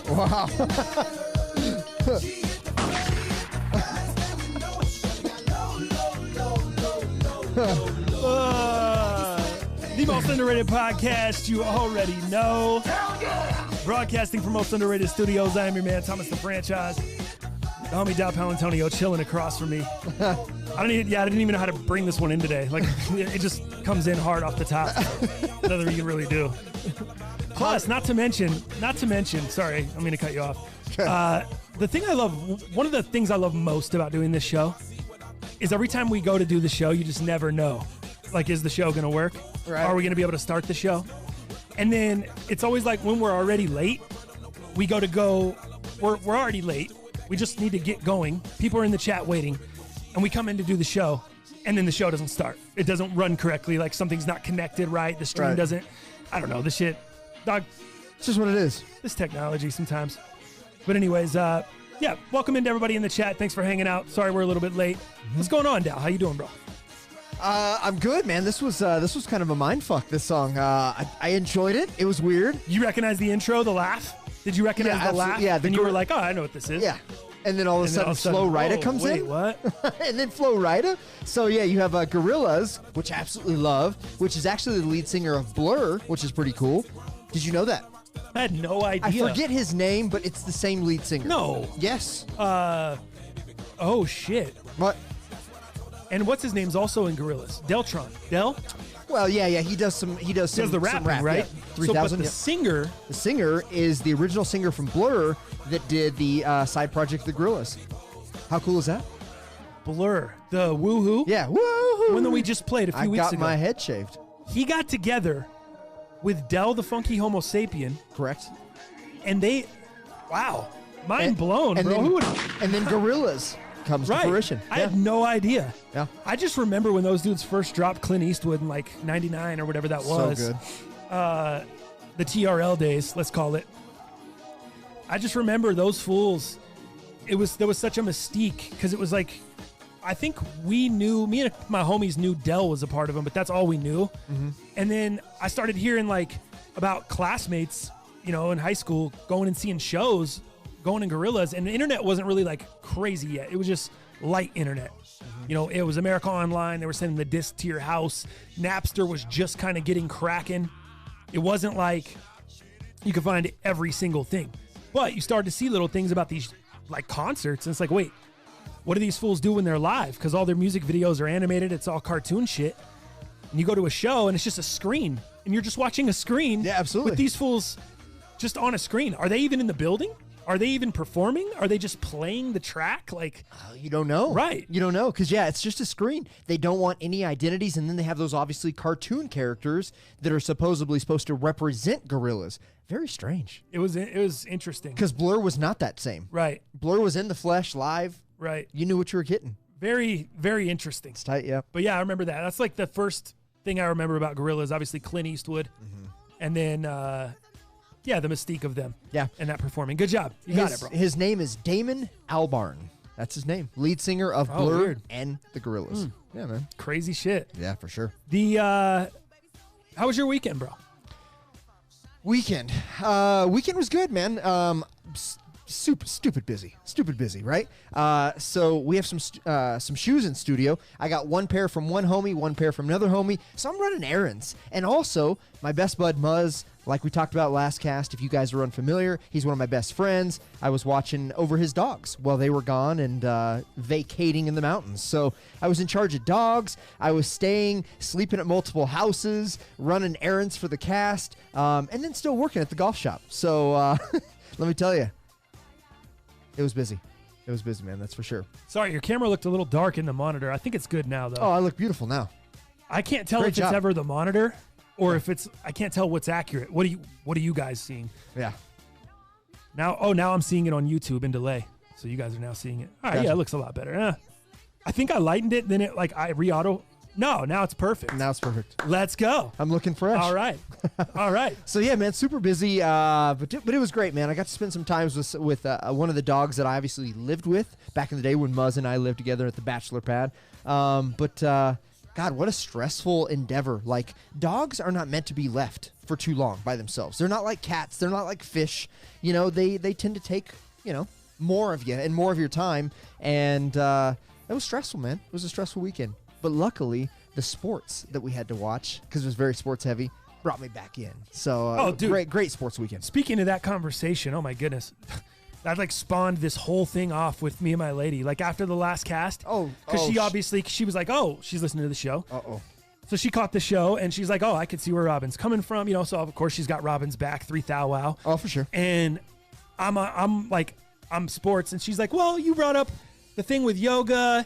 Wow. The most underrated podcast you already know. Broadcasting from Most Underrated Studios. I am your man, Thomas the Franchise. The homie Dow Palantonio chilling across from me. I didn't even know how to bring this one in today. Like, it just comes in hard off the top. Nothing we can really do. Plus, not to mention, sorry, I'm going to cut you off. The thing I love, one of the things I love most about doing this show is every time we go to do the show, you just never know. Like, is the show going to work? Right. Are we going to be able to start the show? And then it's always like when we're already late, we're already late. We just need to get going. People are in the chat waiting, and we come in to do the show, and then the show doesn't start. It doesn't run correctly. Like, something's not connected right. The stream doesn't, I don't know, this shit. Dog, It's just what it is. this technology sometimes. But anyways, yeah, welcome into everybody in the chat. Thanks for hanging out. Sorry we're a little bit late. What's going on, Dow? How you doing, bro? I'm good, man. This was kind of a mind fuck, this song. I enjoyed it. It was weird. You recognize the intro, the laugh? Did you recognize the laugh? Yeah. Then you were like, oh, I know what this is. Yeah. And then all of a sudden, Flo Rida comes in. Wait, what? And then Flo Rida. So, yeah, you have Gorillaz, which I absolutely love, which is actually the lead singer of Blur, which is pretty cool. Did you know that? I had no idea. I forget his name, but it's the same lead singer. No. Yes. Oh, shit. What? And what's his name's also in Gorillaz? Deltron. Del? Well, yeah, he does some the rapping, rap, right? Yeah. 3000. The singer. The singer is the original singer from Blur that did the side project, The Gorillaz. How cool is that? Blur. The woohoo. Yeah, woohoo. One that we just played a few weeks ago. I got my head shaved. He got together with Del the Funky Homo Sapien. Correct. And they, wow, mind blown, and bro. Then, and then Gorillaz comes to fruition. I had no idea. Yeah. I just remember when those dudes first dropped Clint Eastwood in like 99 or whatever that was. So good. The TRL days, let's call it. I just remember those fools. There was such a mystique because it was like, I think me and my homies knew Del was a part of them, but that's all we knew. Mm-hmm. And then I started hearing like about classmates, in high school going and seeing shows, going in Gorillaz, and the internet wasn't really like crazy yet. It was just light internet. Mm-hmm. It was America Online. They were sending the disc to your house. Napster was just kind of getting cracking. It wasn't like you could find every single thing, but you started to see little things about these like concerts, and it's like, wait, what do these fools do when they're live? Because all their music videos are animated. It's all cartoon shit. And you go to a show, and it's just a screen. And you're just watching a screen. Yeah, absolutely. With these fools just on a screen. Are they even in the building? Are they even performing? Are they just playing the track? Like, you don't know. Right. You don't know. Because, yeah, it's just a screen. They don't want any identities. And then they have those, obviously, cartoon characters that are supposed to represent Gorillaz. Very strange. It was interesting. Because Blur was not that same. Right. Blur was in the flesh, live. Right. You knew what you were getting. Very, very interesting. It's tight, yeah. But yeah, I remember that. That's like the first thing I remember about Gorillaz. Obviously, Clint Eastwood. Mm-hmm. And then, the mystique of them. Yeah. And that performing. Good job. You got it, bro. His name is Damon Albarn. That's his name. Lead singer of Blur weird. and the Gorillaz. Yeah, man. Crazy shit. Yeah, for sure. How was your weekend, bro? Weekend was good, man. Stupid busy, right? So we have some shoes in studio. I got one pair from one homie, one pair from another homie. So I'm running errands. And also, my best bud Muzz, like we talked about last cast, if you guys are unfamiliar, he's one of my best friends. I was watching over his dogs while they were gone and vacating in the mountains. So I was in charge of dogs. I was sleeping at multiple houses, running errands for the cast, and then still working at the golf shop. So let me tell you, it was busy. It was busy, man. That's for sure. Sorry, your camera looked a little dark in the monitor. I think it's good now, though. Oh, I look beautiful now. I can't tell if it's ever the monitor or if it's. I can't tell what's accurate. What are you guys seeing? Yeah. Now I'm seeing it on YouTube in delay, so you guys are now seeing it. All right, Gotcha. Yeah, it looks a lot better. I think I lightened it, then it I re-auto No, now it's perfect. Now it's perfect. Let's go. I'm looking fresh. All right. All right. So yeah, man, super busy, but it was great, man. I got to spend some time with one of the dogs that I obviously lived with back in the day when Muzz and I lived together at the bachelor pad. God, what a stressful endeavor. Like, dogs are not meant to be left for too long by themselves. They're not like cats. They're not like fish. You know, they tend to take, more of you and more of your time. And it was stressful, man. It was a stressful weekend. But luckily, the sports that we had to watch, because it was very sports heavy, brought me back in. So, dude, great sports weekend. Speaking of that conversation, oh my goodness. That like spawned this whole thing off with me and my lady. Like after the last cast. Because she was like, oh, she's listening to the show. So she caught the show and she's like, oh, I could see where Robin's coming from. So of course she's got Robin's back, 3 thou wow. Oh, for sure. And I'm sports. And she's like, well, you brought up the thing with yoga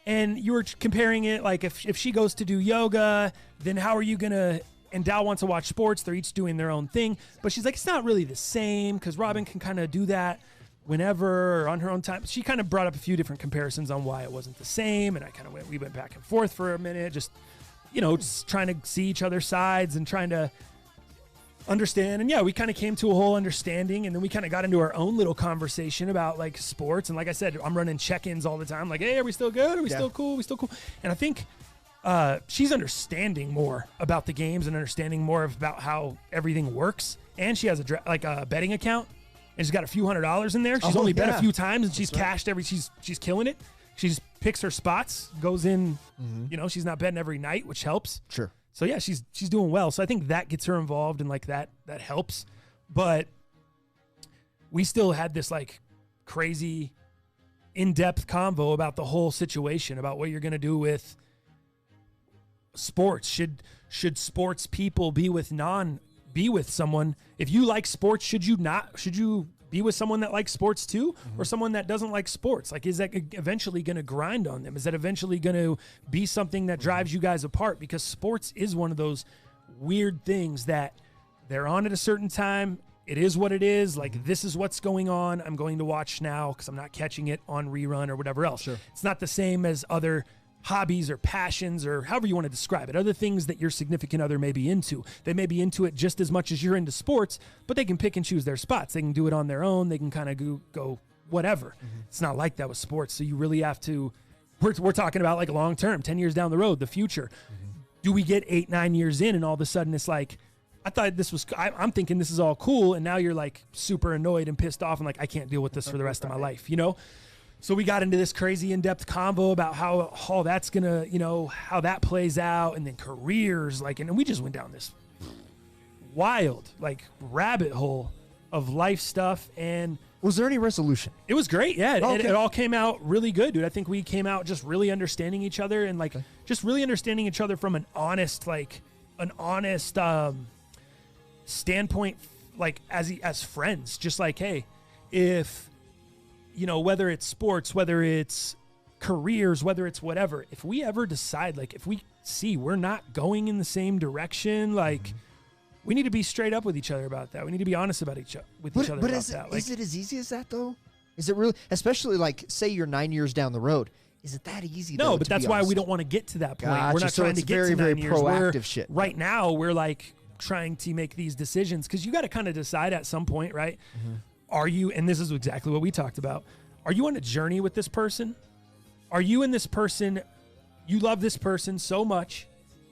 and you were comparing it. Like if she goes to do yoga, then how are you going to, and Dow wants to watch sports. They're each doing their own thing. But she's like, it's not really the same because Robin can kind of do that whenever or on her own time. She kind of brought up a few different comparisons on why it wasn't the same. And we went back and forth for a minute, just trying to see each other's sides and trying to understand. And yeah, we kind of came to a whole understanding. And then we kind of got into our own little conversation about like sports. And like I said, I'm running check-ins all the time. Like, hey, are we still good? Are we still cool? Are we still cool? And I think she's understanding more about the games and understanding more about how everything works. And she has a betting account. And she's got a few $100s in there. She's only bet a few times, and she's cashed she's killing it. She just picks her spots, goes in. She's not betting every night, which helps. Sure. So yeah, she's doing well. So I think that gets her involved, and like that helps. But we still had this like crazy, in-depth convo about the whole situation, about what you're gonna do with sports. Should sports people be with someone? If you like sports, should you be with someone that likes sports too, or someone that doesn't like sports? Like, is that eventually going to grind on them? Is that eventually going to be something that drives you guys apart? Because sports is one of those weird things that they're on at a certain time. It is what it is. Like, this is what's going on. I'm going to watch now because I'm not catching it on rerun or whatever else. Sure. It's not the same as other hobbies or passions or however you want to describe it, other things that your significant other may be into. They may be into it just as much as you're into sports, but they can pick and choose their spots. They can do it on their own. They can kind of go whatever. It's not like that with sports. So you really have to, we're talking about like long term, 10 years down the road, the future. Do we get 8-9 years in and all of a sudden it's like, I thought this was, I'm thinking this is all cool, and now you're like super annoyed and pissed off and like, I can't deal with this for the rest of my life, So we got into this crazy in-depth convo about how all that's going to, how that plays out, and then careers, and we just went down this wild, rabbit hole of life stuff. And was there any resolution? It was great. Yeah. It all came out really good, dude. I think we came out just really understanding each other and just really understanding each other from an honest standpoint, as friends, just like, hey, if, whether it's sports, whether it's careers, whether it's whatever, if we ever decide, if we see we're not going in the same direction, we need to be straight up with each other about that. We need to be honest about each other about that. Is it as easy as that though? Is it really, especially say you're 9 years down the road? Is it that easy? No, but that's why we don't want to get to that point. Gotcha. We're not trying to get very, to 9 very years. proactive shit. Right now, we're trying to make these decisions because you got to kind of decide at some point, right? Are you, and this is exactly what we talked about, are you on a journey with this person? Are you in this person, you love this person so much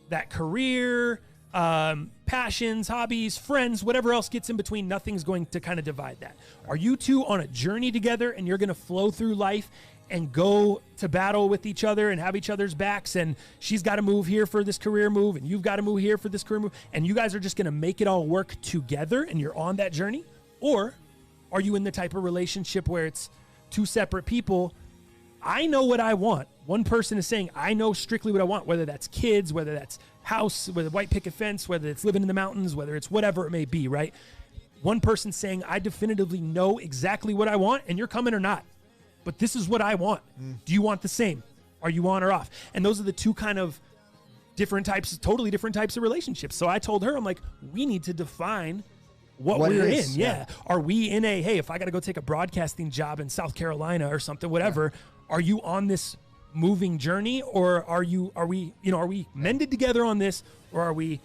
that career, passions, hobbies, friends, whatever else gets in between, nothing's going to kind of divide that. Are you two on a journey together and you're going to flow through life and go to battle with each other and have each other's backs, and she's got to move here for this career move and you've got to move here for this career move, and you guys are just going to make it all work together and you're on that journey? Or are you in the type of relationship where it's two separate people? I know what I want. One person is saying, I know strictly what I want, whether that's kids, whether that's house, whether white picket fence, whether it's living in the mountains, whether it's whatever it may be, right? One person saying, I definitively know exactly what I want, and you're coming or not. But this is what I want. Do you want the same? Are you on or off? And those are the two kind of totally different types of relationships. So I told her, I'm like, we need to define what we're in. Yeah. Are we in hey, if I got to go take a broadcasting job in South Carolina or something, whatever, are you on this moving journey, or are we mended together on this, or are we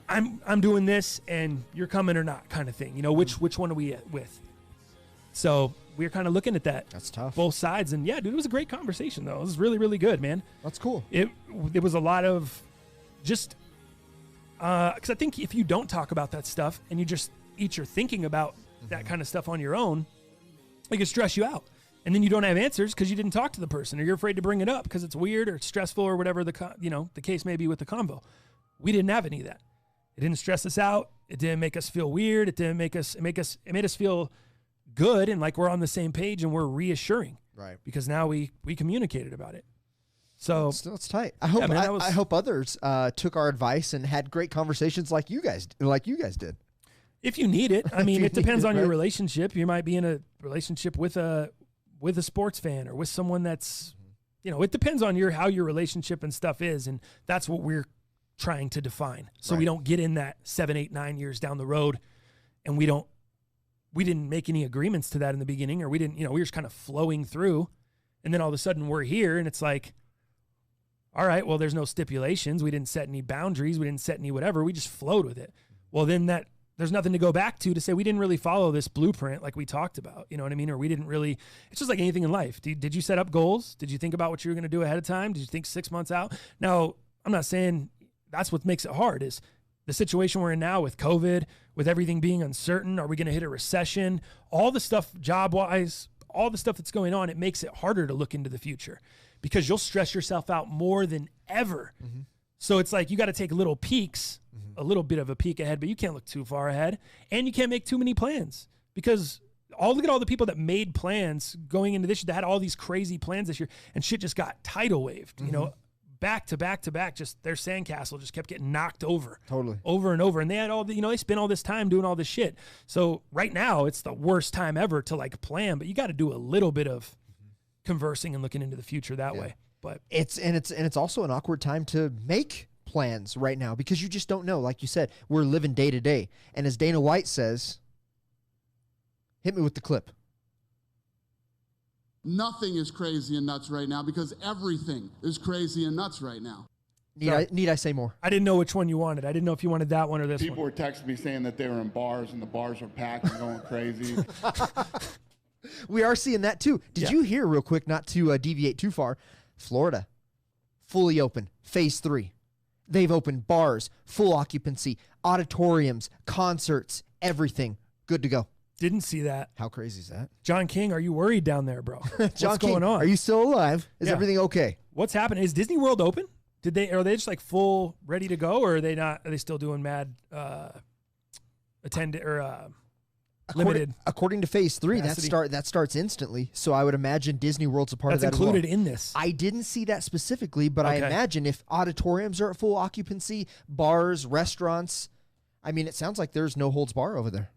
I'm doing this and you're coming or not kind of thing, which one are we with? So we're kind of looking at that. That's tough. Both sides. And yeah, dude, it was a great conversation though. It was really, really good, man. That's cool. It was a lot of just, cause I think if you don't talk about that stuff and you just each are thinking about that kind of stuff on your own, it can stress you out. And then you don't have answers because you didn't talk to the person, or you're afraid to bring it up because it's weird or it's stressful or whatever the case may be with the convo. We didn't have any of that. It didn't stress us out. It didn't make us feel weird. It made us feel good and like we're on the same page, and we're reassuring. Right. Because now we communicated about it. So it's tight. I hope I hope others took our advice and had great conversations like you guys did. If you need it. I mean, it depends on your right? relationship. You might be in a relationship with a sports fan or with someone that's, it depends on how your relationship and stuff is. And that's what we're trying to define. So we don't get in that 7, 8, 9 years down the road. And we didn't make any agreements to that in the beginning, or we didn't, we were just kind of flowing through. And then all of a sudden we're here and it's like, all right, well, there's no stipulations. We didn't set any boundaries. We didn't set any whatever. We just flowed with it. Well, then there's nothing to go back to say we didn't really follow this blueprint like we talked about, you know what I mean? Or we didn't really, it's just like anything in life. Did you set up goals? Did you think about what you were going to do ahead of time? Did you think 6 months out? Now, I'm not saying that's what makes it hard, is the situation we're in now with COVID, with everything being uncertain. Are we going to hit a recession? All the stuff job-wise, all the stuff that's going on, it makes it harder to look into the future because you'll stress yourself out more than ever. Mm-hmm. So it's like you got to take little peeks, a little bit of a peek ahead, but you can't look too far ahead, and you can't make too many plans because look at all the people that made plans going into this year that had all these crazy plans this year, and shit just got tidal waved, back to back to back. Just their sandcastle just kept getting knocked over, totally, over and over, and they had they spent all this time doing all this shit. So right now it's the worst time ever to like plan, but you got to do a little bit of conversing and looking into the future that way. But it's also an awkward time to make plans right now because you just don't know. Like you said, we're living day to day. And as Dana White says, hit me with the clip. Nothing is crazy and nuts right now because everything is crazy and nuts right now. Need I say more? I didn't know which one you wanted. I didn't know if you wanted that one or this People one. were texting me saying that they were in bars and the bars were packed and going crazy. We are seeing that too. Did you hear real quick, not to deviate too far, Florida, fully open, phase 3. They've opened bars, full occupancy, auditoriums, concerts, everything. Good to go. Didn't see that. How crazy is that? John King, are you worried down there, bro? What's going on? Are you still alive? Is everything okay? What's happening? Is Disney World open? Are they just like full ready to go, or are they not? Are they still doing mad limited? According to phase 3, capacity? that starts instantly. So I would imagine Disney World's a part of that included as well. in this. I didn't see that specifically, but I imagine if auditoriums are at full occupancy, bars, restaurants, I mean, it sounds like there's no holds bar over there.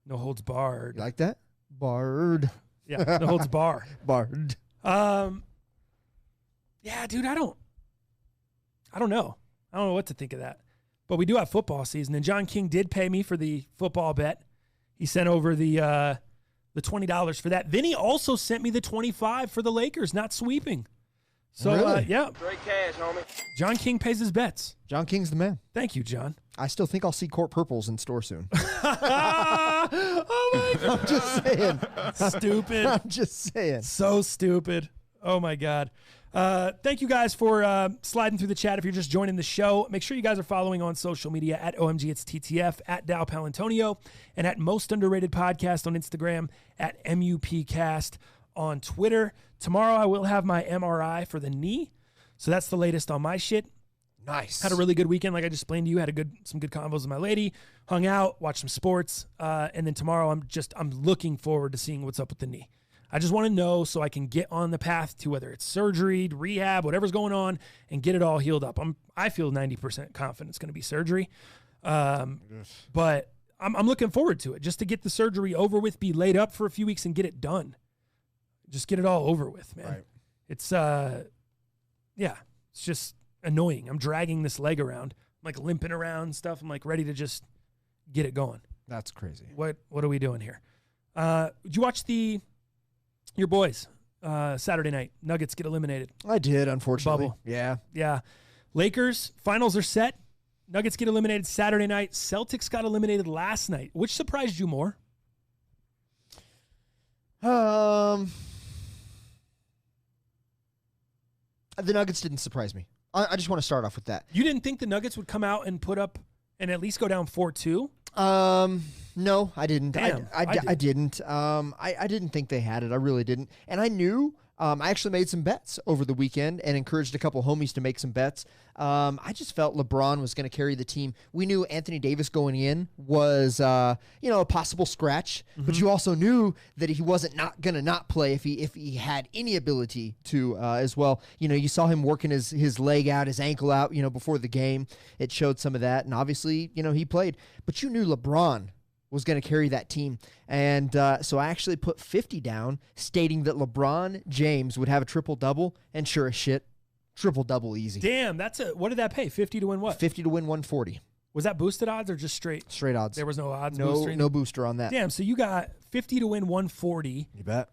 No holds barred. You like that? Barred. Yeah, no holds bar. Barred. Yeah, dude, I don't know. I don't know what to think of that. But we do have football season, and John King did pay me for the football bet. He sent over the $20 for that. Then he also sent me the $25 for the Lakers not sweeping. So really? yeah, great cash, homie. John King pays his bets. John King's the man. Thank you, John. I still think I'll see Court Purples in store soon. Oh my God. I'm just saying. Stupid. I'm just saying. So stupid. Oh my God. Thank you guys for sliding through the chat. If you're just joining the show, make sure you guys are following on social media at OMG It's TTF, at Dow Palantonio, and at Most Underrated Podcast on Instagram, at M.U.P Cast on Twitter. Tomorrow I will have my MRI for the knee. So that's the latest on my shit. Nice. Had a really good weekend, like I just explained to you. Had some good convos with my lady. Hung out, watched some sports, and then tomorrow I'm looking forward to seeing what's up with the knee. I just want to know so I can get on the path to whether it's surgery, rehab, whatever's going on, and get it all healed up. I feel 90% confident it's going to be surgery, but I'm looking forward to it just to get the surgery over with, be laid up for a few weeks, and get it done. Just get it all over with, man. Right. It's it's just annoying. I'm dragging this leg around, I'm like limping around and stuff. I'm like ready to just get it going. That's crazy. What are we doing here? Did you watch your boys, Saturday night. Nuggets get eliminated. I did, unfortunately. Bubble. Yeah. Yeah. Lakers, finals are set. Nuggets get eliminated Saturday night. Celtics got eliminated last night. Which surprised you more? The Nuggets didn't surprise me. I just want to start off with that. You didn't think the Nuggets would come out and put up and at least go down 4-2? No, I didn't. Damn, I didn't. I didn't think they had it. I really didn't. And I knew. I actually made some bets over the weekend and encouraged a couple homies to make some bets. I just felt LeBron was going to carry the team. We knew Anthony Davis going in was, a possible scratch, but you also knew that he wasn't not going to not play if he had any ability to as well. You saw him working his leg out, his ankle out, before the game. It showed some of that, and obviously, he played. But you knew LeBron was going to carry that team. And so I actually put 50 down, stating that LeBron James would have a triple-double, and sure as shit, triple-double easy. Damn, what did that pay? 50 to win what? 50 to win 140. Was that boosted odds or just straight? Straight odds. There was no odds booster? No booster on that. Damn, so you got 50 to win 140. You bet.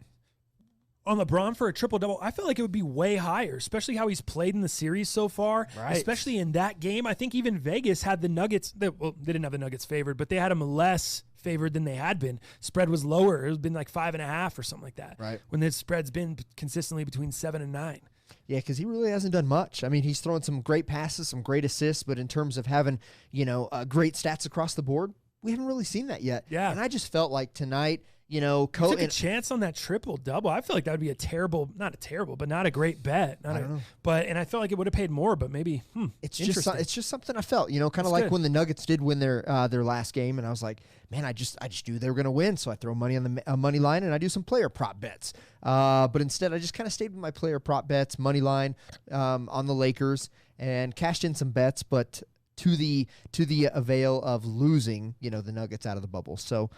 On LeBron for a triple-double, I feel like it would be way higher, especially how he's played in the series so far, right. Especially in that game. I think even Vegas had the Nuggets. They didn't have the Nuggets favored, but they had them less favored than they had been. Spread was lower. It was been like 5.5 or something like that. Right. When the spread's been consistently between 7 and 9. Yeah, because he really hasn't done much. I mean, he's thrown some great passes, some great assists, but in terms of having, great stats across the board, we haven't really seen that yet. Yeah. And I just felt like tonight, took a chance on that triple-double. I feel like that would be not a great bet. I don't know. And I felt like it would have paid more, but maybe, it's just something I felt, kind of like good. When the Nuggets did win their last game, and I was like, man, I just knew they were going to win, so I throw money on the money line, and I do some player prop bets. But instead, I just kind of stayed with my player prop bets, money line on the Lakers, and cashed in some bets, but to the avail of losing, the Nuggets out of the bubble. So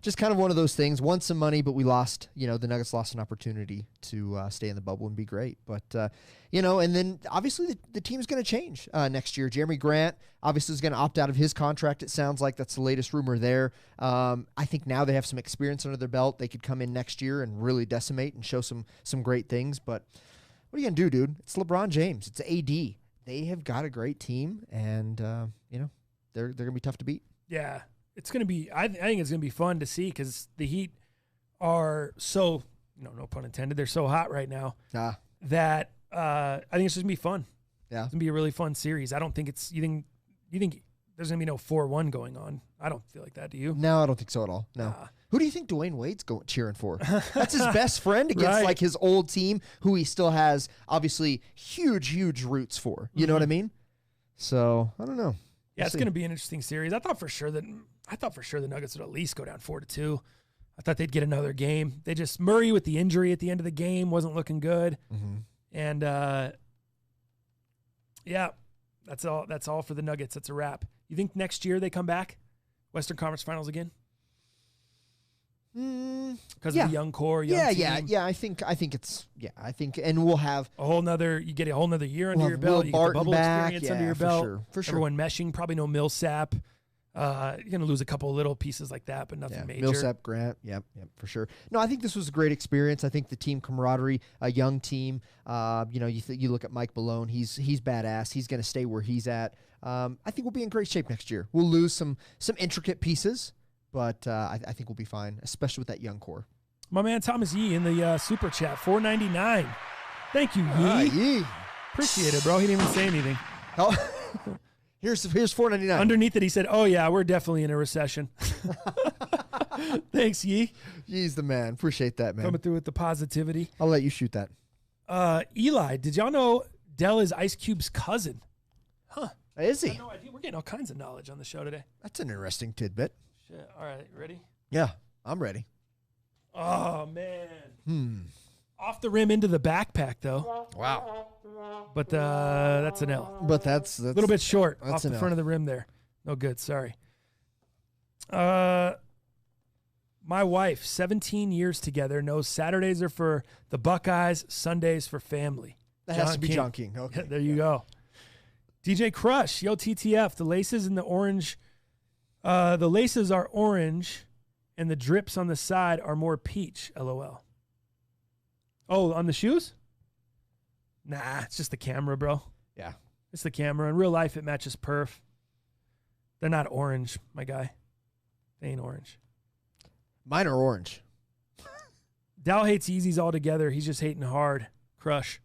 just kind of one of those things. Won some money, but we lost. The Nuggets lost an opportunity to stay in the bubble and be great. But and then obviously the team's going to change next year. Jeremy Grant obviously is going to opt out of his contract. It sounds like that's the latest rumor there. I think now they have some experience under their belt. They could come in next year and really decimate and show some great things. But what are you going to do, dude? It's LeBron James. It's AD. They have got a great team, and they're going to be tough to beat. Yeah. It's going to be, I think it's going to be fun to see because the Heat are so, no pun intended, they're so hot right now that I think it's just going to be fun. Yeah. It's going to be a really fun series. I don't think you think there's going to be no 4-1 going on. I don't feel like that, do you? No, I don't think so at all. No. Who do you think Dwayne Wade's cheering for? That's his best friend against like his old team who he still has obviously huge roots for. You know what I mean? So, I don't know. Yeah, it's going to be an interesting series. I thought for sure the Nuggets would at least go down 4-2. I thought they'd get another game. They just Murray with the injury at the end of the game wasn't looking good. Mm-hmm. And that's all for the Nuggets. That's a wrap. You think next year they come back? Western Conference Finals again? Because of the young core, team? I think and we'll have a whole nother year under your belt. You get the bubble experience under your belt. For sure. Everyone meshing, probably no Millsap. You're going to lose a couple of little pieces like that, but nothing major. Millsap, Grant, yep, for sure. No, I think this was a great experience. I think the team camaraderie, a young team. You look at Mike Malone. He's badass. He's going to stay where he's at. I think we'll be in great shape next year. We'll lose some intricate pieces, but I think we'll be fine, especially with that young core. My man Thomas Yee in the super chat, $4.99. Thank you, Yee. Appreciate it, bro. He didn't even say anything. Oh. Here's $4.99. Underneath it, he said, "Oh yeah, we're definitely in a recession." Thanks, Yee. Yee's the man. Appreciate that, man. Coming through with the positivity. I'll let you shoot that. Eli, did y'all know Dell is Ice Cube's cousin? Huh? Is he? I had no idea. We're getting all kinds of knowledge on the show today. That's an interesting tidbit. Shit. All right, ready? Yeah, I'm ready. Oh man. Off the rim into the backpack though. Wow. But that's an L. But that's a little bit short off the front of the rim there. No good. Sorry. My wife, 17 years together, knows Saturdays are for the Buckeyes, Sundays for family. That has to be John King. Okay. There you go. DJ Crush, yo TTF. The laces in the orange. The laces are orange, and the drips on the side are more peach. LOL. Oh, on the shoes? Nah, it's just the camera, bro. Yeah. It's the camera. In real life, it matches perf. They're not orange, my guy. They ain't orange. Mine are orange. Dow hates Yeezys altogether. He's just hating hard. Crush.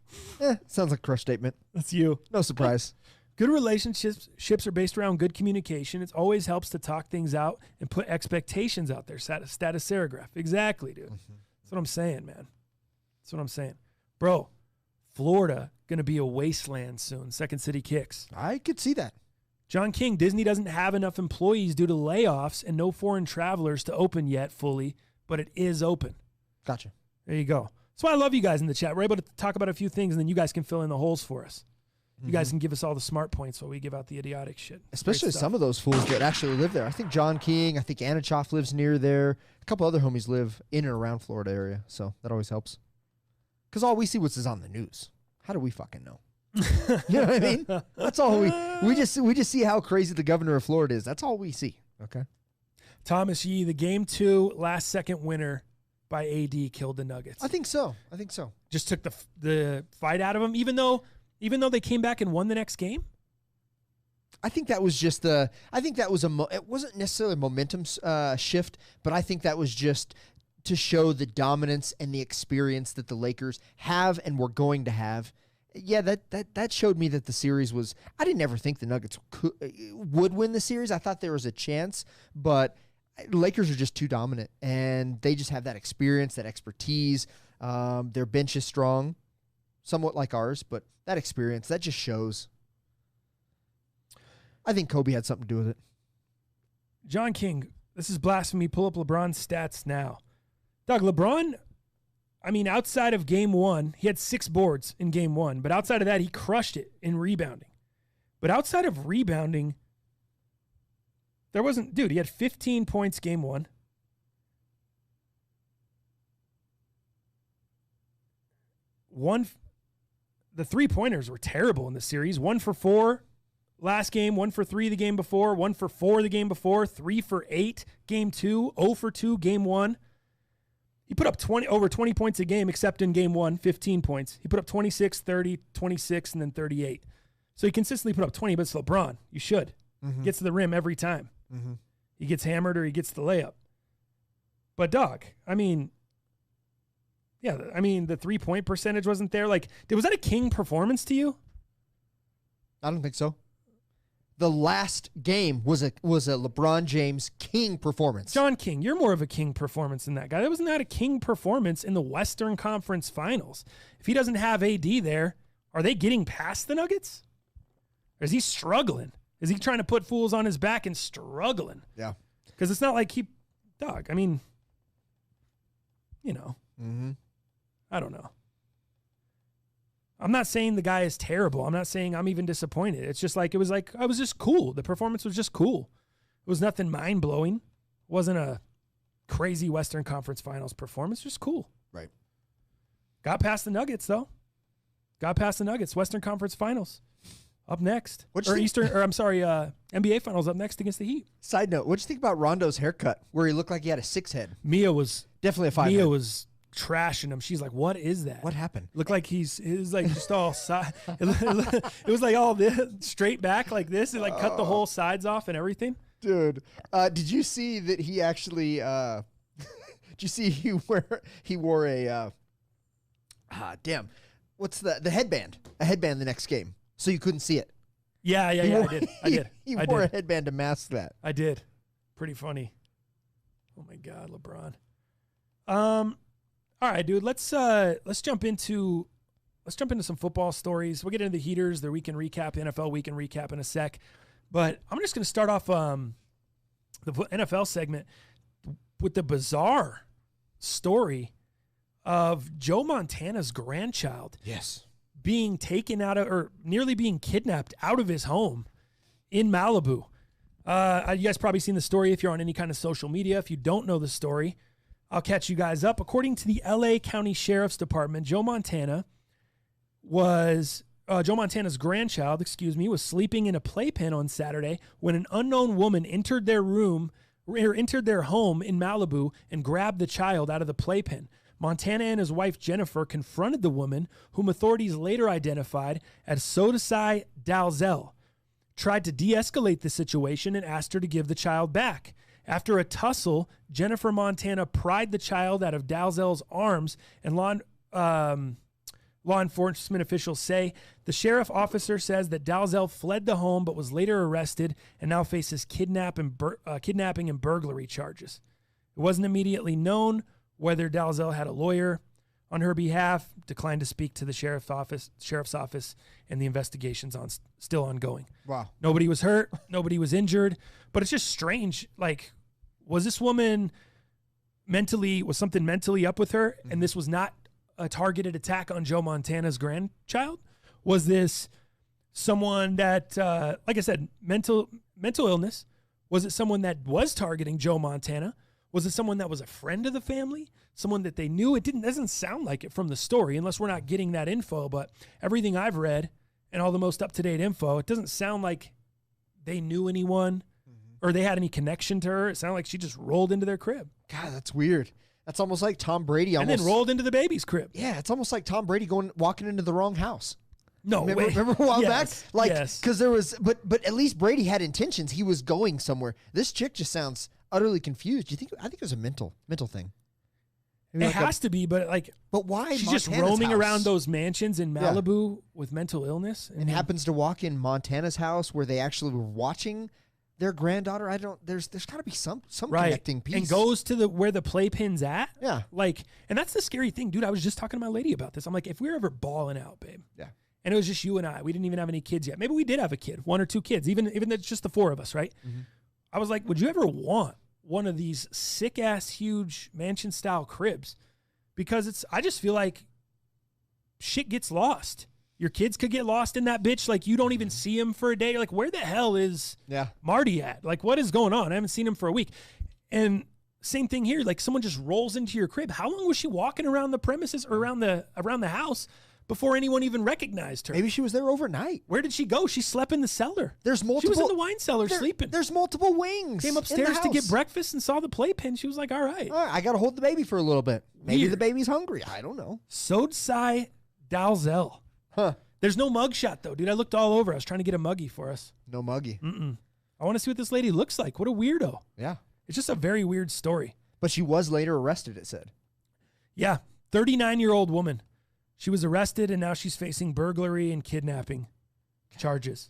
Sounds like a crush statement. That's you. No surprise. Good relationships are based around good communication. It always helps to talk things out and put expectations out there. Status serigraph. Exactly, dude. That's what I'm saying, man. That's what I'm saying. Bro, Florida, going to be a wasteland soon. Second City Kicks. I could see that. John King, Disney doesn't have enough employees due to layoffs and no foreign travelers to open yet fully, but it is open. Gotcha. There you go. That's why I love you guys in the chat. We're able to talk about a few things, and then you guys can fill in the holes for us. You guys can give us all the smart points while we give out the idiotic shit. Especially some of those fools that actually live there. I think John King, I think Anichoff lives near there. A couple other homies live in and around Florida area, so that always helps. Because all we see what's on the news. How do we fucking know? You know what I mean? That's all we just see how crazy the governor of Florida is. That's all we see. Okay. Thomas Yee, the Game 2 last second winner by AD killed the Nuggets. I think so. Just took the fight out of them, even though they came back and won the next game. I think that was just it wasn't necessarily a momentum shift, but I think that was just to show the dominance and the experience that the Lakers have and were going to have. Yeah, that showed me that the series was. I didn't ever think the Nuggets would win the series. I thought there was a chance, but Lakers are just too dominant, and they just have that experience, that expertise. Their bench is strong, somewhat like ours, but that experience, that just shows. I think Kobe had something to do with it. John King, this is blasphemy. Pull up LeBron's stats now. Doug, LeBron, I mean, outside of game 1, he had 6 boards in game 1, but outside of that, he crushed it in rebounding. But outside of rebounding, there wasn't, dude, he had 15 points game 1. The 3-pointers were terrible in the series. 1 for 4 last game, 1 for 3 the game before, 1 for 4 the game before, 3 for 8 game 2, 0 for 2 game 1. He put up over 20 points a game, except in game 1, 15 points. He put up 26, 30, 26, and then 38. So he consistently put up 20, but it's LeBron. You should. He gets to the rim every time. He gets hammered or he gets the layup. But, dog, I mean, yeah, I mean, the 3-point percentage wasn't there. Like, was that a King performance to you? I don't think so. The last game was a LeBron James King performance. John King, you're more of a King performance than that guy. That was not a King performance in the Western Conference Finals. If he doesn't have AD there, are they getting past the Nuggets? Or is he struggling? Is he trying to put fools on his back and struggling? Yeah. Because it's not like dog, I mean, you know. I don't know. I'm not saying the guy is terrible. I'm not saying I'm even disappointed. It's just like, I was just cool. The performance was just cool. It was nothing mind-blowing. It wasn't a crazy Western Conference Finals performance. Just cool. Right. Got past the Nuggets, though. Got past the Nuggets. Western Conference Finals up next. NBA Finals up next against the Heat. Side note, what'd you think about Rondo's haircut where he looked like he had a 6 head? Mia was definitely a 5 Mia head. was trashing him. She's like, what is that? What happened? Looked like it was like just all side. It was like all this straight back like this. It like cut the whole sides off and everything. Dude, did you see that he actually? Did you see he wore a? Damn, what's the headband? A headband the next game, so you couldn't see it. Yeah, I did. He wore a headband to mask that. I did. Pretty funny. Oh my God, LeBron. All right, dude. Let's jump into some football stories. We'll get into the heaters, their weekend recap, NFL weekend recap in a sec. But I'm just going to start off the NFL segment with the bizarre story of Joe Montana's grandchild. Yes. Being taken out of, or nearly being kidnapped out of his home in Malibu. You guys probably seen the story if you're on any kind of social media. If you don't know the story, I'll catch you guys up. According to the LA County Sheriff's Department, Joe Montana's grandchild, was sleeping in a playpen on Saturday when an unknown woman entered their home in Malibu and grabbed the child out of the playpen. Montana and his wife Jennifer confronted the woman, whom authorities later identified as Sodasai Dalzell, tried to de-escalate the situation and asked her to give the child back. After a tussle, Jennifer Montana pried the child out of Dalzell's arms, and law enforcement officials say the sheriff officer says that Dalzell fled the home but was later arrested and now faces kidnapping and burglary charges. It wasn't immediately known whether Dalzell had a lawyer on her behalf, declined to speak to the sheriff's office, and the investigation's still ongoing. Wow. Nobody was hurt, nobody was injured, but it's just strange. Like, was this woman was something mentally up with her, and this was not a targeted attack on Joe Montana's grandchild? Was this someone that, like I said, mental illness? Was it someone that was targeting Joe Montana? Was it someone that was a friend of the family? Someone that they knew? It doesn't sound like it from the story, unless we're not getting that info. But everything I've read and all the most up-to-date info, it doesn't sound like they knew anyone or they had any connection to her. It sounded like she just rolled into their crib. God, that's weird. That's almost like Tom Brady. And then rolled into the baby's crib. Yeah, it's almost like Tom Brady walking into the wrong house. No way. Remember a while back? Like, yes. Because there was, but at least Brady had intentions. He was going somewhere. This chick just sounds utterly confused. Do you think? I think it was a mental thing. Maybe It has to be, but why she's Montana's just roaming house? around those mansions in Malibu with mental illness, and happens to walk in Montana's house where they actually were watching their granddaughter. There's got to be some connecting piece. And goes to where the playpen's at. Yeah. And that's the scary thing, dude. I was just talking to my lady about this. I'm like, if we were ever balling out, babe. Yeah. And it was just you and I. We didn't even have any kids yet. Maybe we did have a kid, 1 or 2 kids, even it's just the 4 of us, right? Mm-hmm. I was like, would you ever want one of these sick-ass, huge mansion-style cribs? Because I just feel like shit gets lost. Your kids could get lost in that bitch. Like, you don't even see him for a day. You're like, where the hell is Marty at? Like, what is going on? I haven't seen him for a week. And same thing here. Like, someone just rolls into your crib. How long was she walking around the premises or around the house before anyone even recognized her? Maybe she was there overnight. Where did she go? She slept in the cellar. There's multiple. She was in the wine cellar sleeping. There's multiple wings. Came upstairs to get breakfast and saw the playpen. She was like, all right. I got to hold the baby for a little bit. Maybe Weird. the baby's hungry. I don't know. Sodasai Dalzell. Huh. There's no mugshot, though, dude. I looked all over. I was trying to get a muggy for us. No muggy. I want to see what this lady looks like. What a weirdo. Yeah. It's just a very weird story. But she was later arrested, it said. Yeah. 39-year-old woman. She was arrested, and now she's facing burglary and kidnapping charges.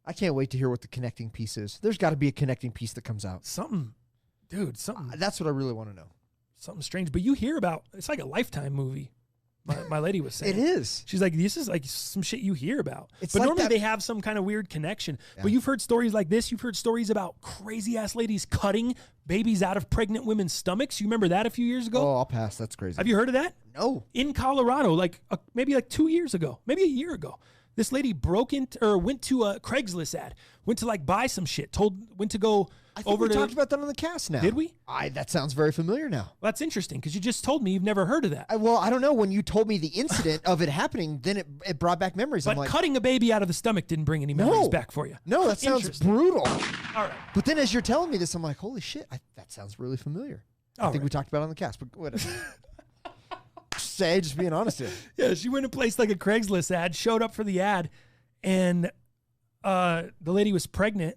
I can't wait to hear what the connecting piece is. There's got to be a connecting piece that comes out. Something. Dude, something. That's what I really want to know. Something strange. But you hear about, it's like a Lifetime movie. My lady was saying. It is. She's like, this is like some shit you hear about. It's but like normally that- they have some kind of weird connection. Yeah. But you've heard stories like this. You've heard stories about crazy-ass ladies cutting babies out of pregnant women's stomachs. You remember that a few years ago? Oh, I'll pass. That's crazy. Have you heard of that? No. In Colorado, maybe 2 years ago, maybe a year ago. This lady went to a Craigslist ad, went to buy some shit, went to go I think we talked about that on the cast now. Did we? That sounds very familiar now. Well, that's interesting because you just told me you've never heard of that. I don't know. When you told me the incident of it happening, then it brought back memories. But I'm like, cutting a baby out of the stomach didn't bring any memories back for you. No, that sounds Interesting. brutal. All right. But then as you're telling me this, I'm like, holy shit, that sounds really familiar. I think right. we talked about it on the cast, but whatever. Just being honest here. Yeah, she went and placed a Craigslist ad, showed up for the ad, and the lady was pregnant,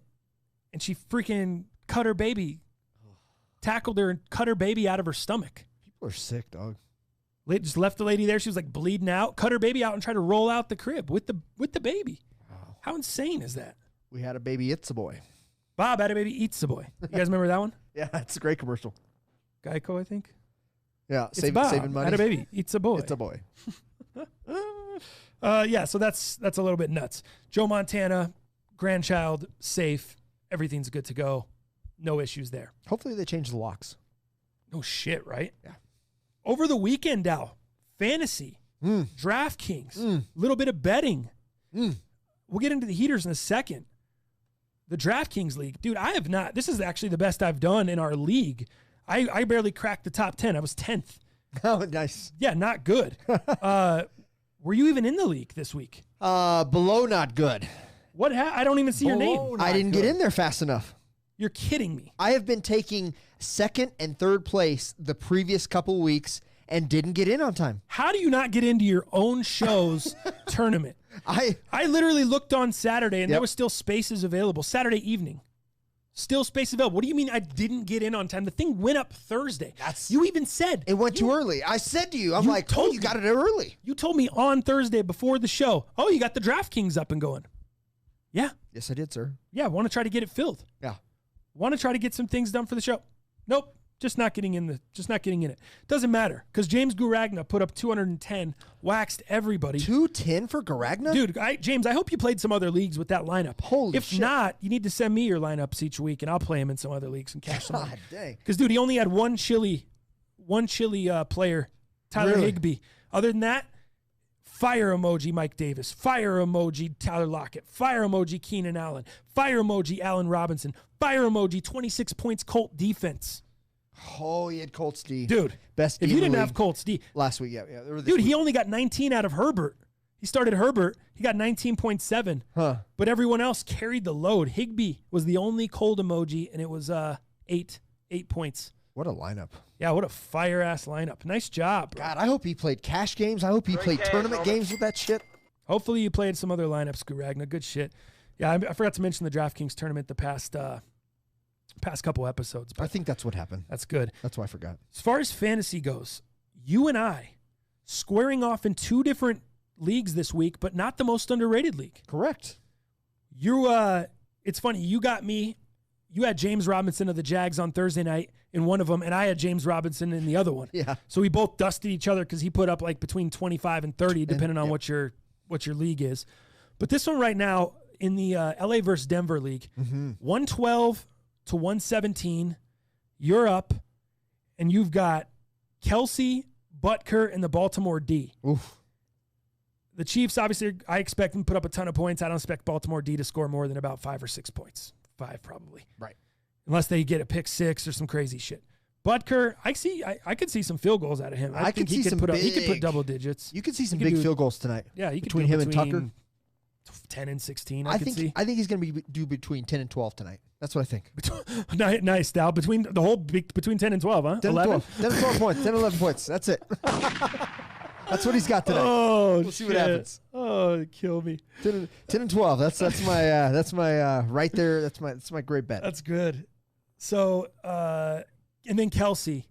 and she freaking cut her baby, tackled her and cut her baby out of her stomach. People are sick, dog. Just left the lady there. She was bleeding out, cut her baby out, and tried to roll out the crib with the baby. Wow. How insane is that? We had a baby, it's a boy. Bob had a baby, eats a boy. You guys remember that one? Yeah, it's a great commercial. Geico, I think. Yeah, It's Bob, saving money. had a baby, eats a boy. It's a boy. Yeah, so that's a little bit nuts. Joe Montana, grandchild, safe. Everything's good to go. No issues there. Hopefully they change the locks. No shit, right? Yeah. Over the weekend, Dow, fantasy, Draftkings, little bit of betting. We'll get into the heaters in a second. The Draftkings league. Dude, I have not. This is actually the best I've done in our league. I barely cracked the top 10. I was 10th. Oh, nice. Yeah, not good. Were you even in the league this week? Below not good. What? I don't even see your name. I didn't get in there fast enough. You're kidding me. I have been taking second and third place the previous couple weeks, and didn't get in on time. How do you not get into your own show's tournament? I literally looked on Saturday, and there was still spaces available. Saturday evening. Still space available. What do you mean I didn't get in on time? The thing went up Thursday. You even said. It went too early. I said to you, I'm like, you got it early. You told me on Thursday before the show, you got the Draftkings up and going. Yeah. Yes, I did, sir. Yeah, want to try to get it filled. Yeah. Want to try to get some things done for the show. Nope. Just not getting in it. Doesn't matter, because James Guragna put up 210, waxed everybody. 210 for Guragna? Dude, James, I hope you played some other leagues with that lineup. Holy shit. If not, you need to send me your lineups each week, and I'll play him in some other leagues and cash some money. God dang. Because, dude, he only had one chili player, Tyler Higbee. Other than that, fire emoji Mike Davis, fire emoji Tyler Lockett, fire emoji Keenan Allen, fire emoji Allen Robinson, fire emoji 26 points Colt defense. Oh, he had Colts D. Dude, best D if in you the didn't league. have Colts D. Last week, yeah. Dude, he only got 19 out of Herbert. He started Herbert. He got 19.7. Huh. But everyone else carried the load. Higbee was the only cold emoji, and it was 8 points. What a lineup. Yeah, what a fire-ass lineup. Nice job, bro. God, I hope he played cash games. I hope he played tournament games with that shit. Hopefully you played some other lineups, Guragna. Good shit. Yeah, I forgot to mention the DraftKings tournament the past couple episodes. I think that's what happened. That's good. That's why I forgot. As far as fantasy goes, you and I squaring off in 2 different leagues this week, but not the most underrated league. Correct. It's funny. You got me. You had James Robinson of the Jags on Thursday night in one of them, and I had James Robinson in the other one. Yeah. So we both dusted each other because he put up like between 25 and 30, depending on what your league is. But this one right now in the LA versus Denver league, 112 to 117, you're up, and you've got Kelsey, Butker, and the Baltimore D. Oof. The Chiefs, obviously, I expect them to put up a ton of points. I don't expect Baltimore D to score more than about 5 or 6 points. 5 probably. Right. Unless they get a pick 6 or some crazy shit. Butker, I could see some field goals out of him. I think he could put double digits. You could see some big field goals tonight. Yeah, he could between him and Tucker. 10 and 16, I think he's going to do between 10 and 12 tonight. That's what I think. Nice, Dal. Between 10 and 12, huh? 10 11? and 12. 10 and 12 points. 10 and 11 points. That's it. That's what he's got tonight. Oh, we'll see what happens. Oh, kill me. 10 and 12. That's my right there. That's my great bet. That's good. So, and then Kelsey's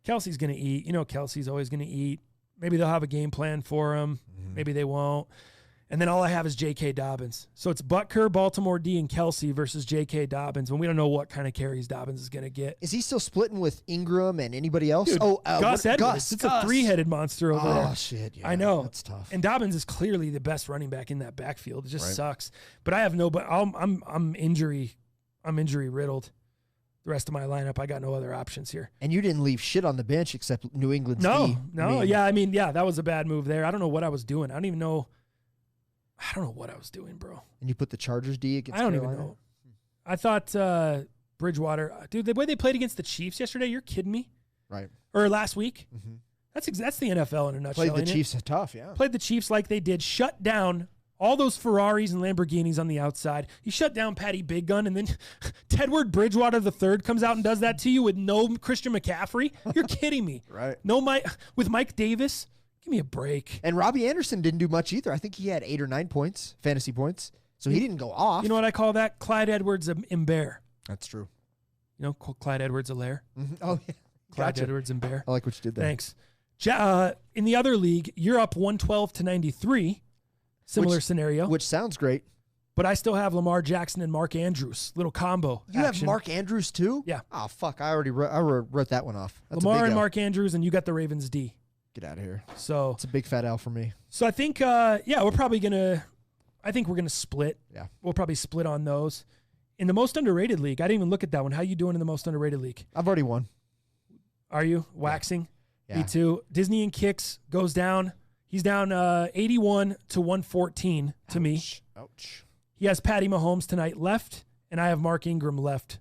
going to eat. You know, Kelsey's always going to eat. Maybe they'll have a game plan for him. Maybe they won't. And then all I have is J.K. Dobbins. So it's Butker, Baltimore D, and Kelsey versus J.K. Dobbins. And we don't know what kind of carries Dobbins is going to get. Is he still splitting with Ingram and anybody else? Dude, Gus Edwards. It's a 3-headed monster over there. Oh, shit. Yeah, I know. That's tough. And Dobbins is clearly the best running back in that backfield. It just sucks. But I have I'm injury riddled. The rest of my lineup, I got no other options here. And you didn't leave shit on the bench except New England's D. No. That was a bad move there. I don't know what I was doing. I don't know what I was doing, bro. And you put the Chargers D against Carolina? Carolina? Even know. I thought Bridgewater, dude, the way they played against the Chiefs yesterday, you're kidding me? Right. Or last week? Mm-hmm. That's the NFL in a nutshell. Played the Chiefs tough, yeah. Played the Chiefs like they did. Shut down all those Ferraris and Lamborghinis on the outside. He shut down Patty Big Gun, and then Tedward Bridgewater III comes out and does that to you with no Christian McCaffrey? You're kidding me. Right. With Mike Davis? Give me a break. And Robbie Anderson didn't do much either. I think he had 8 or 9 points, fantasy points. So he didn't go off. You know what I call that? Clyde Edwards-Helaire. That's true. You know, Clyde Edwards-Helaire? Mm-hmm. Oh, yeah. Clyde Edwards-Helaire. I like what you did there. Thanks. In the other league, you're up 112 to 93. Similar scenario. Which sounds great. But I still have Lamar Jackson and Mark Andrews. Little combo. You have Mark Andrews too? Yeah. Oh, fuck. I wrote that one off. That's Lamar a big and L. Mark Andrews, and you got the Ravens D. Get out of here. So it's a big fat L for me. So I think, we're probably going to, I think we're going to split. Yeah. We'll probably split on those. In the most underrated league, I didn't even look at that one. How you doing in the most underrated league? I've already won. Are you? Waxing? Yeah. Me too. Disney and Kicks goes down. He's down 81 to 114 to me. Ouch. He has Patty Mahomes tonight left, and I have Mark Ingram left.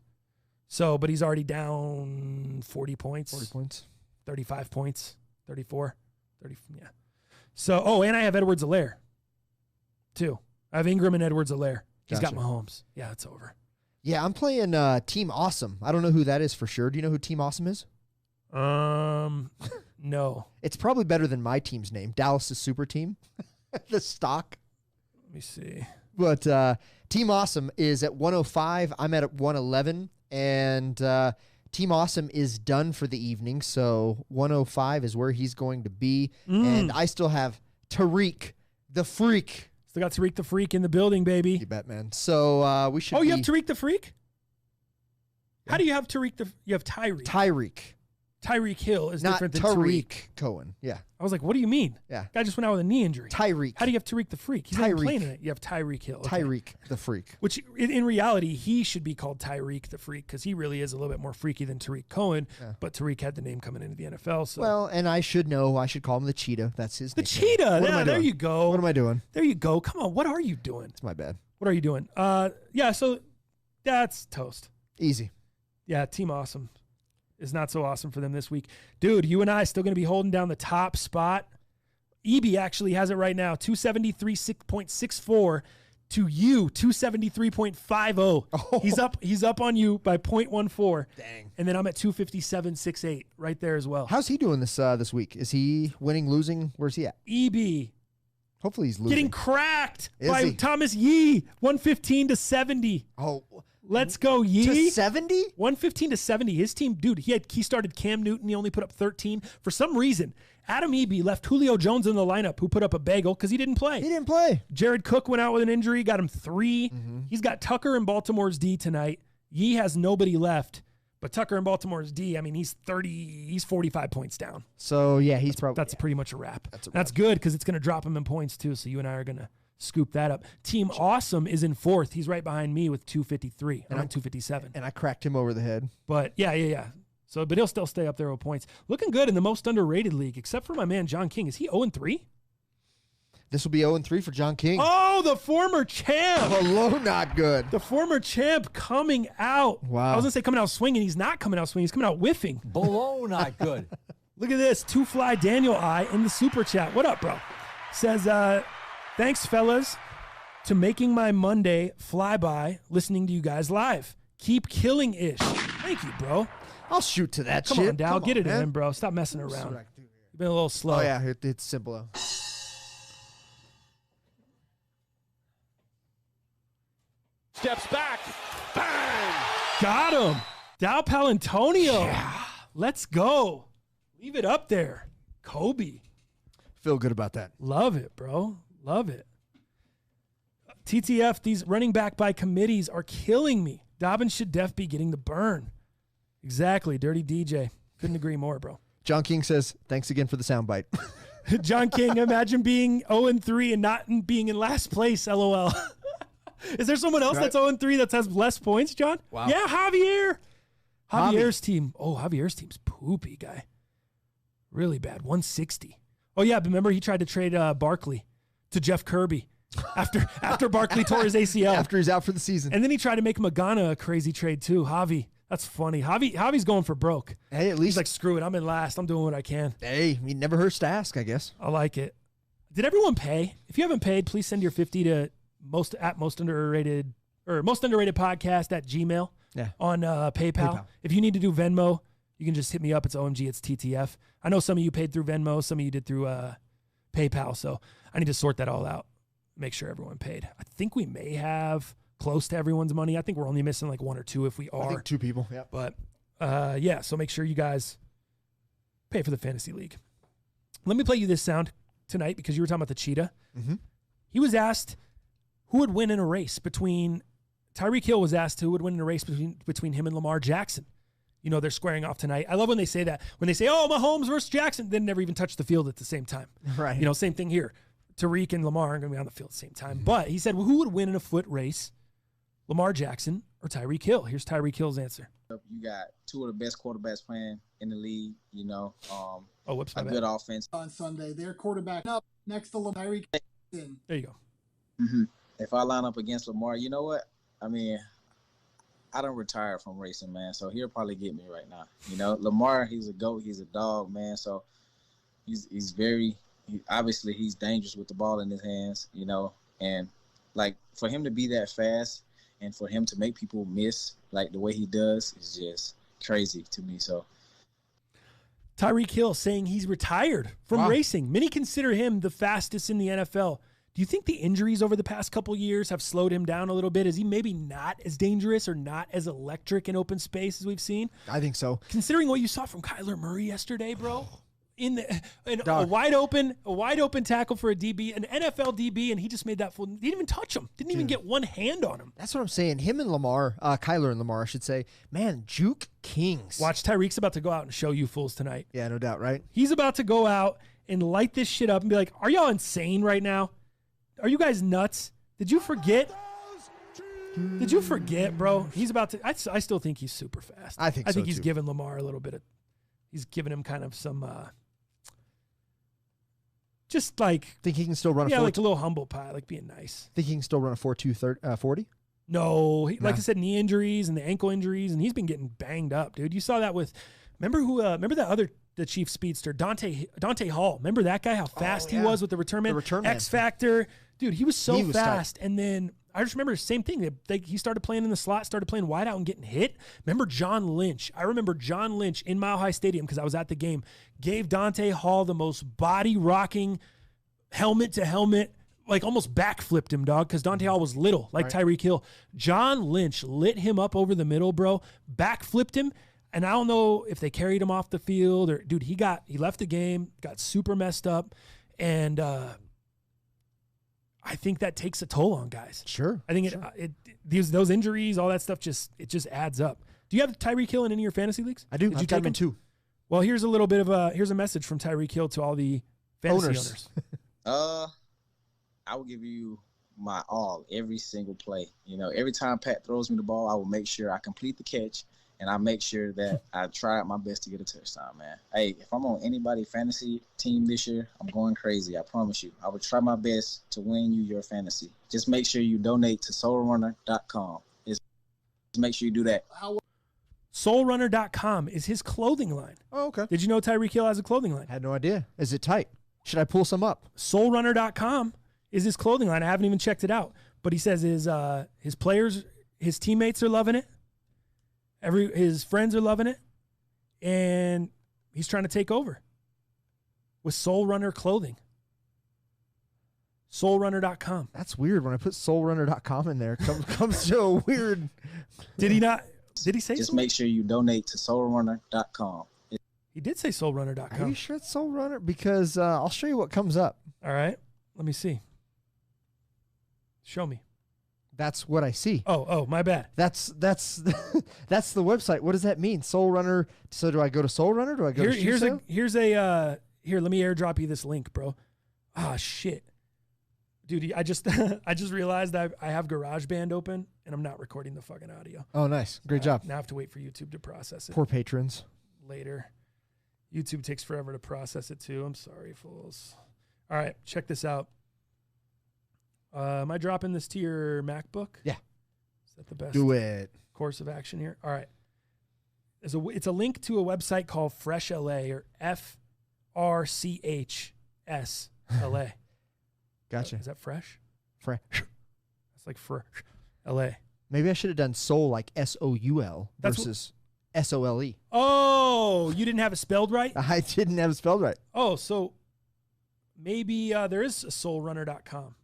So, but he's already down 40 points. 40 points. 35 points. 34. 30, yeah. So, and I have Edwards-Helaire, too. I have Ingram and Edwards-Helaire. He's got Mahomes. Yeah, it's over. Yeah, I'm playing Team Awesome. I don't know who that is for sure. Do you know who Team Awesome is? No. It's probably better than my team's name, Dallas's Super Team. The stock. Let me see. But Team Awesome is at 105. I'm at 111. And Team Awesome is done for the evening. So 105 is where he's going to be. And I still have Tyreek, the Freak. Still got Tyreek the Freak in the building, baby. You bet, man. So we should. Oh, you have Tyreek the Freak? How do you have Tyreek you have Tyreek? Tyreek Hill is not different than Tariq Tyreek. Cohen. Yeah. I was like, what do you mean? Yeah. Guy just went out with a knee injury. Tyreek. How do you have Tyreek the Freak? He's not Tyreek. playing in it. You have Tyreek Hill. Okay. Tyreek the Freak. Which, in reality, he should be called Tyreek the Freak because he really is a little bit more freaky than Tyreek Cohen. Yeah. But Tyreek had the name coming into the NFL. So. Well, and I should know. I should call him the Cheetah. That's his name. The Cheetah. Yeah, there you go. What am I doing? There you go. Come on. What are you doing? It's my bad. What are you doing? Yeah, so that's toast. Easy. Yeah, Team Awesome is not so awesome for them this week. Dude, you and I still going to be holding down the top spot. EB actually has it right now, 273.64 to you, 273.50. Oh. He's up on you by 0.14. Dang. And then I'm at 257.68 right there as well. How's he doing this week? Is he winning, losing? Where's he at? EB. Hopefully he's losing. Getting cracked Is by he? Thomas Yee, 115 to 70. Oh. Let's go, Yee. To 70? 115 to 70. His team, dude, he started Cam Newton. He only put up 13. For some reason, Adam Eby left Julio Jones in the lineup, who put up a bagel because he didn't play. He didn't play. Jared Cook went out with an injury, got him 3. Mm-hmm. He's got Tucker in Baltimore's D tonight. Yee has nobody left. But Tucker in Baltimore's D, I mean, he's 45 points down. So, yeah, that's pretty much a wrap. That's good because it's going to drop him in points, too. So you and I are going to scoop that up. Team Awesome is in 4th. He's right behind me with 253. I'm on 257. And I cracked him over the head. But, yeah. So, but he'll still stay up there with points. Looking good in the most underrated league, except for my man, John King. Is he 0-3? This will be 0-3 for John King. Oh, the former champ. Hello, not good. The former champ coming out. Wow. I was going to say coming out swinging. He's not coming out swinging. He's coming out whiffing. Below, not good. Look at this. Two Fly Daniel I in the super chat. What up, bro? Says, thanks, fellas, to making my Monday fly by listening to you guys live. Keep killing ish. Thank you, bro. I'll shoot to that Come shit. on, Dow. Get it man. in, bro. Stop messing around. You've been a little slow. Oh, yeah. It's simple. Steps back. Bang! Got him. Dow Palantonio. Yeah. Let's go. Leave it up there. Kobe. Feel good about that. Love it, bro. Love it. TTF, these running back by committees are killing me. Dobbins should be getting the burn. Exactly. Dirty DJ. Couldn't agree more, bro. John King says, thanks again for the soundbite. John King, imagine being 0-3 and not being in last place, LOL. Is there someone else that's 0-3 that has less points, John? Wow. Yeah, Javier. Javier's team. Oh, Javier's team's poopy, guy. Really bad. 160. Oh, yeah, remember he tried to trade Barkley to Jeff Kirby after Barkley tore his ACL. After he's out for the season. And then he tried to make Magana a crazy trade, too. Javi. That's funny. Javi's going for broke. Hey, at least. He's like, screw it. I'm in last. I'm doing what I can. Hey, it never hurts to ask, I guess. I like it. Did everyone pay? If you haven't paid, please send your 50 to most underrated podcast at Gmail. Yeah. On PayPal. If you need to do Venmo, you can just hit me up. It's OMG. It's TTF. I know some of you paid through Venmo. Some of you did through PayPal. So I need to sort that all out. Make sure everyone paid. I think we may have close to everyone's money. I think we're only missing like 1 or 2 if we are. I think 2 people. Yeah. But yeah, so make sure you guys pay for the fantasy league. Let me play you this sound tonight because you were talking about the cheetah. Mm-hmm. He was asked who would win in a race between Tyreek Hill was asked who would win in a race between him and Lamar Jackson. You know, they're squaring off tonight. I love when they say that. When they say, oh, Mahomes versus Jackson, then never even touch the field at the same time. Right. You know, same thing here. Tariq and Lamar aren't going to be on the field at the same time. Mm-hmm. But he said, well, who would win in a foot race, Lamar Jackson or Tyreek Hill? Here's Tyreek Hill's answer. You got 2 of the best quarterbacks playing in the league, you know. Whoops, a good offense. On Sunday, their quarterback up next to Tyreek. There you go. Mm-hmm. If I line up against Lamar, you know what? I mean, I don't retire from racing, man, so he'll probably get me right now. You know, Lamar, he's a GOAT. He's a dog, man, so obviously he's dangerous with the ball in his hands, you know, and, like, for him to be that fast and for him to make people miss, like, the way he does is just crazy to me, so. Tyreek Hill saying he's retired from racing. Many consider him the fastest in the NFL. Do you think the injuries over the past couple years have slowed him down a little bit? Is he maybe not as dangerous or not as electric in open space as we've seen? I think so. Considering what you saw from Kyler Murray yesterday, bro. A wide open tackle for a DB, an NFL DB, and he just made that full. He didn't even touch him. Didn't even get one hand on him. That's what I'm saying. Him and Lamar, Kyler and Lamar, I should say. Man, juke kings. Watch, Tyreek's about to go out and show you fools tonight. Yeah, no doubt, right? He's about to go out and light this shit up and be like, "Are y'all insane right now? Are you guys nuts? Did you forget? Did you forget, bro? He's about to. I still think he's super fast. I think he's giving Lamar a little bit of. He's giving him kind of some. Just like think he can still run like a little humble pie, like being nice. Think he can still run a 4.2 40? No, like I said, knee injuries and the ankle injuries, and he's been getting banged up, dude. You saw that with remember the Chief speedster, Dante Hall. Remember that guy? How fast he was with the return man? X Factor, dude. He was so fast, and then I just remember the same thing. He started playing in the slot, started playing wide out and getting hit. Remember John Lynch? I remember John Lynch in Mile High Stadium because I was at the game. Gave Dante Hall the most body-rocking helmet to helmet, like almost backflipped him, dog, because Dante Hall was little, like Tyreek Hill. John Lynch lit him up over the middle, bro, backflipped him, and I don't know if they carried him off the field or, dude, he left the game, got super messed up, and I think that takes a toll on guys. Sure. I think those injuries, all that stuff, it just adds up. Do you have Tyreek Hill in any of your fantasy leagues? I do. Did you take him too? Well, here's a message from Tyreek Hill to all the fantasy owners. I will give you my all every single play. You know, every time Pat throws me the ball, I will make sure I complete the catch, and I make sure that I try out my best to get a touchdown, man. Hey, if I'm on anybody's fantasy team this year, I'm going crazy. I promise you. I will try my best to win you your fantasy. Just make sure you donate to soulrunner.com. Just make sure you do that. Soulrunner.com is his clothing line. Oh, okay. Did you know Tyreek Hill has a clothing line? Had no idea. Is it tight? Should I pull some up? Soulrunner.com is his clothing line. I haven't even checked it out. But he says his players, his teammates are loving it. His friends are loving it. And he's trying to take over with Soul Runner clothing. Soulrunner.com. That's weird. When I put soulrunner.com in there, it comes to a weird. Did he not? Did he say Just something? make sure you donate to soulrunner.com. He did say soulrunner.com. Are you sure it's Soul Runner? Because I'll show you what comes up. All right. Let me see. Show me. That's what I see. Oh, my bad. That's that's the website. What does that mean? Soul Runner. So do I go to Soul Runner? Do I go to Here, let me airdrop you this link, bro. Ah, shit. Dude, I just realized that I have GarageBand open and I'm not recording the fucking audio. Oh, nice. Great job. Now I have to wait for YouTube to process it. Poor patrons. Later. YouTube takes forever to process it too. I'm sorry, fools. All right, check this out. Am I dropping this to your MacBook? Yeah. Is that the best? Do it. Course of action here? All right. It's a link to a website called Fresh LA or FRCHS LA. Gotcha. Is that fresh? Fresh. That's like Fresh LA. Maybe I should have done soul like SOUL versus SOLE. Oh, you didn't have it spelled right? I didn't have it spelled right. Oh, so maybe there is a soulrunner.com.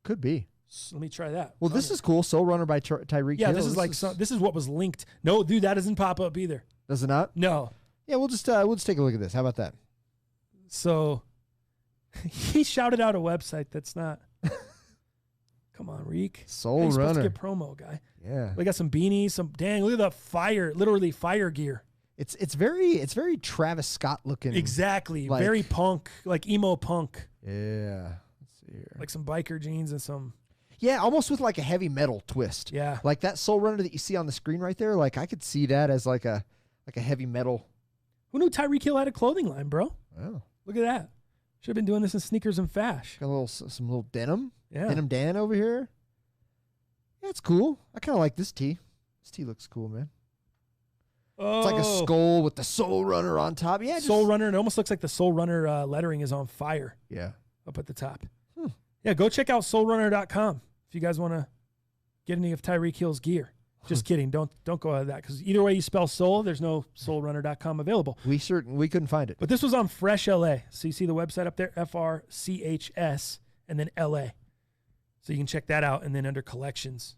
Could be. So let me try that. Well, this is cool. Soul Runner by Tyreek Yeah, Hill. this is what was linked. No, dude, that doesn't pop up either. Does it not? No. Yeah, we'll just take a look at this. How about that? So he shouted out a website that's not. Come on, Reek. Soul You're supposed to Runner. get promo, guy. Yeah. We got some beanies, look at the fire, literally fire gear. It's very Travis Scott looking. Exactly. Like, very punk, like emo punk. Yeah. Let's see here. Like some biker jeans and some. Yeah, almost with like a heavy metal twist. Yeah. Like that Soul Runner that you see on the screen right there, like I could see that as like a heavy metal. Who knew Tyreek Hill had a clothing line, bro? Oh. Look at that. Should have been doing this in sneakers and fash. Got some little denim. Yeah. Denim Dan over here. Yeah, it's cool. I kind of like this tee. This tee looks cool, man. Oh. It's like a skull with the Soul Runner on top. Yeah, Soul Runner. It almost looks like the Soul Runner lettering is on fire. Yeah. Up at the top. Yeah, go check out soulrunner.com if you guys want to get any of Tyreek Hill's gear. Just kidding. Don't go out of that, because either way you spell soul, there's no soulrunner.com available. We couldn't find it. But this was on Fresh LA. So you see the website up there, FRCHS, and then LA. So you can check that out. And then under collections,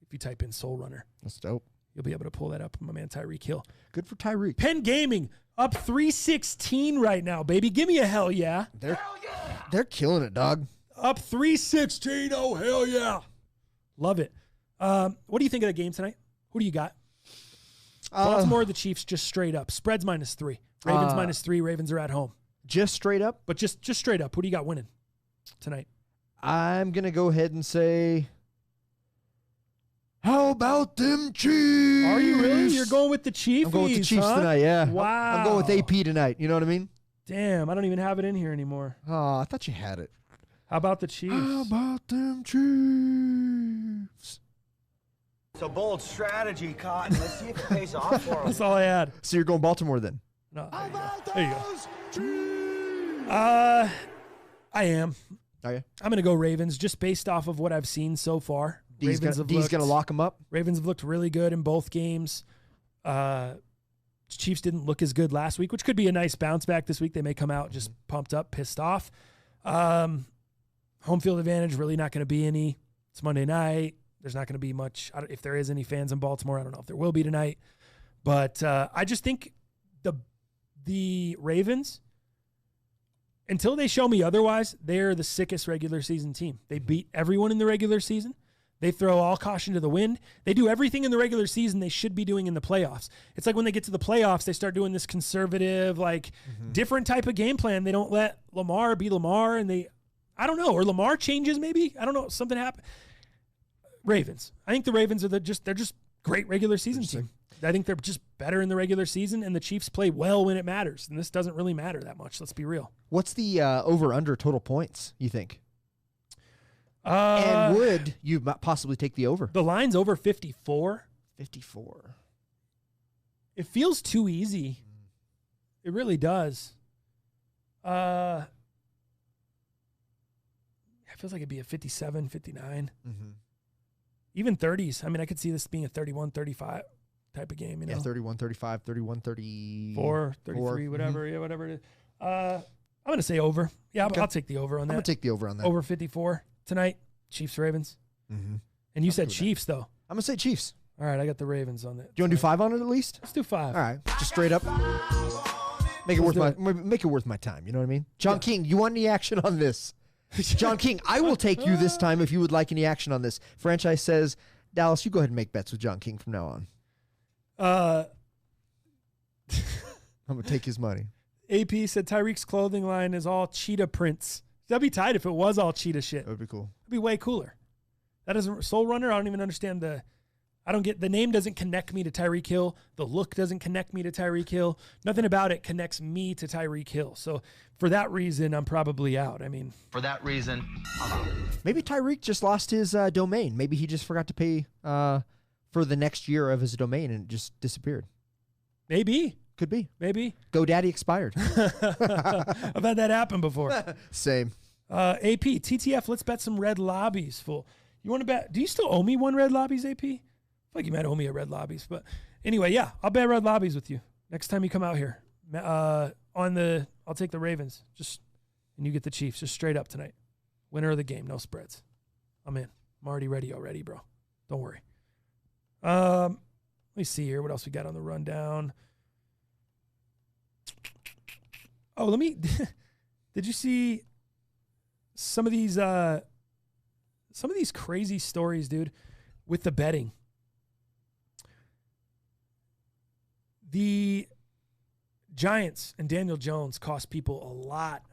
if you type in Soul Runner, That's dope. you'll be able to pull that up. My man Tyreek Hill. Good for Tyreek. Penn Gaming up 316 right now, baby. Give me a hell yeah. They're killing it, dog. Up 316. Oh, hell yeah. Love it. What do you think of the game tonight? Who do you got? Baltimore or the Chiefs, just straight up. Spread's -3. Ravens -3. Ravens are at home. Just straight up? But just straight up. Who do you got winning tonight? I'm going to go ahead and say, how about them Chiefs? Are you really? You're going with the Chiefs? I'm going with the Chiefs tonight, yeah. Wow. I'm going with AP tonight. You know what I mean? Damn, I don't even have it in here anymore. Oh, I thought you had it. How about the Chiefs? How about them Chiefs? It's a bold strategy, Cotton. Let's see if it pays off for That's them. all I had. So you're going Baltimore then? No, there you go. I am. Are you? I'm going to go Ravens just based off of what I've seen so far. D's going to lock them up? Ravens have looked really good in both games. Chiefs didn't look as good last week, which could be a nice bounce back this week. They may come out just pumped up, pissed off. Home field advantage, really not going to be any. It's Monday night. There's not going to be much. If there is any fans in Baltimore, I don't know if there will be tonight. But I just think the Ravens, until they show me otherwise, they're the sickest regular season team. They beat everyone in the regular season. They throw all caution to the wind. They do everything in the regular season they should be doing in the playoffs. It's like when they get to the playoffs, they start doing this conservative, different type of game plan. They don't let Lamar be Lamar, and I don't know, or Lamar changes maybe. I don't know. Something happened. Ravens. I think the Ravens are they're just great regular season team. I think they're just better in the regular season, and the Chiefs play well when it matters. And this doesn't really matter that much. Let's be real. What's the over-under total points, you think? And would you possibly take the over? The line's over 54. 54. It feels too easy. It really does. It feels like it'd be a 57, 59. Mm-hmm. Even 30s. I mean, I could see this being a 31, 35 type of game. You know? 31, 35, 31, 34, 33, whatever. Mm-hmm. Yeah, whatever it is. I'm going to say over. Yeah, okay. I'll take the over on that. I'm going to take the over on that. Over 54 tonight. Chiefs, Ravens. Mm-hmm. And you said Chiefs, though. I'm going to say Chiefs. All right, I got the Ravens on that. Do you want to do 5 on it at least? Let's do 5. All right, just straight up. Make it worth my time. You know what I mean? John King, you want any action on this? John King, I will take you this time if you would like any action on this. Franchise says, Dallas, you go ahead and make bets with John King from now on. I'm going to take his money. AP said Tyreek's clothing line is all cheetah prints. That'd be tight if it was all cheetah shit. That would be cool. It'd be way cooler. That isn't Soul Runner. I don't even understand the name doesn't connect me to Tyreek Hill. The look doesn't connect me to Tyreek Hill. Nothing about it connects me to Tyreek Hill. So for that reason, I'm probably out. I mean, For that reason, maybe Tyreek just lost his domain. Maybe he just forgot to pay for the next year of his domain and it just disappeared. Maybe. Could be. Maybe. GoDaddy expired. I've had that happen before. Same. AP, TTF, let's bet some red lobbies, fool. You want to bet? Do you still owe me one red lobbies, AP? I feel like you might owe me a red lobbies. But anyway, yeah, I'll bet red lobbies with you next time you come out here. I'll take the Ravens. And you get the Chiefs. Just straight up tonight. Winner of the game. No spreads. I'm in. I'm already ready already, bro. Don't worry. Let me see here. What else we got on the rundown? Oh, did you see some of these crazy stories, dude, with the betting? The Giants and Daniel Jones cost people a lot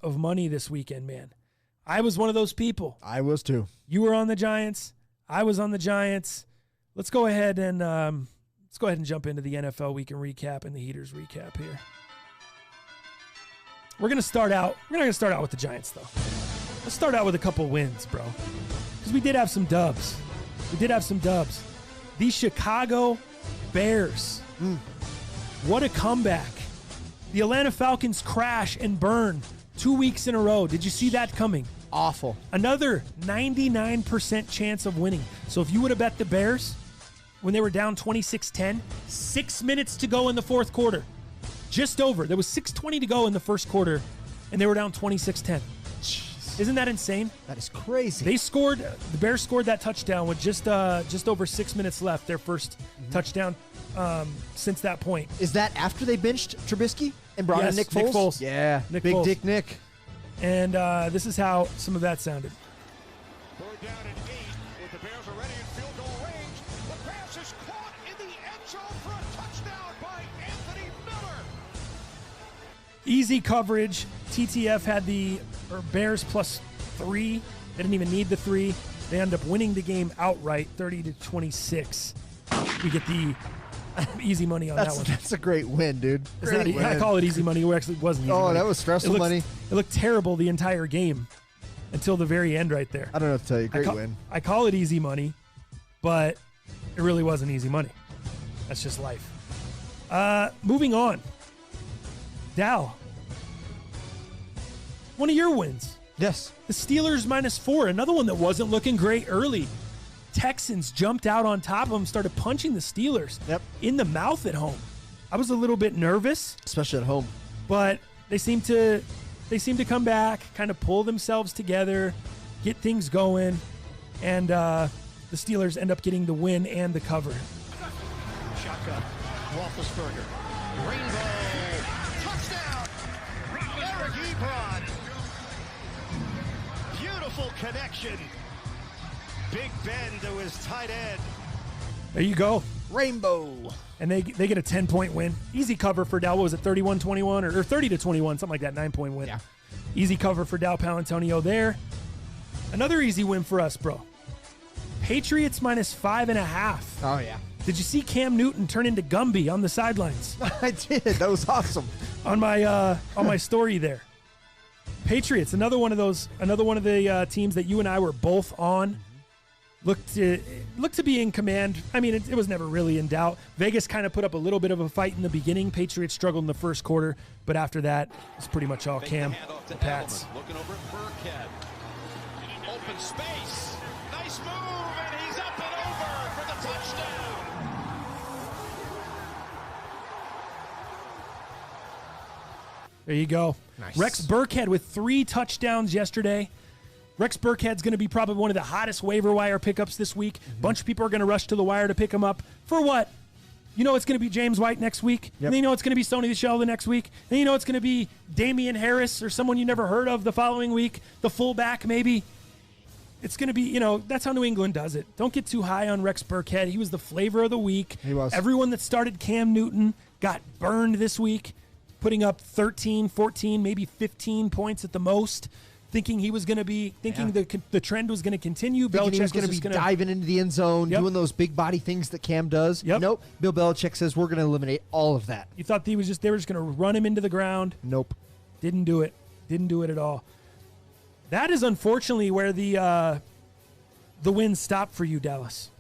of money this weekend, man. I was one of those people. I was too. You were on the Giants. I was on the Giants. Let's go ahead and jump into the NFL Week in Recap and the Heaters Recap here. We're not going to start out with the Giants, though. Let's start out with a couple wins, bro. Because we did have some dubs. The Chicago Bears. What a comeback. The Atlanta Falcons crash and burn 2 weeks in a row. Did you see that coming? Awful. Another 99% chance of winning. So if you would have bet the Bears when they were down 26-10, 6 minutes to go in the fourth quarter, just over. There was 6:20 to go in the first quarter, and they were down 26-10. Isn't that insane? That is crazy. The Bears scored that touchdown with just over 6 minutes left, their first touchdown since that point. Is that after they benched Trubisky and brought in Nick Foles? Nick Foles. Yeah, Nick Big Foles. Dick Nick. And this is how some of that sounded. Third down and 8 with the Bears already in field goal range. The pass is caught in the end zone for a touchdown by Anthony Miller. Easy coverage. TTF had the Bears +3. They didn't even need the 3. They end up winning the game outright, 30-26. We get the easy money on that one. That's a great win, dude. It's not, I call it easy money. It actually wasn't easy money. That was stressful money. It looked terrible the entire game until the very end right there. I don't know what to tell you. Great win. I call it easy money, but it really wasn't easy money. That's just life. Moving on. Dow. One of your wins. Yes. The Steelers -4. Another one that wasn't looking great early. Texans jumped out on top of them, started punching the Steelers in the mouth at home. I was a little bit nervous, especially at home, but they seem to come back, kind of pull themselves together, get things going, and the Steelers end up getting the win and the cover. Shotgun. Roethlisberger. Rainbow. Touchdown. Eric Ebron. Beautiful connection. Big Ben to his tight end. There you go. Rainbow. And they get a 10-point win. Easy cover for Dow. What was it, 31-21 or 30-21, something like that, 9-point win. Yeah. Easy cover for Dow Palantonio there. Another easy win for us, bro. Patriots -5.5. Oh, yeah. Did you see Cam Newton turn into Gumby on the sidelines? I did. That was awesome. on my story there. Patriots, another one of the teams that you and I were both on. Looked to be in command. I mean, it was never really in doubt. Vegas kind of put up a little bit of a fight in the beginning. Patriots struggled in the first quarter, but after that, it's pretty much all Cam, the Pats. Looking over at Burkhead. Open space. Nice move, and he's up and over for the touchdown. There you go. Nice. Rex Burkhead with 3 touchdowns yesterday. Rex Burkhead's going to be probably one of the hottest waiver wire pickups this week. Bunch of people are going to rush to the wire to pick him up. For what? You know it's going to be James White next week. Yep. And then you know it's going to be Sony Michel the next week. And then you know it's going to be Damian Harris or someone you never heard of the following week. The fullback maybe. It's going to be, that's how New England does it. Don't get too high on Rex Burkhead. He was the flavor of the week. He was. Everyone that started Cam Newton got burned this week, putting up 13, 14, maybe 15 points at the most. Thinking he was going to be, the trend was going to continue. Thinking he was going to be diving into the end zone, doing those big body things that Cam does. Yep. Nope. Bill Belichick says we're going to eliminate all of that. You thought they were just going to run him into the ground. Nope. Didn't do it. Didn't do it at all. That is unfortunately where the win stopped for you, Dallas.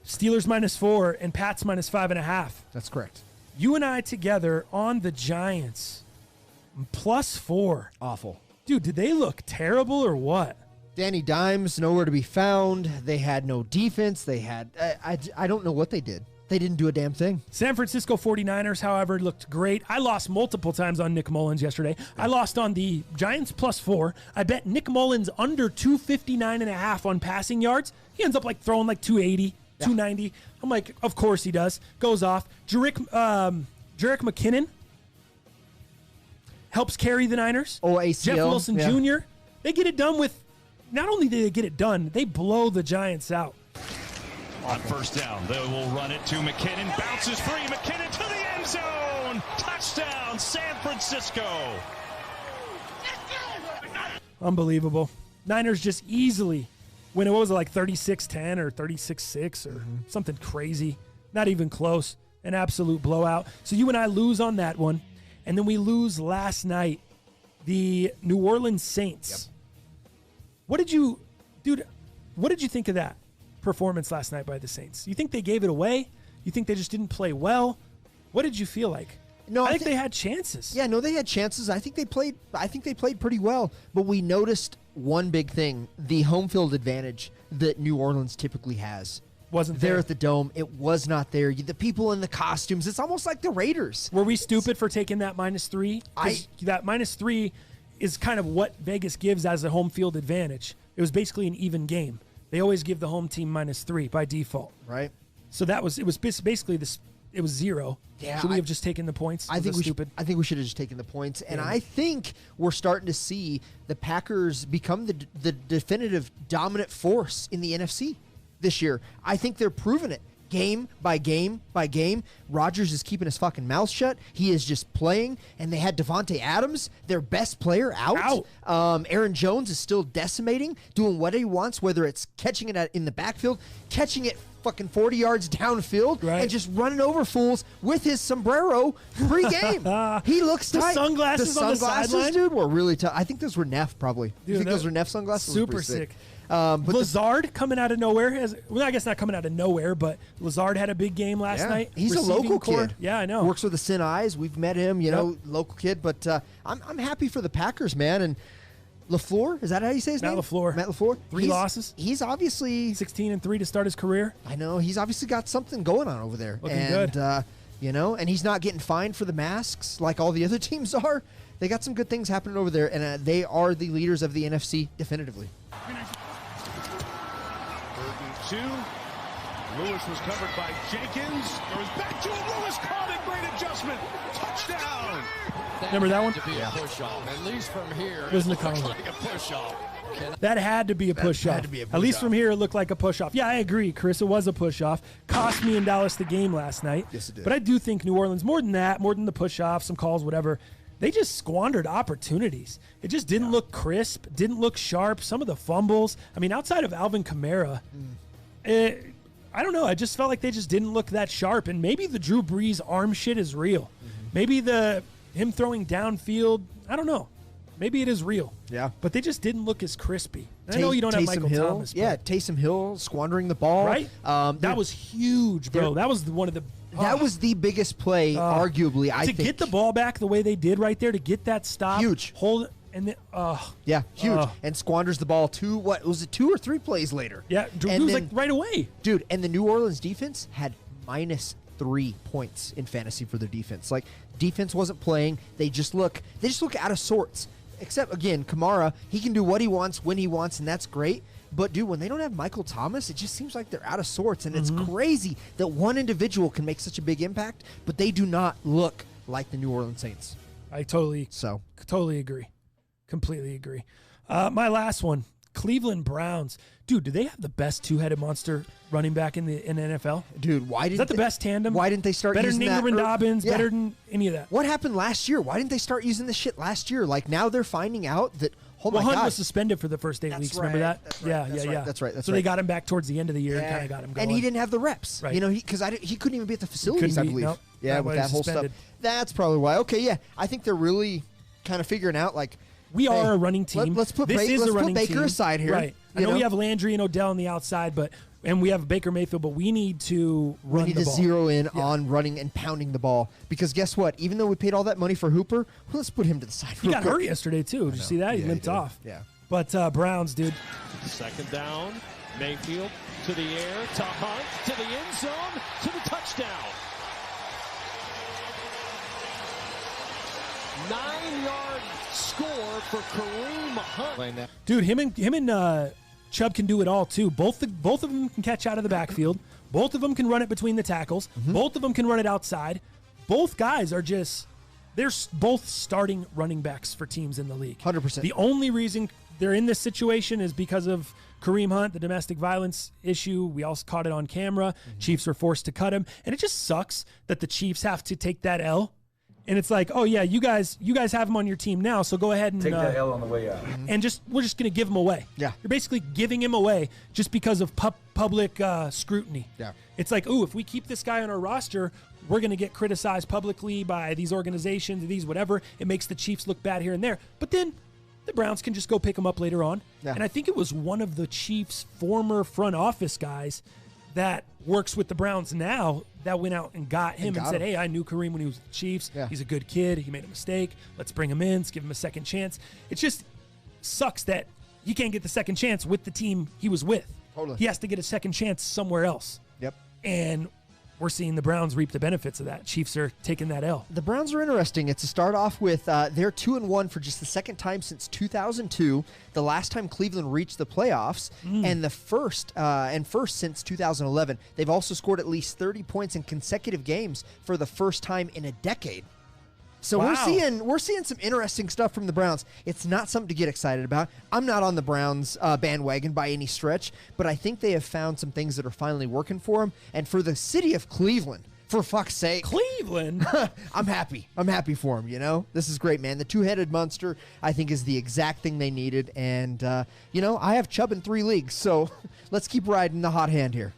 Steelers -4 and Pats -5.5. That's correct. You and I together on the Giants +4. Awful. Dude, did they look terrible or what? Danny Dimes, nowhere to be found. They had no defense. They had, I don't know what they did. They didn't do a damn thing. San Francisco 49ers, however, looked great. I lost multiple times on Nick Mullins yesterday. I lost on the Giants +4. I bet Nick Mullins under 259.5 on passing yards. He ends up throwing 280, 290. I'm like, of course he does. Goes off. Jerick McKinnon helps carry the Niners. Oh, ACL. Jeff Wilson Jr. They get it done with, not only do they get it done, they blow the Giants out. On first down, they will run it to McKinnon. Bounces free. McKinnon to the end zone. Touchdown, San Francisco. Unbelievable. Niners just easily win. What was it, 36-10 or 36-6 or something crazy? Not even close. An absolute blowout. So you and I lose on that one. And then we lose last night, the New Orleans Saints. What did you think of that performance last night by the Saints? You think they gave it away? You think they just didn't play well? What did you feel like? No, I think they had chances. Yeah, no, they had chances. I think they played pretty well. But we noticed one big thing, the home field advantage that New Orleans typically has. Wasn't there there at the Dome. It was not there. The people in the costumes, it's almost like the Raiders. Were we stupid for taking that -3? That -3 is kind of what Vegas gives as a home field advantage. It was basically an even game. They always give the home team -3 by default. Right. So it was basically this. It was 0. Yeah, should we have just taken the points? I think we should have just taken the points, and I think we're starting to see the Packers become the definitive dominant force in the NFC this year. I think they're proving it game by game by game. Rodgers is keeping his fucking mouth shut. He is just playing, and they had Devontae Adams, their best player, out. Aaron Jones is still decimating, doing what he wants, whether it's catching it in the backfield, catching it fucking 40 yards downfield, and just running over fools with his sombrero pre-game. He looks tight. The sunglasses on the sideline, dude, were really tough. I think those were Neff, probably. Dude, you think those were Neff sunglasses? Super sick. But Lazard coming out of nowhere. I guess not coming out of nowhere, but Lazard had a big game last night. He's a local kid. Yeah, I know. Works with the Sin Eyes. We've met him, local kid. But I'm happy for the Packers, man. And LaFleur, is that how you say his name? Matt LaFleur. 3 losses. He's obviously 16-3 to start his career. I know. He's obviously got something going on over there. Looking good. And he's not getting fined for the masks like all the other teams are. They got some good things happening over there, and they are the leaders of the NFC definitively. 2. Lewis was covered by Jenkins. Goes back to him. Lewis caught it. Great adjustment. Touchdown. Remember that one? To be a push-off. At least from here, it was looks like a push-off. That had to be a push-off. At least from here, it looked like a push-off. Yeah, I agree, Chris. It was a push-off. Cost me in Dallas the game last night. Yes, it did. But I do think New Orleans, more than that, more than the push-off, some calls, whatever, they just squandered opportunities. It just didn't look crisp, didn't look sharp. Some of the fumbles. I mean, outside of Alvin Kamara, I don't know. I just felt like they just didn't look that sharp. And maybe the Drew Brees arm shit is real. Maybe him throwing downfield, I don't know. Maybe it is real. Yeah. But they just didn't look as crispy. I know you don't have Michael Hill. Thomas. Yeah, Taysom Hill squandering the ball. Right? That was huge, bro. That was one of the... That was the biggest play, arguably, I think. To get the ball back the way they did right there, to get that stop. Huge. Hold and then, yeah, huge. And squanders the ball 2 or 3 plays later. Yeah, it was like right away. Dude, and the New Orleans defense had -3 points in fantasy for their defense. Like, defense wasn't playing. They just look out of sorts. Except, again, Kamara, he can do what he wants when he wants, and that's great. But, dude, when they don't have Michael Thomas, it just seems like they're out of sorts. And it's crazy that one individual can make such a big impact, but they do not look like the New Orleans Saints. I totally agree. Completely agree. My last one, Cleveland Browns. Dude, do they have the best two-headed monster running back in the NFL? Dude, is that the best tandem? Why didn't they start better using than Ingram and Dobbins? Yeah. Better than any of that? What happened last year? Why didn't they start using this shit last year? Like, now they're finding out that, oh my Hunt God. was suspended for the first 8 weeks. Remember that? That's right. Yeah. That's right. So they got him back towards the end of the year and kind of got him going. And he didn't have the reps. Right. You know, because he couldn't even be at the facilities, I believe. Nope. Yeah, with that whole stuff. That's probably why. Okay, yeah. I think they're really kind of figuring out, like, we are a running team. Let's put Baker aside here. Right. I know we have Landry and Odell on the outside, and we have Baker Mayfield, but we need to run the ball. We need to zero in on running and pounding the ball. Because guess what? Even though we paid all that money for Hooper, let's put him to the side. He got hurt yesterday, too. Did you see that? He limped off. Yeah. But Browns, dude. Second down. Mayfield to the air, to Hunt, to the end zone, to the touchdown. 9-yard score for Kareem Hunt. Dude, him and Chubb can do it all too. Both of them can catch out of the backfield. Both of them can run it between the tackles. Both of them can run it outside. Both guys are they're both starting running backs for teams in the league. 100%. The only reason they're in this situation is because of Kareem Hunt, the domestic violence issue. We also caught it on camera. Chiefs were forced to cut him. And it just sucks that the Chiefs have to take that L. And it's like, oh yeah, you guys have him on your team now, so go ahead and take that L on the way out. And we're just going to give him away. Yeah, you're basically giving him away just because of public scrutiny. Yeah, it's like, ooh, if we keep this guy on our roster, we're going to get criticized publicly by these organizations, these whatever. It makes the Chiefs look bad here and there, but then the Browns can just go pick him up later on. Yeah. And I think it was one of the Chiefs' former front office guys that works with the Browns now that went out and got him and said, hey, I knew Kareem when he was with the Chiefs. Yeah. He's a good kid. He made a mistake. Let's bring him in. Let's give him a second chance. It just sucks that he can't get the second chance with the team he was with. Totally. He has to get a second chance somewhere else. Yep. And we're seeing the Browns reap the benefits of that. Chiefs are taking that L. The Browns are interesting. It's to start off with they're 2-1 for just the second time since 2002, the last time Cleveland reached the playoffs, and the first since 2011. They've also scored at least 30 points in consecutive games for the first time in a decade. So Wow. we're seeing some interesting stuff from the Browns. It's not something to get excited about. I'm not on the Browns bandwagon by any stretch, but I think they have found some things that are finally working for them. And for the city of Cleveland, for fuck's sake, Cleveland. I'm happy. I'm happy for them. You know, this is great, man. The two-headed monster, I think, is the exact thing they needed. And I have Chubb in 3 leagues, so let's keep riding the hot hand here.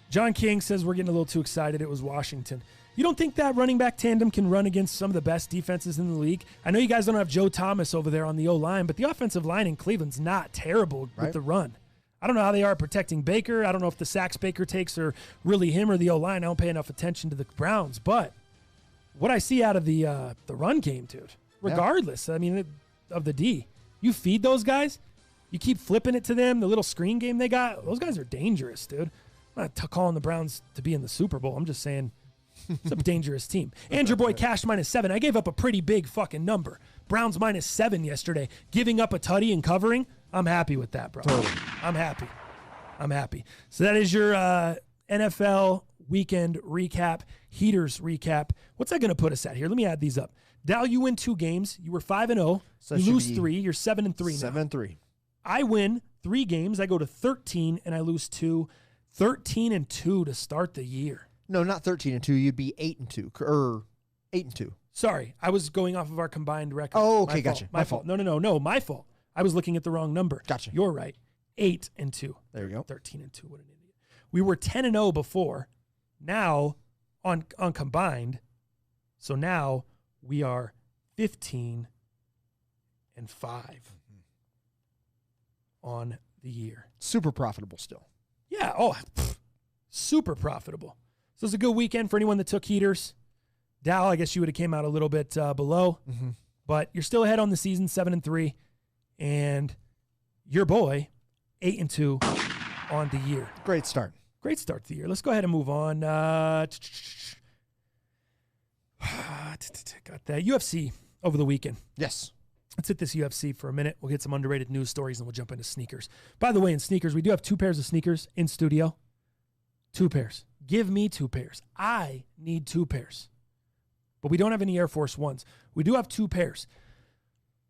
John King says we're getting a little too excited. It was Washington. You don't think that running back tandem can run against some of the best defenses in the league? I know you guys don't have Joe Thomas over there on the O-line, but the offensive line in Cleveland's not terrible with the run. I don't know how they are protecting Baker. I don't know if the sacks Baker takes are really him or the O-line. I don't pay enough attention to the Browns. But what I see out of the run game, dude, regardless, I mean, of the D, you feed those guys, you keep flipping it to them, the little screen game they got, those guys are dangerous, dude. I'm not calling the Browns to be in the Super Bowl. I'm just saying it's a dangerous team. And your boy Cash -7. I gave up a pretty big fucking number. Browns -7 yesterday. Giving up a tutty and covering, I'm happy with that, bro. Totally. I'm happy. So that is your NFL weekend recap, Heaters recap. What's that going to put us at here? Let me add these up. Dal, you win 2 games. You were 5-0. So you lose 3. You're 7-3 now. 7-3. I win 3 games. I go to 13, and I lose 2. 13-2 to start the year. No, not 13-2. You'd be 8-2 or 8-2. Sorry, I was going off of our combined record. Oh, okay, gotcha. My fault. No, my fault. I was looking at the wrong number. Gotcha. You're right. 8-2. There you go. 13-2. What an idiot. We were 10-0 before. Now on combined. So now we are 15-5 on the year. Super profitable still. Yeah. Oh, super profitable. So it was a good weekend for anyone that took heaters. Dal, I guess you would have came out a little bit below, but you're still ahead on the season, 7-3, and your boy, 8-2 on the year. Great start. Great start to the year. Let's go ahead and move on. Got that UFC over the weekend. Yes. Let's hit this UFC for a minute. We'll get some underrated news stories, and we'll jump into sneakers. By the way, in sneakers, we do have 2 pairs of sneakers in studio. 2 pairs. Give me 2 pairs. I need 2 pairs. But we don't have any Air Force 1s. We do have 2 pairs.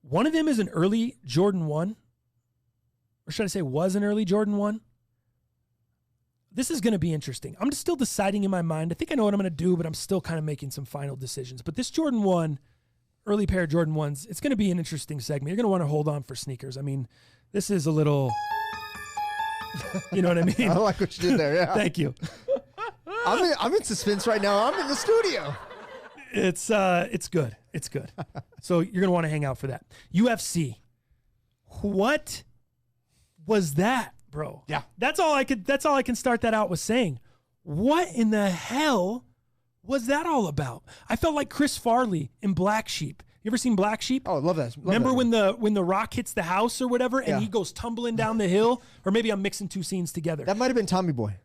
One of them is an early Jordan 1. Or should I say was an early Jordan 1? This is going to be interesting. I'm still deciding in my mind. I think I know what I'm going to do, but I'm still kind of making some final decisions. But this Jordan 1, early pair of Jordan 1s, it's going to be an interesting segment. You're going to want to hold on for sneakers. I mean, this is a little... You know what I mean? I like what you did there, yeah. Thank you. I'm in suspense right now. I'm in the studio. It's good. It's good. So you're going to want to hang out for that. UFC. What was that, bro? Yeah. That's all I can start that out with saying. What in the hell was that all about? I felt like Chris Farley in Black Sheep. You ever seen Black Sheep? Oh, love that. Remember when the rock hits the house or whatever, and he goes tumbling down the hill? Or maybe I'm mixing 2 scenes together. That might have been Tommy Boy.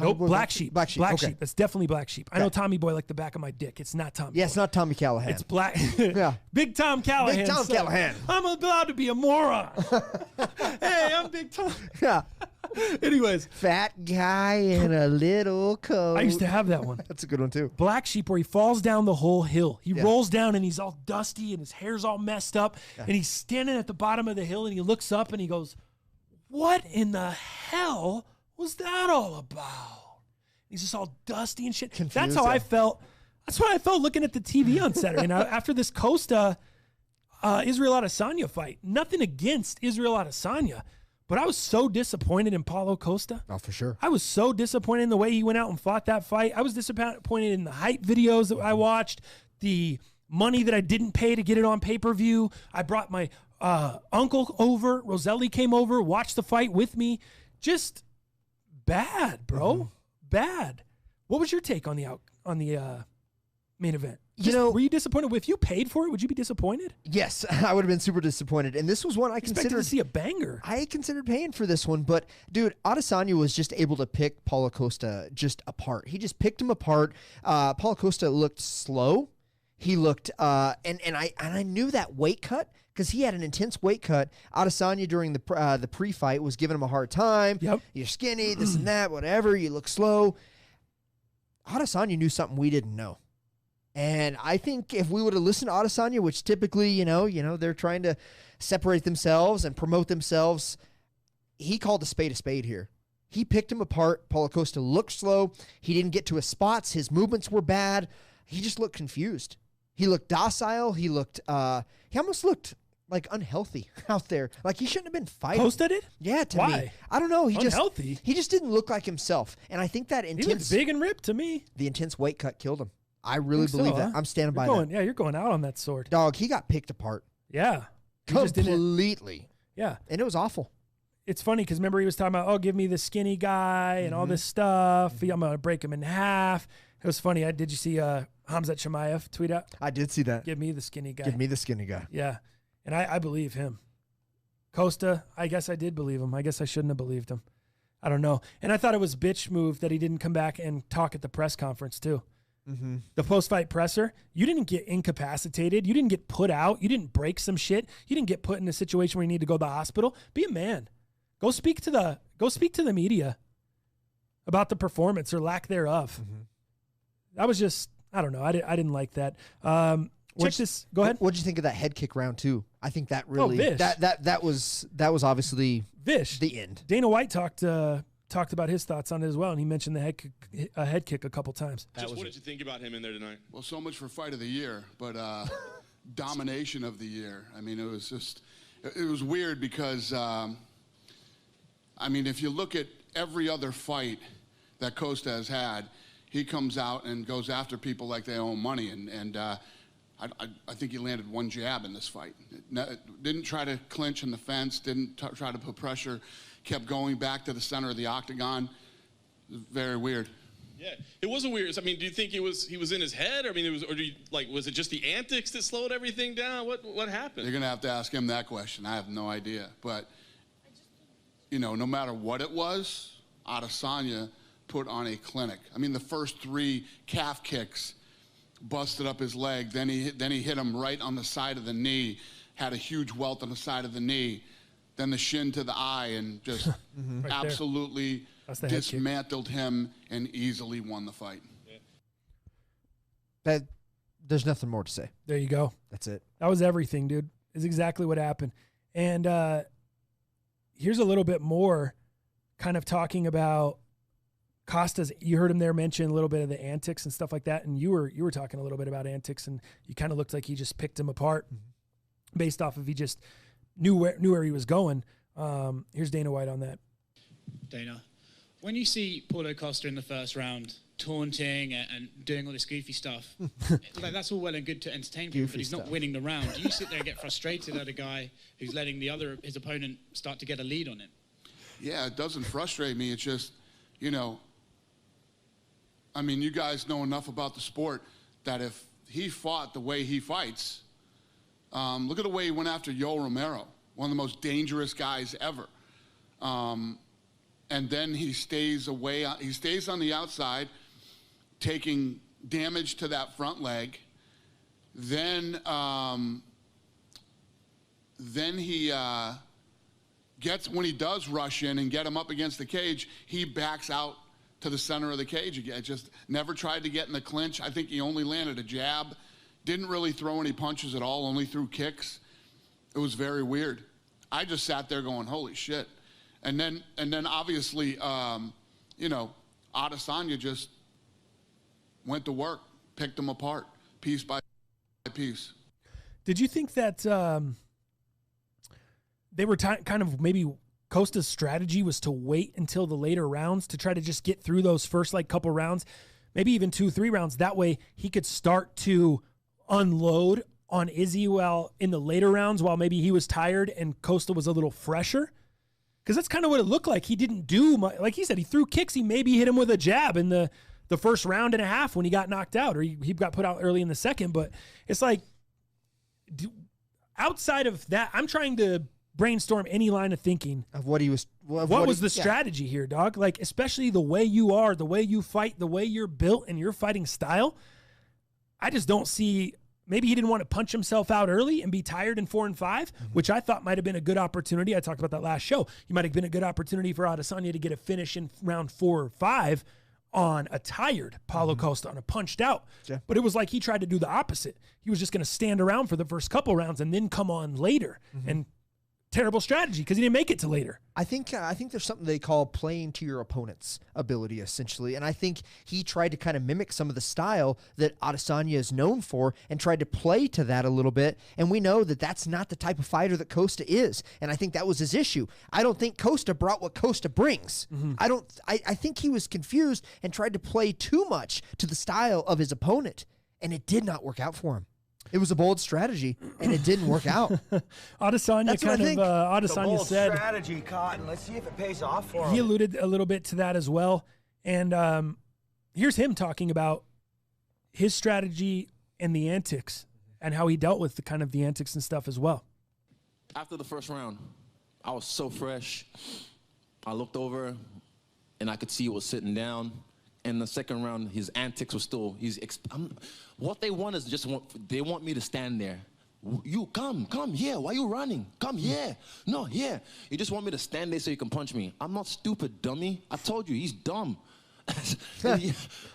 Nope, Black Sheep. Black Sheep. Black Okay. Sheep. That's definitely Black Sheep. I know Tommy Boy like the back of my dick. It's not Tommy. Yeah, it's not Tommy Callahan. It's Black. Yeah. Big Tom Callahan. Big Tom son. Callahan. I'm allowed to be a moron. Hey, I'm Big Tom. Yeah. Anyways. Fat guy in a little coat. I used to have that one. That's a good one, too. Black Sheep, where he falls down the whole hill. He rolls down and he's all dusty and his hair's all messed up. Yeah. And he's standing at the bottom of the hill and he looks up and he goes, what in the hell was that all about? He's just all dusty and shit. Confused, That's how I felt. That's what I felt looking at the TV on Saturday night after this Costa Israel Adesanya fight. Nothing against Israel Adesanya, but I was so disappointed in Paulo Costa. Oh, for sure. I was so disappointed in the way he went out and fought that fight. I was disappointed in the hype videos that I watched, the money that I didn't pay to get it on pay-per-view. I brought my uncle over. Roselli came over, watched the fight with me. Just bad, bro. Bad. What was your take on the main event? Were you disappointed? If you paid for it, would you be disappointed? Yes, I would have been super disappointed. And this was one I Expected considered to see a banger. I considered paying for this one, but dude, Adesanya was just able to pick Paulo Costa just apart. He just picked him apart. Paulo Costa looked slow. He looked, and I knew that weight cut because he had an intense weight cut. Adesanya during the pre-fight was giving him a hard time. Yep. You're skinny, this and that, whatever. You look slow. Adesanya knew something we didn't know. And I think if we would have listened to Adesanya, which typically, you know, they're trying to separate themselves and promote themselves, he called a spade here. He picked him apart. Paulo Costa looked slow. He didn't get to his spots. His movements were bad. He just looked confused. He looked docile. He almost looked like unhealthy out there. Like he shouldn't have been fighting. Costa did? Yeah, to Why? me. I don't know. Unhealthy? He just didn't look like himself. And I think that He looked intense big and ripped to me. the intense weight cut killed him. I really Think believe so, that. huh? I'm standing by You're that. going, yeah, you're going out on that sword. Dog, he got picked apart. Yeah. He just didn't- Completely. Yeah. And it was awful. It's funny because remember he was talking about, give me the skinny guy and all this stuff. I'm going to break him in half. It was funny. Did you see Hamzat Chimaev tweet out? I did see that. Give me the skinny guy. Give me the skinny guy. Yeah. And I believe him. Costa, I guess I did believe him. I guess I shouldn't have believed him. I don't know. And I thought it was a bitch move that he didn't come back and talk at the press conference too. Mm-hmm. The post-fight presser, you didn't get incapacitated. You didn't get put out. You didn't break some shit. You didn't get put in a situation where you need to go to the hospital. Be a man. Go speak to the media about the performance or lack thereof. Mm-hmm. That was just, I don't know. I didn't like that. Check this. Go ahead. What'd you think of that head kick round two? I think that really Vish. that was obviously Vish. the end. Dana White talked about his thoughts on it as well, and he mentioned the head kick a couple times. What did you think about him in there tonight? Well, so much for fight of the year, but domination of the year. I mean, it was weird because, if you look at every other fight that Costa has had, he comes out and goes after people like they owe money, and I think he landed one jab in this fight. Didn't try to clinch in the fence, didn't try to put pressure, kept going back to the center of the octagon. Very weird. Yeah, it wasn't weird. I mean, do you think he was in his head? Was it just the antics that slowed everything down? What happened? You're gonna have to ask him that question. I have no idea. But no matter what it was, Adesanya put on a clinic. I mean, the first 3 calf kicks busted up his leg. Then he hit him right on the side of the knee. Had a huge welt on the side of the knee. Then the shin to the eye, and just Right absolutely dismantled him and easily won the fight. That there's nothing more to say. There you go. That's it. That was everything, dude. Is exactly what happened. And here's a little bit more kind of talking about Costa's. You heard him there mention a little bit of the antics and stuff like that, and you were talking a little bit about antics, and you kind of looked like he just picked him apart based off of he just knew where he was going. Here's Dana White on that. Dana, when you see Paulo Costa in the first round taunting and doing all this goofy stuff, that's all well and good to entertain people, but he's not winning the round. Do you sit there and get frustrated at a guy who's letting his opponent start to get a lead on him? Yeah, it doesn't frustrate me. It's just, you guys know enough about the sport that if he fought the way he fights, look at the way he went after Yoel Romero, one of the most dangerous guys ever. And then he stays away. He stays on the outside, taking damage to that front leg. Then he gets, when he does rush in and get him up against the cage, he backs out to the center of the cage again. Just never tried to get in the clinch. I think he only landed a jab. Didn't really throw any punches at all, only threw kicks. It was very weird. I just sat there going, holy shit. And then obviously, Adesanya just went to work, picked them apart, piece by piece. Did you think that they were kind of maybe Costa's strategy was to wait until the later rounds to try to just get through those first couple rounds, maybe even 2-3 rounds. That way he could start to unload on Izzy in the later rounds while maybe he was tired and Costa was a little fresher? Because that's kind of what it looked like. He didn't do much. Like he said, he threw kicks. He maybe hit him with a jab in the the first round and a half when he got knocked out, or he got put out early in the second. But it's like, outside of that, I'm trying to brainstorm any line of thinking of what he was. What was the strategy here, dog? Like, especially the way you are, the way you fight, the way you're built and your fighting style. I just don't see. Maybe he didn't want to punch himself out early and be tired in 4 and 5, which I thought might have been a good opportunity. I talked about that last show. You might have been a good opportunity for Adesanya to get a finish in round 4 or 5 on a tired Paulo Costa, on a punched out. Yeah. But it was like he tried to do the opposite. He was just going to stand around for the first couple rounds and then come on later. And terrible strategy because he didn't make it to later. I think there's something they call playing to your opponent's ability, essentially. And I think he tried to kind of mimic some of the style that Adesanya is known for and tried to play to that a little bit. And we know that that's not the type of fighter that Costa is. And I think that was his issue. I don't think Costa brought what Costa brings. I think he was confused and tried to play too much to the style of his opponent. And it did not work out for him. It was a bold strategy, and it didn't work out. Adesanya Adesanya said strategy, Cotton. Let's see if it pays off for him. He alluded a little bit to that as well. And here's him talking about his strategy and the antics and how he dealt with the antics and stuff as well. After the first round, I was so fresh. I looked over, and I could see he was sitting down. In the second round, his antics were still. What they want is they want me to stand there. You come here. Why are you running? Come here. No, here. You just want me to stand there so you can punch me. I'm not stupid, dummy. I told you, he's dumb.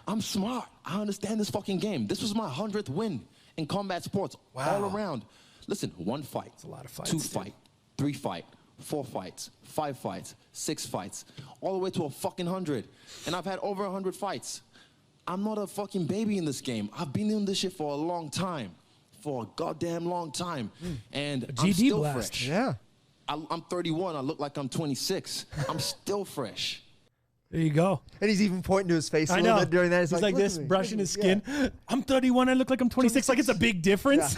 I'm smart. I understand this fucking game. This was my 100th win in combat sports all around. Listen, 1 fight. It's a lot of fights. 2 fight. 3 fight. 4 fights, 5 fights, 6 fights, all the way to a fucking 100. And I've had over 100 fights. I'm not a fucking baby in this game. I've been doing this shit for a long time. For a goddamn long time. And I'm still fresh. Yeah. I'm 31. I look like I'm 26. I'm still fresh. There you go. And he's even pointing to his face a little bit during that. He's like this, brushing his skin. Yeah. I'm 31. I look like I'm 26. Like it's a big difference.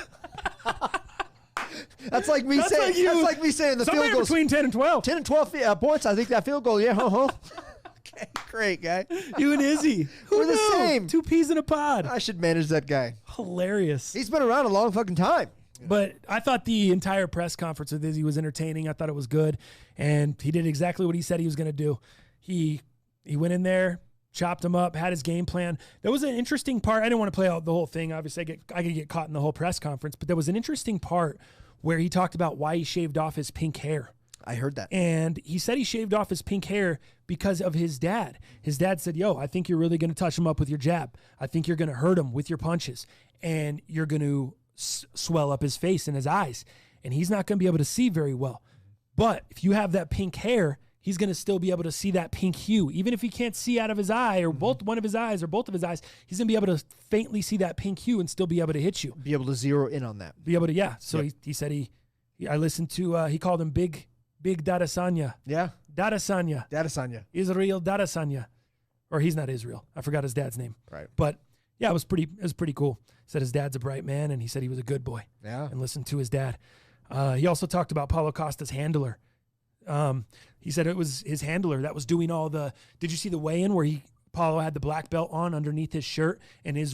Yeah. That's like me saying. That's like me saying the field goal between 10 and 12. 10 and 12 points. I think that field goal. Yeah. Okay, great guy. You and Izzy. We're the same. 2 peas in a pod. I should manage that guy. Hilarious. He's been around a long fucking time. But I thought the entire press conference with Izzy was entertaining. I thought it was good, and he did exactly what he said he was going to do. He went in there, chopped him up, had his game plan. There was an interesting part. I didn't want to play out the whole thing. Obviously, I could get caught in the whole press conference, but there was an interesting part where he talked about why he shaved off his pink hair. I heard that. And he said he shaved off his pink hair because of his dad. His dad said, yo, I think you're really going to touch him up with your jab. I think you're going to hurt him with your punches. And you're going to swell up his face and his eyes. And he's not going to be able to see very well. But if you have that pink hair, he's going to still be able to see that pink hue. Even if he can't see out of his eye or one of his eyes or both of his eyes, he's going to be able to faintly see that pink hue and still be able to hit you. Be able to zero in on that. Be able to, yeah. So he said I listened to, he called him Big Adesanya. Yeah. Adesanya. Israel Adesanya. Or he's not Israel. I forgot his dad's name. Right. But yeah, it was pretty cool. Said his dad's a bright man and he said he was a good boy. Yeah. And listened to his dad. He also talked about Paulo Costa's handler. He said it was his handler that was doing all the. Did you see the weigh-in where Paulo had the black belt on underneath his shirt, and tried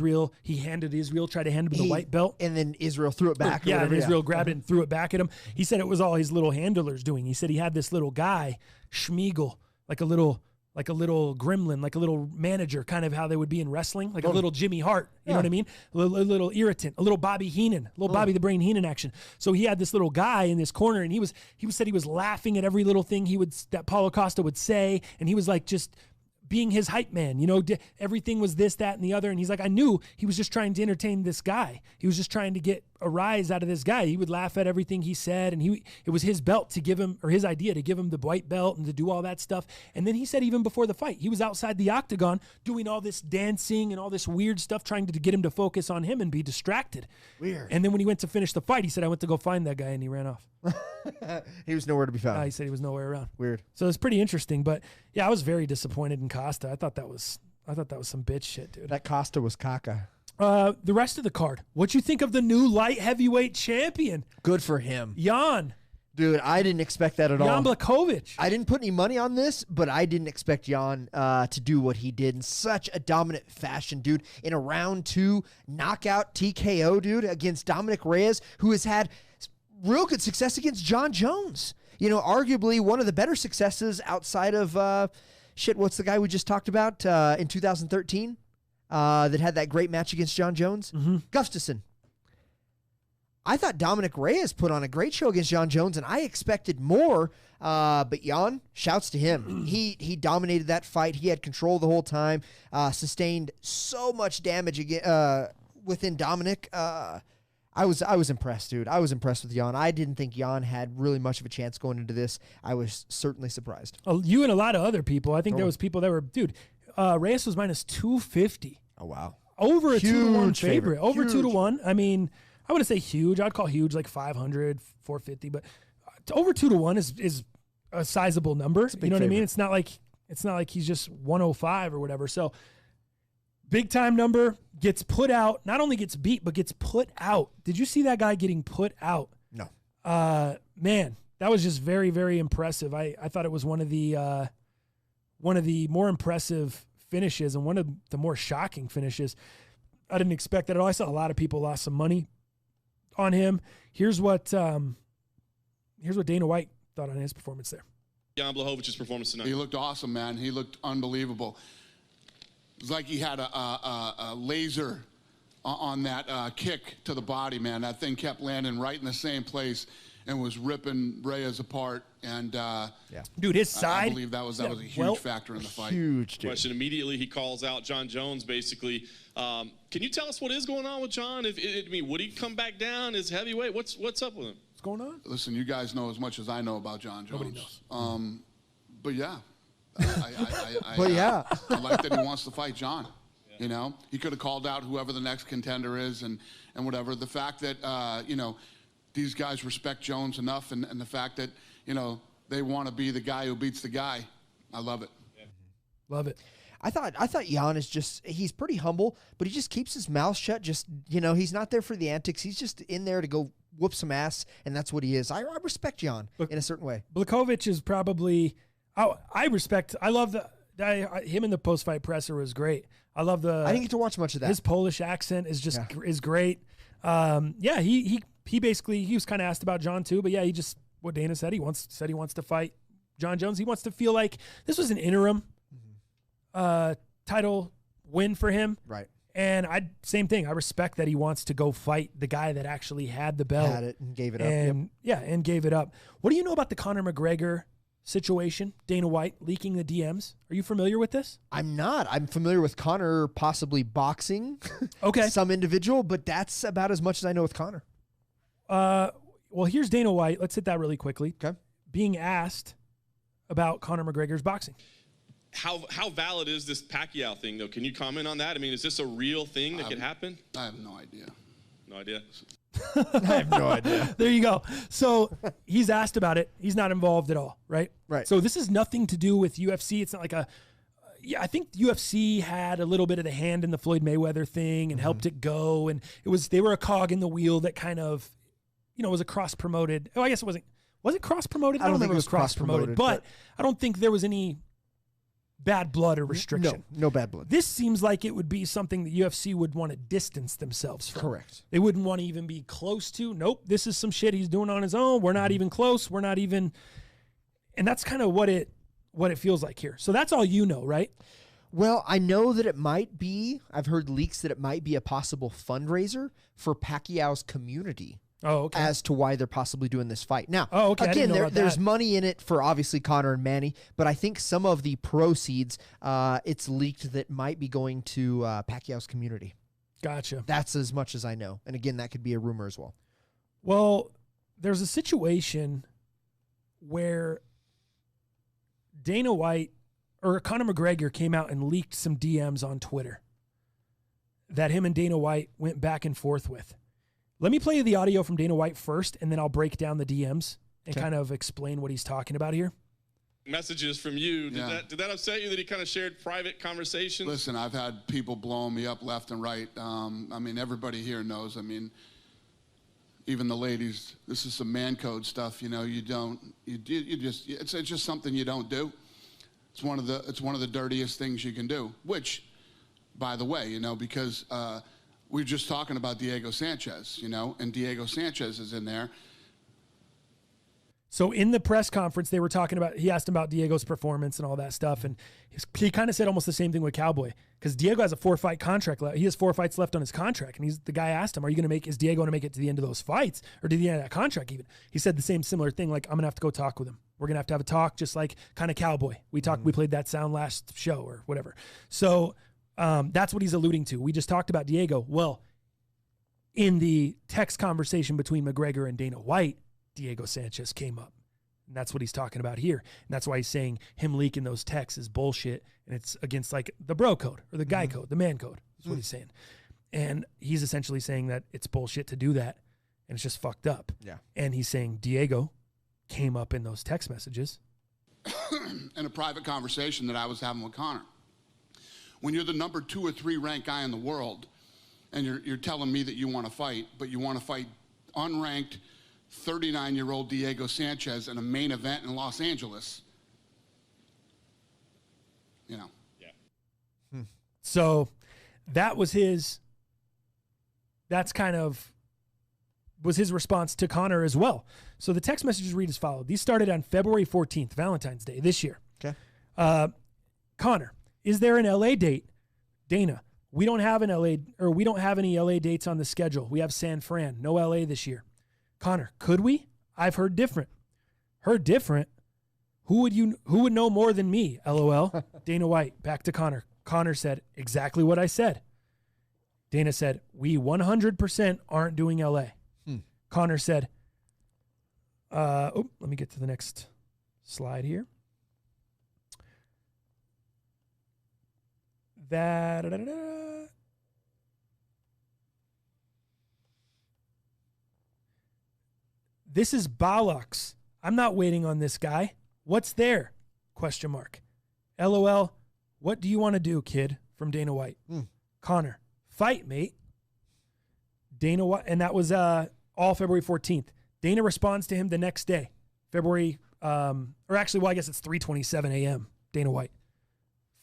to hand him the white belt, and then Israel threw it back. And Israel grabbed it and threw it back at him. He said it was all his little handlers doing. He said he had this little guy, Schmiegel, like a little gremlin, like a little manager, kind of how they would be in wrestling, like a little Jimmy Hart, you know what I mean? A little irritant, a little Bobby Heenan, Bobby the Brain Heenan action. So he had this little guy in this corner, and he said he was laughing at every little thing that Paulo Costa would say, and he was like just being his hype man, everything was this, that, and the other. And he's like, I knew he was just trying to entertain this guy. He was just trying to get a rise out of this guy. He would laugh at everything he said. And it was his belt to give him, or his idea to give him the white belt and to do all that stuff. And then he said, even before the fight, he was outside the octagon doing all this dancing and all this weird stuff, trying to get him to focus on him and be distracted. Weird. And then when he went to finish the fight, he said, I went to go find that guy, and he ran off. He was nowhere to be found. He said he was nowhere around. Weird. So it's pretty interesting. But yeah, I was very disappointed in Costa. I thought that was some bitch shit, dude. That Costa was caca. The rest of the card. What you think of the new light heavyweight champion? Good for him. Jan. Dude, I didn't expect that at all. Jan Blachowicz. I didn't put any money on this, but I didn't expect Jan to do what he did in such a dominant fashion, dude. In a round 2 knockout TKO, dude, against Dominic Reyes, who has had real good success against John Jones. You know, arguably one of the better successes outside of, what's the guy we just talked about in 2013 that had that great match against John Jones? Gustafsson. I thought Dominic Reyes put on a great show against John Jones, and I expected more. But Jan, shouts to him. He dominated that fight. He had control the whole time. Sustained so much damage within Dominic. I was impressed, dude. I was impressed with Jan. I didn't think Jan had really much of a chance going into this. I was certainly surprised. You and a lot of other people. I think there was people that were, dude. Reyes was minus 250. Oh wow, over a 2-1 favorite. favorite. Over Huge. 2-1. I mean, I wouldn't say huge. I'd call huge like 500, 450, but over 2-1 is a sizable number. You know what I mean? It's not like he's just 105 or whatever. So big time number, gets put out, not only gets beat, but gets put out. Did you see that guy getting put out? No. Man, that was just very, very impressive. I thought it was one of the more impressive finishes and one of the more shocking finishes. I didn't expect that at all. I saw a lot of people lost some money on him. Here's what Dana White thought on his performance there. Jan Blachowicz's performance tonight. He looked awesome, man. He looked unbelievable. It was like he had a laser on that kick to the body, man. That thing kept landing right in the same place and was ripping Reyes apart. And dude, his side. I believe that was a huge factor in the fight. Huge, dude. Question immediately. He calls out John Jones, basically. Can you tell us what is going on with John? Would he come back down as heavyweight? What's up with him? What's going on? Listen, you guys know as much as I know about John Jones. Nobody knows. But yeah, I like that he wants to fight John. Yeah. You know, he could have called out whoever the next contender is and whatever. The fact that these guys respect Jones enough, and the fact that they want to be the guy who beats the guy, I love it. Yeah. Love it. I thought Jan is he's pretty humble, but he just keeps his mouth shut. He's not there for the antics. He's just in there to go whoop some ass, and that's what he is. I respect Jan in a certain way. Blachowicz is probably, I love him in the post-fight presser was great. I didn't get to watch much of that. His Polish accent is just is great. He basically, he was kind of asked about John too, but he just, what Dana said, he wants to fight John Jones. He wants to feel like this was an interim title win for him. Right. And same thing. I respect that he wants to go fight the guy that actually had the belt. Had it and gave it up. And gave it up. What do you know about the Conor McGregor situation? Dana White leaking the DMs. Are you familiar with this? I'm not. I'm familiar with Conor possibly boxing. Okay. Some individual, but that's about as much as I know with Conor. Well, here's Dana White. Let's hit that really quickly. Okay. Being asked about Conor McGregor's boxing. How valid is this Pacquiao thing, though? Can you comment on that? I mean, is this a real thing that could happen? I have no idea. No idea? I have no idea. There you go. So he's asked about it. He's not involved at all, right? Right. So this is nothing to do with UFC. It's not like I think UFC had a little bit of the hand in the Floyd Mayweather thing and helped it go. And they were a cog in the wheel that kind of, was a cross-promoted. Oh, I guess it wasn't. Was it cross-promoted? I don't remember think it was cross-promoted. But I don't think there was any bad blood or restriction. No bad blood. This seems like it would be something the UFC would want to distance themselves from. Correct. They wouldn't want to even be close to. Nope, this is some shit he's doing on his own. We're not even close. We're not even. And that's kind of what it feels like here. So that's all you know, right? Well, I know that it might be. I've heard leaks that it might be a possible fundraiser for Pacquiao's community. Oh, okay. As to why they're possibly doing this fight. Now, again, there's money in it for obviously Conor and Manny, but I think some of the proceeds, it's leaked that might be going to Pacquiao's community. Gotcha. That's as much as I know. And again, that could be a rumor as well. Well, there's a situation where Dana White or Conor McGregor came out and leaked some DMs on Twitter that him and Dana White went back and forth with. Let me play you the audio from Dana White first, and then I'll break down the DMs and kind of explain what he's talking about here. Messages from you. Did that upset you that he kind of shared private conversations? Listen, I've had people blowing me up left and right. I mean, everybody here knows. I mean, even the ladies, this is some man code stuff. You know, it's just something you don't do. It's one of the dirtiest things you can do, which, by the way, you know, because we were just talking about Diego Sanchez, you know, and Diego Sanchez is in there. So in the press conference, they were talking about, he asked him about Diego's performance and all that stuff. And he kind of said almost the same thing with Cowboy, because Diego has a 4-fight contract left. He has 4 fights left on his contract. And the guy asked him, is Diego going to make it to the end of those fights or to the end of that contract even? He said the same similar thing. Like, I'm going to have to go talk with him. We're going to have a talk, just like kind of Cowboy. We played that sound last show or whatever. So that's what he's alluding to. We just talked about Diego. Well, in the text conversation between McGregor and Dana White, Diego Sanchez came up. And that's what he's talking about here. And that's why he's saying him leaking those texts is bullshit. And it's against like the bro code or the guy code, the man code. That's what he's saying. And he's essentially saying that it's bullshit to do that. And it's just fucked up. Yeah. And he's saying Diego came up in those text messages. In a private conversation that I was having with Conor. When you're the number 2 or 3 ranked guy in the world and you're telling me that you want to fight, but you want to fight unranked 39-year-old Diego Sanchez in a main event in Los Angeles, you know. Yeah. So that was his response to Conor as well. So the text messages read as followed. These started on February 14th, Valentine's Day this year. Okay. Conor, is there an LA date? Dana, we don't have any LA dates on the schedule. We have San Fran, no LA this year. Conor, could we? I've heard different. Heard different? Who would know more than me? LOL. Dana White, back to Conor. Conor said exactly what I said. Dana said, we 100% aren't doing LA. Conor said, let me get to the next slide here. This is Bollocks. I'm not waiting on this guy. What's there? ? LOL. What do you want to do, kid? From Dana White. Conor, fight, mate. Dana White, and that was all February 14th. Dana responds to him the next day, I guess it's 3:27 a.m. Dana White.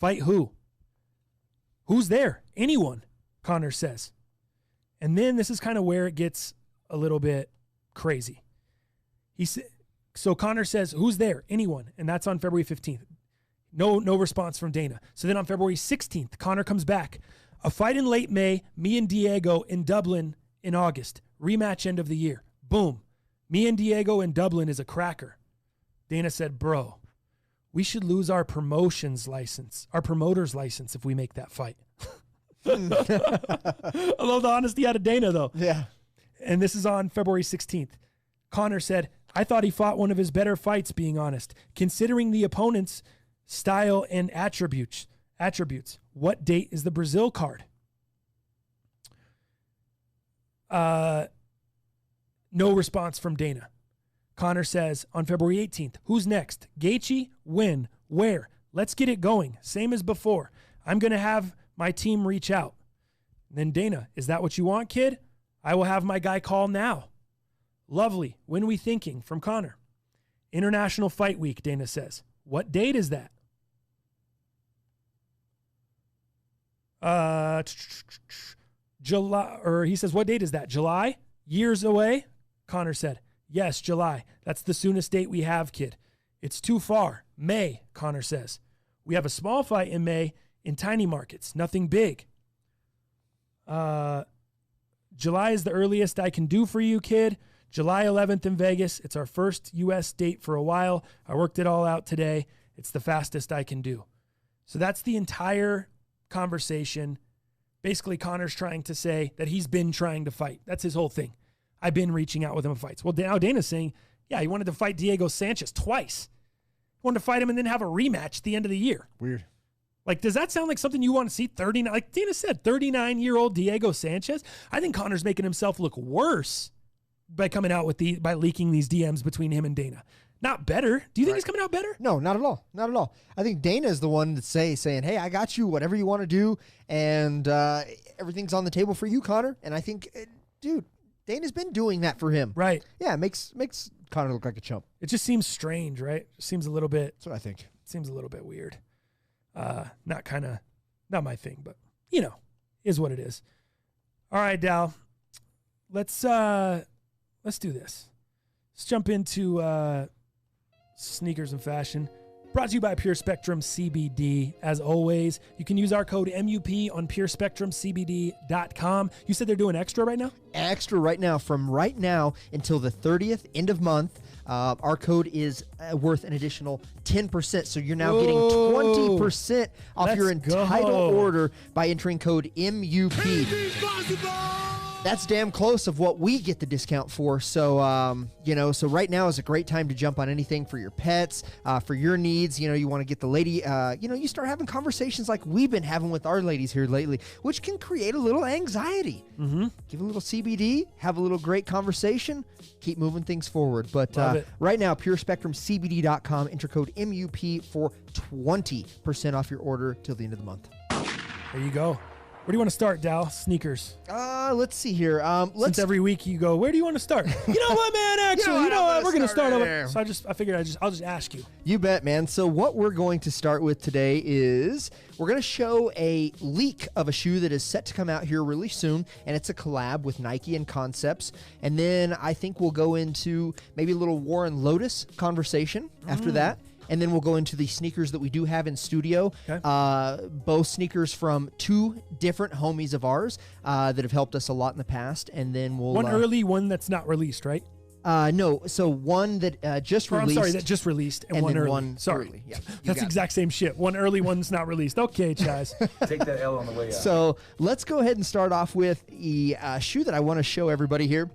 Fight who? Who's there? Anyone, Conor says. And then this is kind of where it gets a little bit crazy. So Conor says, who's there? Anyone. And that's on February 15th. No response from Dana. So then on February 16th, Conor comes back. A fight in late May, me and Diego in Dublin in August. Rematch end of the year. Boom. Me and Diego in Dublin is a cracker. Dana said, bro, we should lose our promoter's license if we make that fight. I love the honesty out of Dana, though. Yeah. And this is on February 16th. Conor said, I thought he fought one of his better fights, being honest, considering the opponent's style and attributes. What date is the Brazil card? No response from Dana. Conor says on February 18th, who's next? Gaethje? When? Where? Let's get it going. Same as before. I'm going to have my team reach out. And then Dana, is that what you want, kid? I will have my guy call now. Lovely. When we thinking? From Conor. International Fight Week, Dana says. What date is that? July, or he says, what date is that? July? Years away? Conor said, yes, July. That's the soonest date we have, kid. It's too far. May, Conor says. We have a small fight in May in tiny markets. Nothing big. July is the earliest I can do for you, kid. July 11th in Vegas. It's our first U.S. date for a while. I worked it all out today. It's the fastest I can do. So that's the entire conversation. Basically, Conor's trying to say that he's been trying to fight. That's his whole thing. I've been reaching out with him in fights. Well, now Dana's saying, yeah, he wanted to fight Diego Sanchez twice. He wanted to fight him and then have a rematch at the end of the year. Weird. Like, does that sound like something you want to see? 39, like Dana said, 39-year-old Diego Sanchez. I think Conor's making himself look worse by coming out with by leaking these DMs between him and Dana. Not better. Do you think he's coming out better? No, not at all. Not at all. I think Dana is the one that's saying, hey, I got you, whatever you want to do, and everything's on the table for you, Conor. And I think, dude, Dana's been doing that for him. Right. Yeah, it makes Connor look like a chump. It just seems strange, right? It seems a little bit. That's what I think. Seems a little bit weird. Not my thing, but is what it is. All right, Dal. Let's do this. Let's jump into sneakers and fashion. Brought to you by Pure Spectrum CBD. As always, you can use our code M.U.P on PureSpectrumCBD.com. You said they're doing extra right now? Extra right now. From right now until the 30th, end of month, our code is worth an additional 10%. So you're now getting 20% off your entire order by entering code M.U.P. That's damn close of what we get the discount for. So, so right now is a great time to jump on anything for your pets, for your needs. You want to get the lady, you start having conversations like we've been having with our ladies here lately, which can create a little anxiety. Mm-hmm. Give a little CBD, have a little great conversation, keep moving things forward. But right now, PureSpectrumCBD.com, enter code MUP for 20% off your order till the end of the month. There you go. Where do you want to start, Dal? Sneakers. Let's see here. Since every week you go, where do you want to start? You know what, man? Actually, we're going to start over. So I figured I'll just ask you. You bet, man. So what we're going to start with today is we're going to show a leak of a shoe that is set to come out here really soon, and it's a collab with Nike and Concepts. And then I think we'll go into maybe a little Warren Lotas conversation after that. And then we'll go into the sneakers that we do have in studio. Okay. Both sneakers from two different homies of ours that have helped us a lot in the past. And then we'll... One early, one that's not released, right? No. So one that just released. I'm sorry, that just released. And one early. One sorry. Early. Yeah, that's the exact same shit. One early, one's not released. Okay, Chaz. Take that L on the way out. So let's go ahead and start off with the shoe that I want to show everybody here.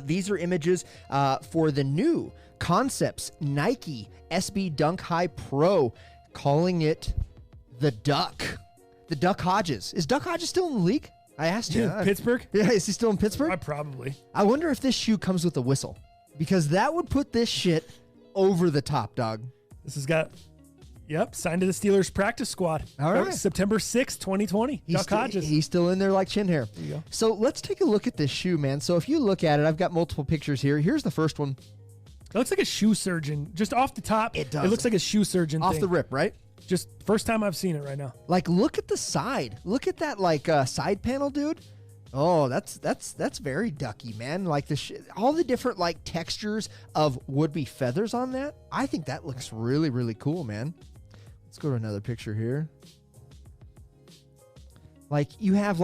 These are images for the new Concepts Nike SB Dunk High Pro, calling it the Duck. The Duck Hodges. Is Duck Hodges still in the league? I asked you. Pittsburgh? Yeah, is he still in Pittsburgh? Probably. I wonder if this shoe comes with a whistle, because that would put this shit over the top, dog. This has got... Yep, signed to the Steelers practice squad. All right. September 6th, 2020. Duck Hodges. He's still in there like chin hair. There you go. So let's take a look at this shoe, man. So if you look at it, I've got multiple pictures here. Here's the first one. It looks like a shoe surgeon. Just off the top, it does. It looks like a shoe surgeon off thing. the rip, right? Just first time I've seen it right now. Like, look at the side. Look at that, side panel, dude. Oh, that's very ducky, man. Like all the different textures of would-be feathers on that. I think that looks really, really cool, man. Let's go to another picture here. You have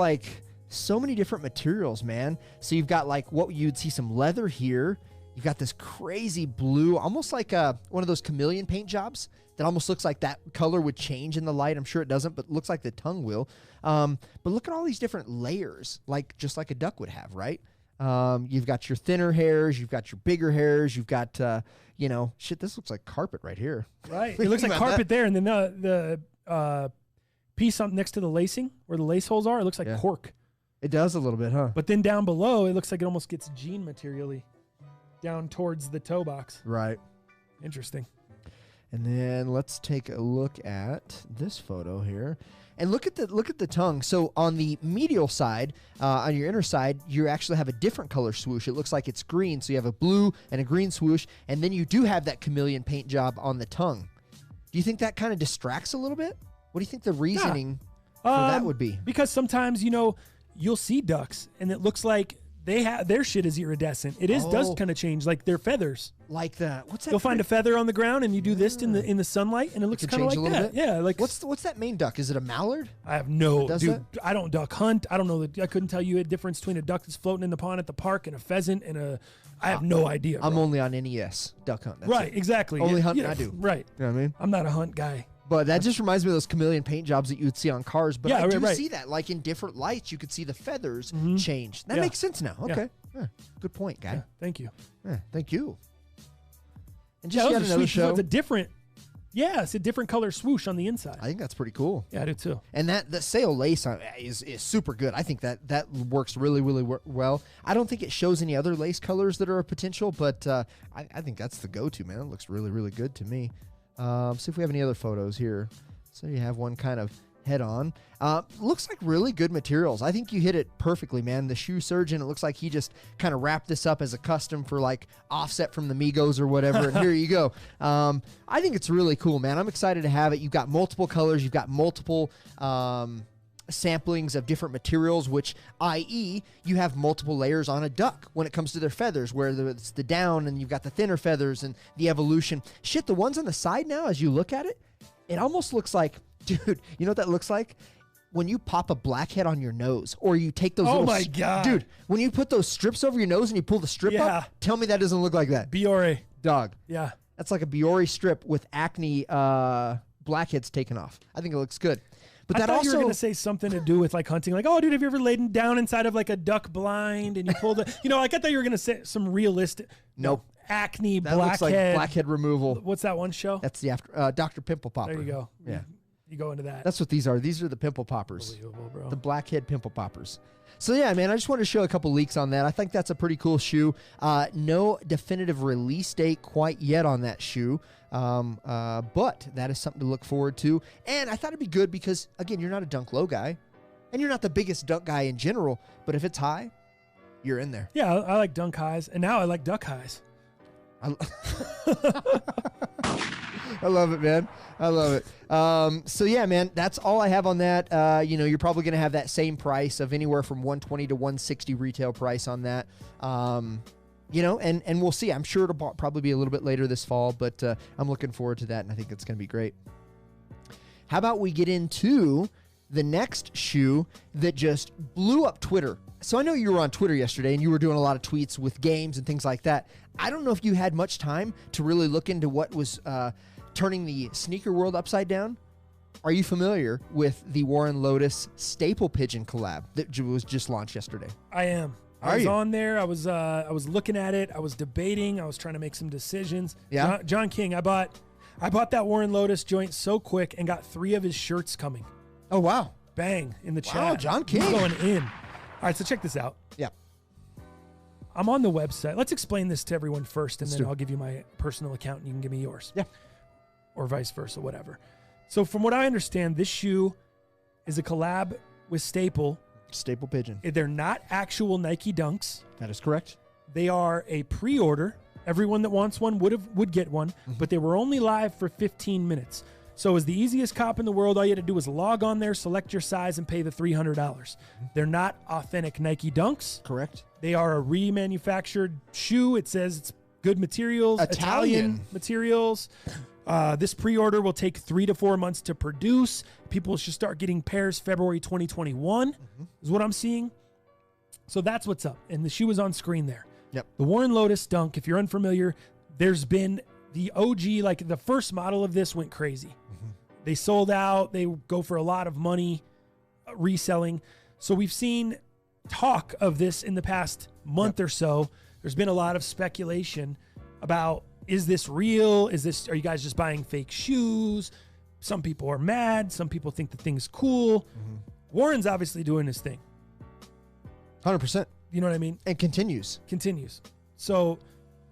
so many different materials, man. So you've got what you'd see some leather here. You've got this crazy blue, almost like one of those chameleon paint jobs that almost looks like that color would change in the light. I'm sure it doesn't, but looks like the tongue will. But look at all these different layers, just like a duck would have, right? You've got your thinner hairs, you've got your bigger hairs, you've got, shit, this looks like carpet right here. Right. It looks like carpet there, and then the piece next to the lacing, where the lace holes are, it looks like cork. It does a little bit, huh? But then down below, it looks like it almost gets jean materially down towards the toe box. Right. Interesting. And then let's take a look at this photo here. And look at the tongue. So on the medial side, on your inner side, you actually have a different color swoosh. It looks like it's green. So you have a blue and a green swoosh, and then you do have that chameleon paint job on the tongue. Do you think that kind of distracts a little bit? What do you think the reasoning for that would be? Because sometimes, you'll see ducks, and it looks like they have their shit is iridescent. It does kind of change, like their feathers. Like that. What's that? You'll find a feather on the ground, and you do this in the sunlight, and it looks kind of like that. Bit? Yeah, what's that main duck? Is it a mallard? I have no dude. I don't duck hunt. I don't know. I couldn't tell you a difference between a duck that's floating in the pond at the park and a pheasant and a. I have no idea. I'm only on NES duck hunt. That's right, it. Exactly. Only hunting I do. Right. You know what I mean? I'm not a hunt guy. But that just reminds me of those chameleon paint jobs that you would see on cars. But I do see that, in different lights, you could see the feathers change. That makes sense now. Okay. Yeah. Good point, guy. Yeah, thank you. Yeah, thank you. And just yet another show. It's a different, it's a different color swoosh on the inside. I think that's pretty cool. Yeah, I do too. And the sail lace is super good. I think that works really, really well. I don't think it shows any other lace colors that are a potential, but I think that's the go-to, man. It looks really, really good to me. See if we have any other photos here. So you have one kind of head on. Looks like really good materials. I think you hit it perfectly, man. The shoe surgeon, it looks like he just kind of wrapped this up as a custom for like offset from the Migos or whatever. And here you go. I think it's really cool, man. I'm excited to have it. You've got multiple colors. You've got multiple samplings of different materials, which, i.e., you have multiple layers on a duck when it comes to their feathers, where it's the down and you've got the thinner feathers and the evolution. Shit, the ones on the side now, as you look at it, it almost looks like, dude, you know what that looks like? When you pop a blackhead on your nose, or you take those Oh my God. Dude, when you put those strips over your nose and you pull the strip up, tell me that doesn't look like that. Biore. Dog. Yeah. That's like a Biore strip with acne blackheads taken off. I think it looks good. But I thought you were going to say something to do with like hunting. Like, oh, dude, have you ever laid down inside of like a duck blind and you pull the, like I thought you were going to say some realistic. Nope. Acne, that blackhead. Looks like blackhead removal. What's that one show? That's the after Dr. Pimple Popper. There you go. Yeah. You go into that. That's what these are. These are the pimple poppers. Unbelievable, bro. The blackhead pimple poppers. So yeah, man, I just wanted to show a couple leaks on that. I think that's a pretty cool shoe. No definitive release date quite yet on that shoe. But that is something to look forward to. And I thought it'd be good because, again, you're not a dunk low guy. And you're not the biggest dunk guy in general. But if it's high, you're in there. Yeah, I like dunk highs. And now I like duck highs. I love it, man. I love it. So yeah, man, that's all I have on that. You're probably going to have that same price of anywhere from $120 to $160 retail price on that. And we'll see. I'm sure it'll probably be a little bit later this fall, but I'm looking forward to that, and I think it's going to be great. How about we get into the next shoe that just blew up Twitter? So I know you were on Twitter yesterday, and you were doing a lot of tweets with games and things like that. I don't know if you had much time to really look into what was turning the sneaker world upside down. Are you familiar with the Warren Lotas Staple Pigeon collab that was just launched yesterday? I am. I was on there. I was looking at it. I was debating. I was trying to make some decisions. Yeah. John King. I bought that Warren Lotas joint so quick and got 3 of his shirts coming. Oh wow! Bang in the chat. Wow, John King He's going in. All right, so check this out. Yeah. I'm on the website. Let's explain this to everyone first, and then I'll give you my personal account, and you can give me yours. Yeah. Or vice versa, whatever. So from what I understand, this shoe is a collab with Staple Pigeon. They're not actual Nike Dunks. That is correct. They are a pre-order. Everyone that wants one would get one, but they were only live for 15 minutes. So as the easiest cop in the world, all you had to do was log on there, select your size, and pay the $300. They're not authentic Nike Dunks. Correct. They are a remanufactured shoe. It says it's good materials, Italian materials. This pre-order will take 3 to 4 months to produce. People should start getting pairs February 2021 is what I'm seeing. So that's what's up. And the shoe is on screen there. Yep. The Warren Lotas Dunk, if you're unfamiliar, there's been the OG, like the first model of this went crazy. They sold out. They go for a lot of money reselling. So we've seen talk of this in the past month or so. There's been a lot of speculation about, is this real? Are you guys just buying fake shoes? Some people are mad. Some people think the thing's cool. Warren's obviously doing his thing. 100%. You know what I mean? And continues. So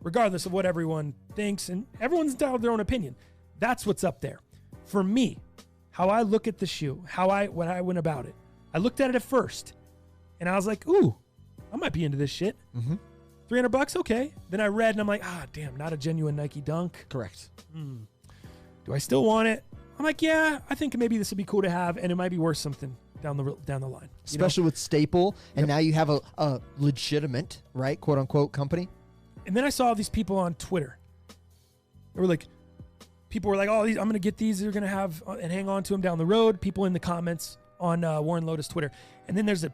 regardless of what everyone thinks, and everyone's entitled to their own opinion, that's what's up there. For me, how I look at the shoe, when I went about it, I looked at it at first, and I was like, ooh, I might be into this shit. $300, okay. Then I read, and I'm like, damn, not a genuine Nike Dunk. Correct. Do I still want it? I'm like, yeah, I think maybe this would be cool to have, and it might be worth something down the line. Especially with Staple, and now you have a legitimate, right, quote unquote, company. And then I saw these people on Twitter. People were like, oh, I'm going to get these. They're going to have and hang on to them down the road. People in the comments on Warren Lotas Twitter. And then there's a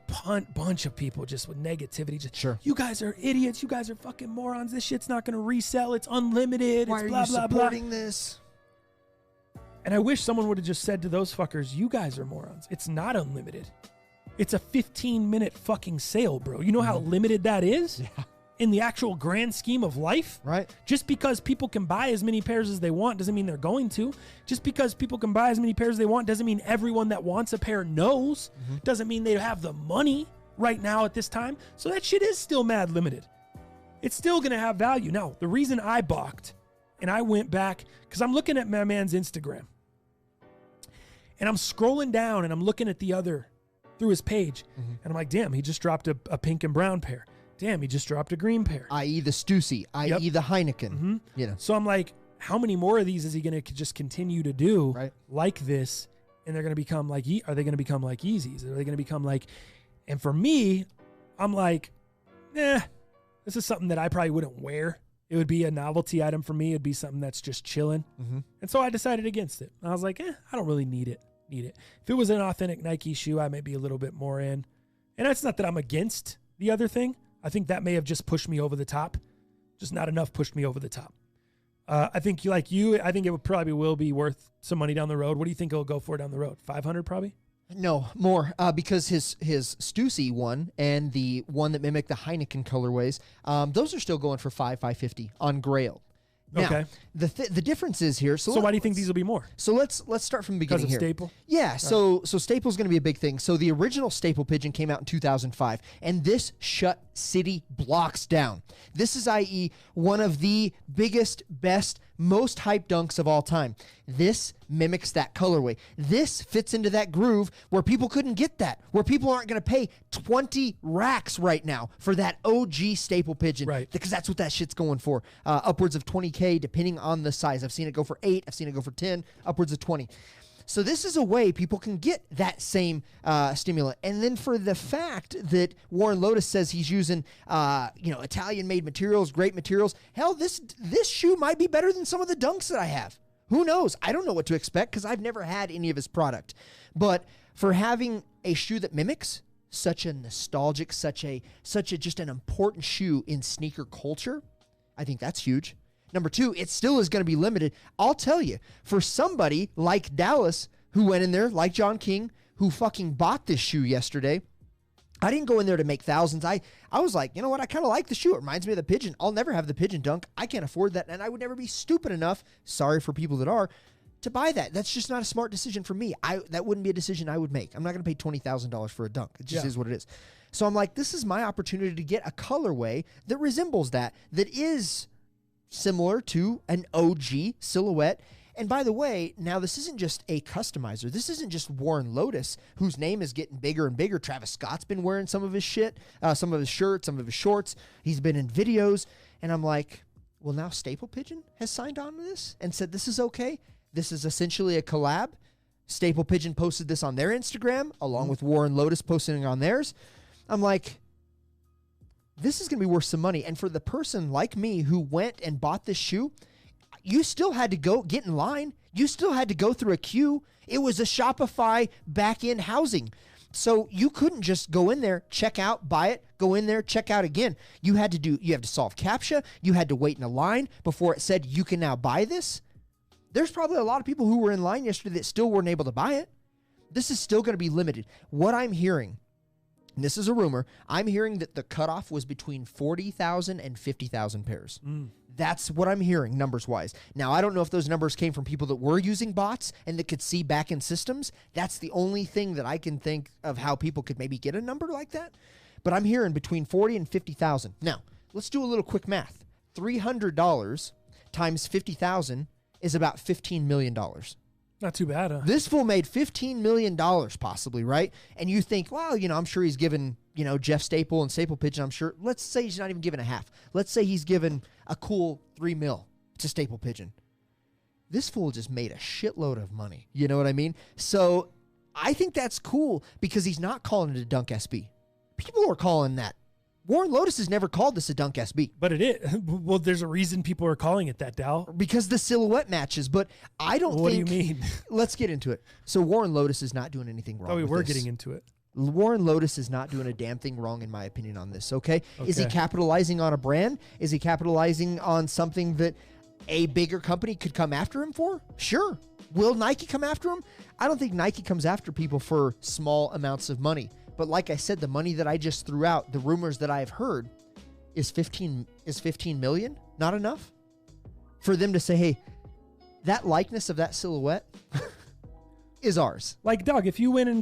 bunch of people just with negativity. Sure. You guys are idiots. You guys are fucking morons. This shit's not going to resell. It's unlimited. Why it's are you supporting blah. this? And I wish someone would have just said to those fuckers, you guys are morons. It's not unlimited. It's a 15-minute fucking sale, bro. You know how limited that is? Yeah. In the actual grand scheme of life. Right. Just because people can buy as many pairs as they want doesn't mean they're going to. Just because people can buy as many pairs as they want doesn't mean everyone that wants a pair knows. Doesn't mean they have the money right now at this time. So that shit is still mad limited. It's still going to have value. Now, the reason I balked and I went back, because I'm looking at my man's Instagram. And I'm scrolling down and I'm looking at the other through his page. And I'm like, damn, he just dropped a pink and brown pair. Damn, he just dropped a green pair. I.e. the Stussy, i.e. the Heineken. You know. So I'm like, how many more of these is he going to just continue to do like this? And they're going to become like, are they going to become like Yeezys? Are they going to become like, and for me, I'm like, this is something that I probably wouldn't wear. It would be a novelty item for me. It'd be something that's just chilling. And so I decided against it. I was like, I don't really need it. If it was an authentic Nike shoe, I may be a little bit more in. And that's not that I'm against the other thing. I think that may have just pushed me over the top. Just not enough pushed me over the top. I think I think it probably will be worth some money down the road. What do you think it'll go for down the road? 500 probably? No, more, because his Stussy one and the one that mimic the Heineken colorways, those are still going for $550 on Grail. Now, okay. The difference is here. So why do you think these will be more? So let's start from the beginning because of here. Staple? Yeah. So Staple's going to be a big thing. So the original Staple Pigeon came out in 2005, and this shut city blocks down. This is, i.e., one of the biggest, best, most hyped dunks of all time. This mimics that colorway. This fits into that groove where people couldn't get that, where people aren't going to pay 20 racks right now for that OG Staple Pigeon. Right. Because that's what that shit's going for. Upwards of 20K, depending on the size. I've seen it go for 8. I've seen it go for 10, upwards of 20. So this is a way people can get that same stimulant. And then for the fact that Warren Lotas says he's using, Italian-made materials, great materials, hell, this shoe might be better than some of the dunks that I have. Who knows? I don't know what to expect because I've never had any of his product. But for having a shoe that mimics such a nostalgic, such a just an important shoe in sneaker culture, I think that's huge. Number 2, it still is going to be limited. I'll tell you, for somebody like Dallas who went in there, like John King, who fucking bought this shoe yesterday, I didn't go in there to make thousands. I was like, you know what? I kind of like the shoe. It reminds me of the Pigeon. I'll never have the Pigeon dunk. I can't afford that, and I would never be stupid enough, sorry for people that are, to buy that. That's just not a smart decision for me. That wouldn't be a decision I would make. I'm not going to pay $20,000 for a dunk. It just is what it is. So I'm like, this is my opportunity to get a colorway that resembles that is similar to an OG silhouette. And by the way, now this isn't just a customizer. This isn't just Warren Lotas, whose name is getting bigger and bigger. Travis Scott's been wearing some of his shit, some of his shirts, some of his shorts. He's been in videos. And I'm like, well, now Staple Pigeon has signed on to this and said this is okay. This is essentially a collab. Staple Pigeon posted this on their Instagram, along with Warren Lotas posting it on theirs. I'm like, this is going to be worth some money. And for the person like me who went and bought this shoe, you still had to go get in line. You still had to go through a queue. It was a Shopify back-end housing. So you couldn't just go in there, check out, buy it, go in there, check out again. You have to solve CAPTCHA. You had to wait in a line before it said you can now buy this. There's probably a lot of people who were in line yesterday that still weren't able to buy it. This is still going to be limited. What I'm hearing, and this is a rumor, I'm hearing that the cutoff was between 40,000 and 50,000 pairs. That's what I'm hearing numbers-wise. Now, I don't know if those numbers came from people that were using bots and that could see back-end systems. That's the only thing that I can think of how people could maybe get a number like that. But I'm hearing between 40 and 50,000. Now, let's do a little quick math. $300 times 50,000 is about $15 million. Not too bad, huh? This fool made $15 million possibly, right? And you think, well, I'm sure he's given, Jeff Staple and Staple Pigeon, I'm sure. Let's say he's not even giving a half. Let's say he's given a cool $3 million to Staple Pigeon. This fool just made a shitload of money. You know what I mean? So I think that's cool because he's not calling it a Dunk SB. People are calling that. Warren Lotas has never called this a Dunk SB. But it is. Well, there's a reason people are calling it that, Dal. Because the silhouette matches, but I don't think... What do you mean? Let's get into it. So Warren Lotas is not doing anything wrong we with were this. getting into it. Warren Lotas is not doing a damn thing wrong, in my opinion, on this, okay? Is he capitalizing on a brand? Is he capitalizing on something that a bigger company could come after him for? Sure. Will Nike come after him? I don't think Nike comes after people for small amounts of money. But like I said, the money that I just threw out, the rumors that I've heard, is 15 million not enough for them to say, hey, that likeness of that silhouette is ours. Like, Doug, if you went and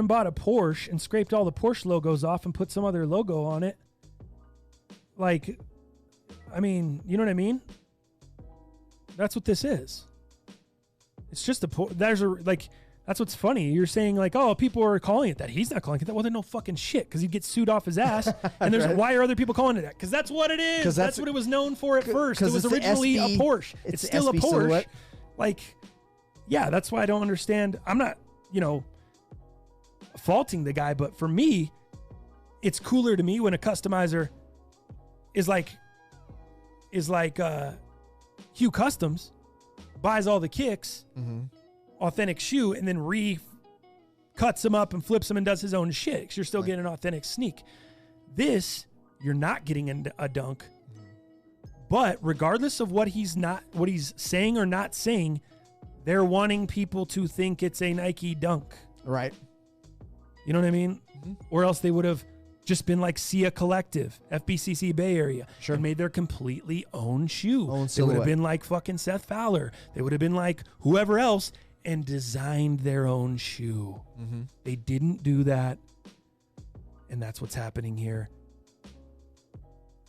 bought a Porsche and scraped all the Porsche logos off and put some other logo on it, like, I mean, you know what I mean? That's what this is. It's just That's what's funny. You're saying like, oh, people are calling it that. He's not calling it that. Well, they're no fucking shit because he'd get sued off his ass. And there's why are other people calling it that? Because that's what it is. Because that's what it was known for at first. It was originally a Porsche. It's still a Porsche. Silhouette. Like, yeah, that's why I don't understand. I'm not, faulting the guy, but for me, it's cooler to me when a customizer is like Hugh Customs buys all the kicks. Authentic shoe, and then cuts them up and flips them and does his own shit. You're still getting an authentic sneak. This, you're not getting a dunk. But regardless of what he's saying or not saying, they're wanting people to think it's a Nike dunk. Right. You know what I mean? Or else they would have just been like Sia Collective, FBCC Bay Area, and made their completely own shoe. They would have been like fucking Seth Fowler. They would have been like whoever else and designed their own shoe. They didn't do that, and that's what's happening here.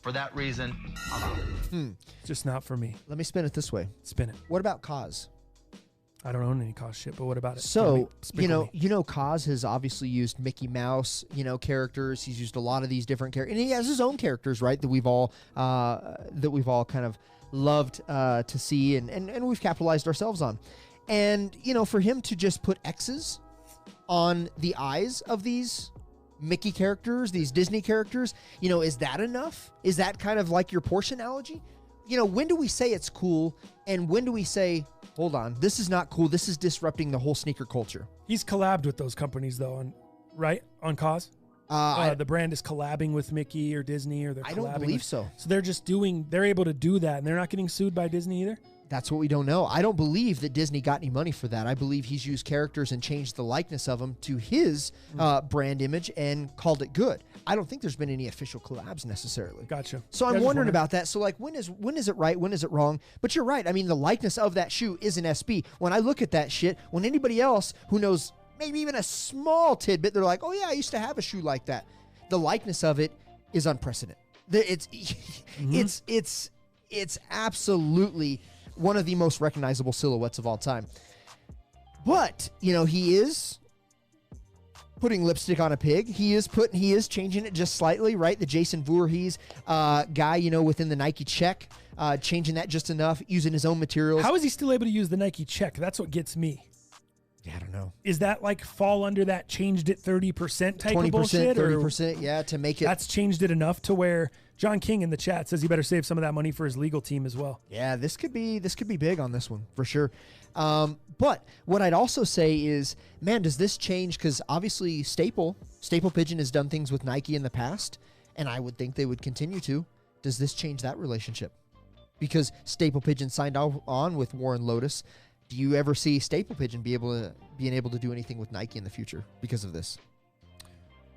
For that reason, I'm out. It's just not for me. Let me spin it this way. Spin it. What about Kaz? I don't own any Kaz shit, but what about it? So, Kaz has obviously used Mickey Mouse, characters. He's used a lot of these different characters, and he has his own characters, right? That we've all kind of loved to see, and we've capitalized ourselves on. And, for him to just put X's on the eyes of these Mickey characters, these Disney characters, is that enough? Is that kind of like your Porsche analogy? When do we say it's cool, and when do we say, hold on, this is not cool, this is disrupting the whole sneaker culture? He's collabed with those companies, though, on Kaz? The brand is collabing with Mickey or Disney, or they're collabing. I don't believe so. So they're able to do that, and they're not getting sued by Disney either? That's what we don't know. I don't believe that Disney got any money for that. I believe he's used characters and changed the likeness of them to his brand image and called it good. I don't think there's been any official collabs necessarily. Gotcha. So I'm wondering about that. So when is it right? When is it wrong? But you're right. I mean, the likeness of that shoe is an SB. When I look at that shit, when anybody else who knows maybe even a small tidbit, they're like, oh yeah, I used to have a shoe like that. The likeness of it is unprecedented. It's absolutely one of the most recognizable silhouettes of all time. But, he is putting lipstick on a pig. He is changing it just slightly, right? The Jason Voorhees guy, within the Nike check, changing that just enough, using his own materials. How is he still able to use the Nike check? That's what gets me. Yeah, I don't know. Is that like fall under that changed it 30% type of bullshit? 30%, yeah, to make it. That's changed it enough to where John King in the chat says he better save some of that money for his legal team as well. Yeah, this could be big on this one for sure. But what I'd also say is, man, does this change? Because obviously Staple Pigeon has done things with Nike in the past, and I would think they would continue to. Does this change that relationship? Because Staple Pigeon signed on with Warren Lotas. Do you ever see Staple Pigeon being able to do anything with Nike in the future because of this?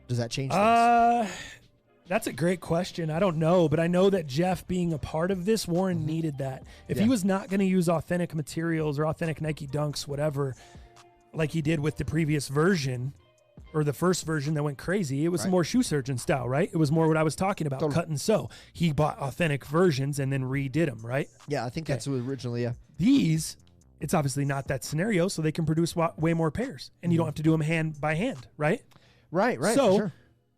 Does that change things? That's a great question. I don't know, but I know that Jeff being a part of this, Warren needed that. If he was not going to use authentic materials or authentic Nike Dunks, whatever, like he did with the previous version or the first version that went crazy, it was more shoe surgeon style, right? It was more what I was talking about, cut and sew. He bought authentic versions and then redid them, right? Yeah, I think that's originally, yeah. These, it's obviously not that scenario, so they can produce way more pairs, and you don't have to do them hand by hand, right? Right. So, sure.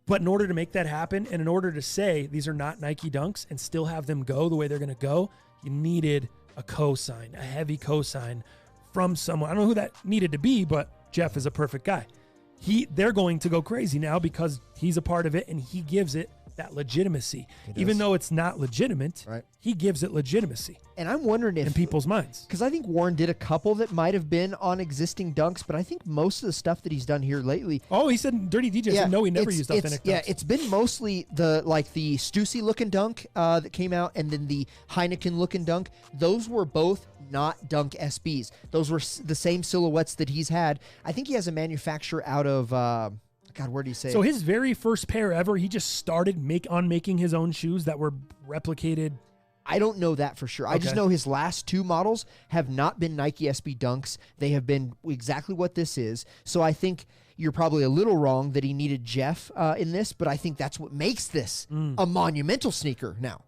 But in order to make that happen, and in order to say these are not Nike Dunks and still have them go the way they're going to go, you needed a cosign, a heavy cosign from someone. I don't know who that needed to be, but Jeff is a perfect guy. They're going to go crazy now because he's a part of it, and he gives it that legitimacy. Even though it's not legitimate, he gives it legitimacy. And I'm wondering if... in people's minds. Because I think Warren did a couple that might have been on existing Dunks, but I think most of the stuff that he's done here lately... Oh, he said Dirty DJ said no, he never used authentic Dunks. Yeah, it's been mostly the Stussy looking Dunk that came out, and then the Heineken looking Dunk. Those were both not Dunk SBs. Those were the same silhouettes that he's had. I think he has a manufacturer out of... God, where did he say? So his very first pair ever, he just started making his own shoes that were replicated. I don't know that for sure. I just know his last two models have not been Nike SB Dunks. They have been exactly what this is. So I think you're probably a little wrong that he needed Jeff in this, but I think that's what makes this a monumental sneaker now.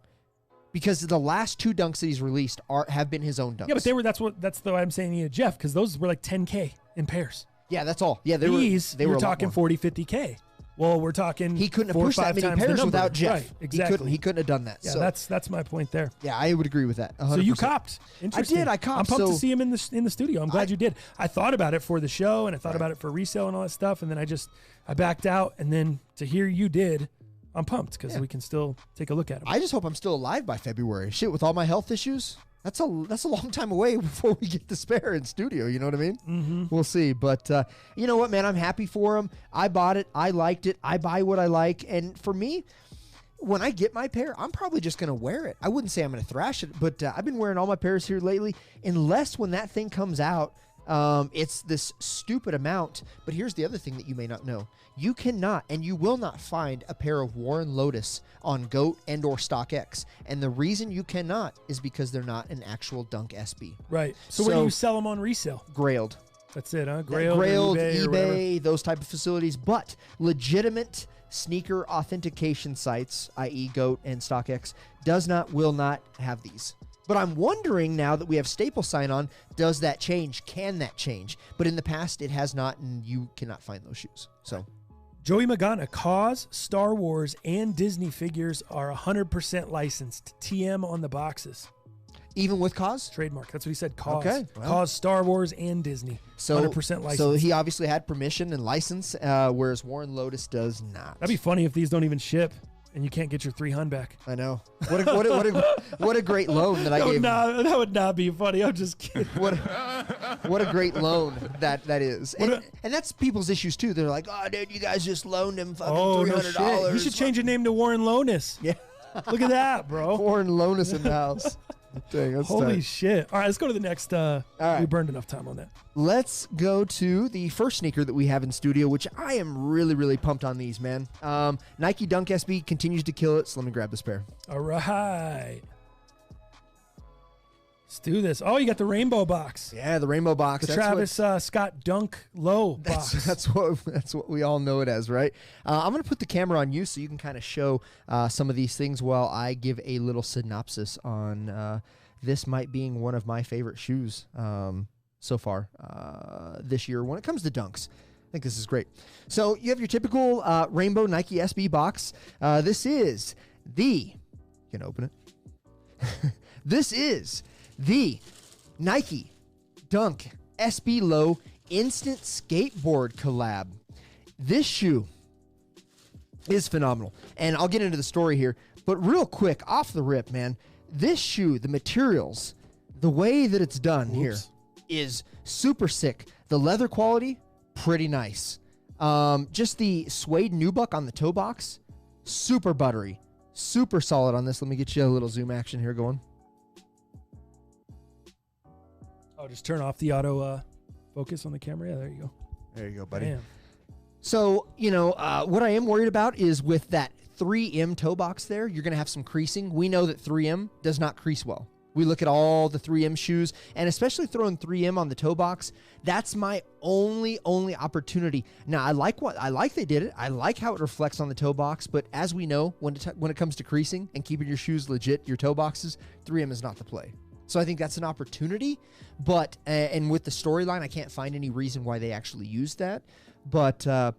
Because the last two Dunks that he's released have been his own Dunks. Yeah, but that's why I'm saying he needed Jeff, because those were like $10K in pairs. Yeah, that's all. Yeah, they were were talking 40, 50K. Well, we're talking he couldn't have 4 or pushed 5 that many times the pairs number. without Jeff. Right, exactly. He couldn't have done that. Yeah, so that's my point there. Yeah, I would agree with that. 100%. So you copped. Interesting. I did. I copped. I'm pumped to see him in the studio. I'm glad you did. I thought about it for the show, and I thought about it for resale and all that stuff, and then I backed out, and then to hear you did, I'm pumped because we can still take a look at him. I just hope I'm still alive by February. Shit, with all my health issues, that's a long time away before we get the spare in studio. You know what I mean? Mm-hmm. We'll see. But you know what, man? I'm happy for him. I bought it. I liked it. I buy what I like. And for me, when I get my pair, I'm probably just going to wear it. I wouldn't say I'm going to thrash it, but I've been wearing all my pairs here lately, unless when that thing comes out, it's this stupid amount. But here's the other thing that you may not know. You cannot and you will not find a pair of Warren Lotas on GOAT and or StockX. And the reason you cannot is because they're not an actual Dunk SB. Right. So where do you sell them on resale? Grailed. That's it, huh? Grailed, eBay, those type of facilities. But legitimate sneaker authentication sites, i.e. GOAT and StockX, will not have these. But I'm wondering now that we have staple sign-on, does that change? Can that change? But in the past, it has not, and you cannot find those shoes. So, Joey Magana, KAWS, Star Wars, and Disney figures are 100% licensed. TM on the boxes. Even with KAWS? Trademark. That's what he said, KAWS. Okay. Well. KAWS, Star Wars, and Disney. So 100% licensed. So he obviously had permission and license, whereas Warren Lotas does not. That'd be funny if these don't even ship. And you can't get your 300 back. I know. What a great loan that I gave. That would not be funny. I'm just kidding. What a great loan that is. And that's people's issues too. They're like, oh, dude, you guys just loaned him fucking $300. No shit. You should change your name to Warren Lonas. Yeah. Look at that, bro. Warren Lonas in the house. Dang, that's holy tight. shit. All right, let's go to the next. All right. We burned enough time on that. Let's go to the first sneaker that we have in studio, which I am really, really pumped on these, man. Nike Dunk SB continues to kill it, so let me grab this pair. All right. Let's do this. Oh, you got the rainbow box. Yeah, the rainbow box. The Travis Scott Dunk Low box. That's what we all know it as, right? I'm going to put the camera on you so you can kind of show some of these things while I give a little synopsis on this might being one of my favorite shoes so far this year when it comes to dunks. I think this is great. So you have your typical rainbow Nike SB box. This is you can open it. This is the Nike Dunk SB Low Instant Skateboard Collab. This shoe is phenomenal. And I'll get into the story here. But real quick, off the rip, man, this shoe, the materials, the way that it's done here is super sick. The leather quality, pretty nice. Just the suede nubuck on the toe box, super buttery, super solid on this. Let me get you a little zoom action here going. Oh, just turn off the auto focus on the camera. Yeah, there you go. There you go, buddy. Damn. So, what I am worried about is with that 3M toe box there, you're going to have some creasing. We know that 3M does not crease well. We look at all the 3M shoes, and especially throwing 3M on the toe box, that's my only opportunity. Now, I like they did it. I like how it reflects on the toe box, but as we know, when it comes to creasing and keeping your shoes legit, your toe boxes, 3M is not the play. So I think that's an opportunity, but and with the storyline, I can't find any reason why they actually used that. But the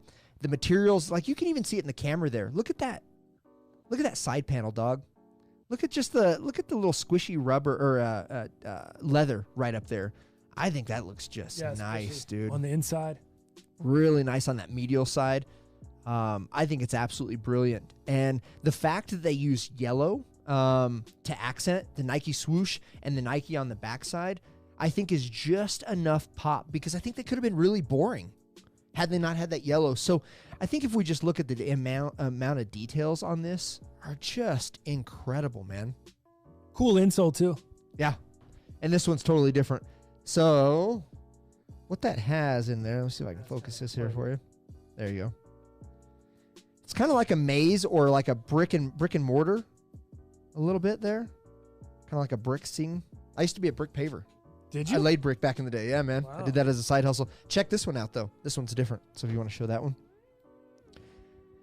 materials, like you can even see it in the camera there. Look at that. Look at that side panel, dog. Look at the little squishy rubber or leather right up there. I think that looks just nice, dude. On the inside, really nice on that medial side. I think it's absolutely brilliant, and the fact that they use yellow to accent the Nike swoosh and the Nike on the backside, I think is just enough pop, because I think they could have been really boring had they not had that yellow. So I think if we just look at the amount of details on this are just incredible, man. Cool insole too. Yeah. And this one's totally different. So what that has in there, let's see if I can focus this here for you. There you go. It's kind of like a maze or like a brick and mortar. A little bit there. Kind of like a brick scene. I used to be a brick paver. Did you? I laid brick back in the day. Yeah, man. Wow. I did that as a side hustle. Check this one out, though. This one's different. So if you want to show that one.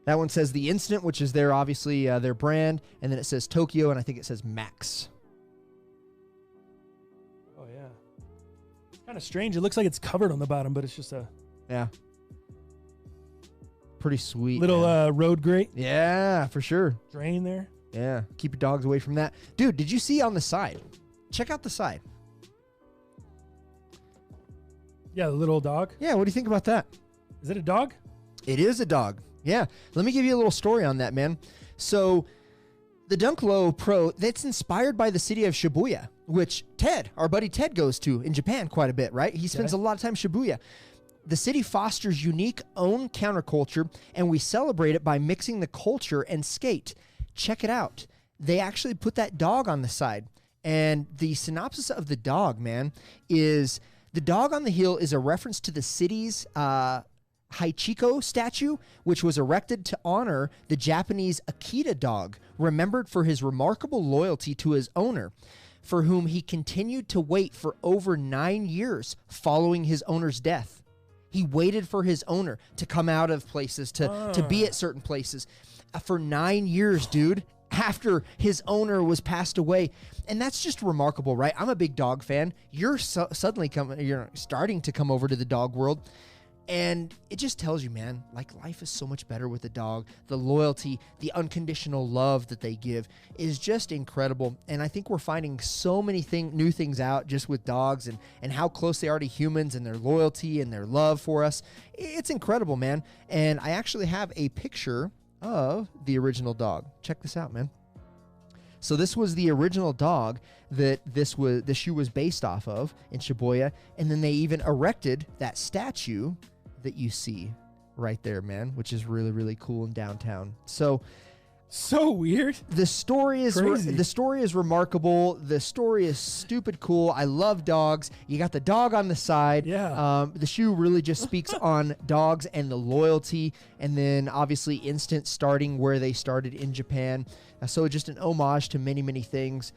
That one says The Instant, which is their, obviously, their brand. And then it says Tokyo, and I think it says Max. Oh, yeah. Kind of strange. It looks like it's covered on the bottom, but it's just a Yeah. Pretty sweet. Little road grate. Yeah, for sure. Drain there. Yeah. Keep your dogs away from that. Dude, did you see on the side? Check out the side. Yeah, the little dog. Yeah, what do you think about that? Is it a dog? It is a dog. Yeah. Let me give you a little story on that, man. So the Dunk Low Pro, that's inspired by the city of Shibuya, which Ted, our buddy Ted, goes to in Japan quite a bit, right? He spends a lot of time in Shibuya. The city fosters unique own counterculture, and we celebrate it by mixing the culture and skate. Check it out. They actually put that dog on the side. And the synopsis of the dog, man, is the dog on the heel is a reference to the city's Haichiko statue, which was erected to honor the Japanese Akita dog, remembered for his remarkable loyalty to his owner, for whom he continued to wait for over 9 years following his owner's death. He waited for his owner to come out of places, to be at certain places for 9 years, dude, after his owner was passed away. And that's just remarkable, right? I'm a big dog fan. You're suddenly you're starting to come over to the dog world. And it just tells you, man, like life is so much better with a dog. The loyalty, the unconditional love that they give is just incredible. And I think we're finding so many new things out just with dogs and how close they are to humans and their loyalty and their love for us. It's incredible, man. And I actually have a picture of the original dog. Check this out, man. So this was the original dog that the shoe was based off of in Shibuya. And then they even erected that statue that you see right there, man, which is really, really cool in downtown. So weird. The story is remarkable. The story is stupid cool. I love dogs. You got the dog on the side. Yeah. The shoe really just speaks on dogs and the loyalty, and then obviously Instant starting where they started in Japan. So just an homage to many, many things.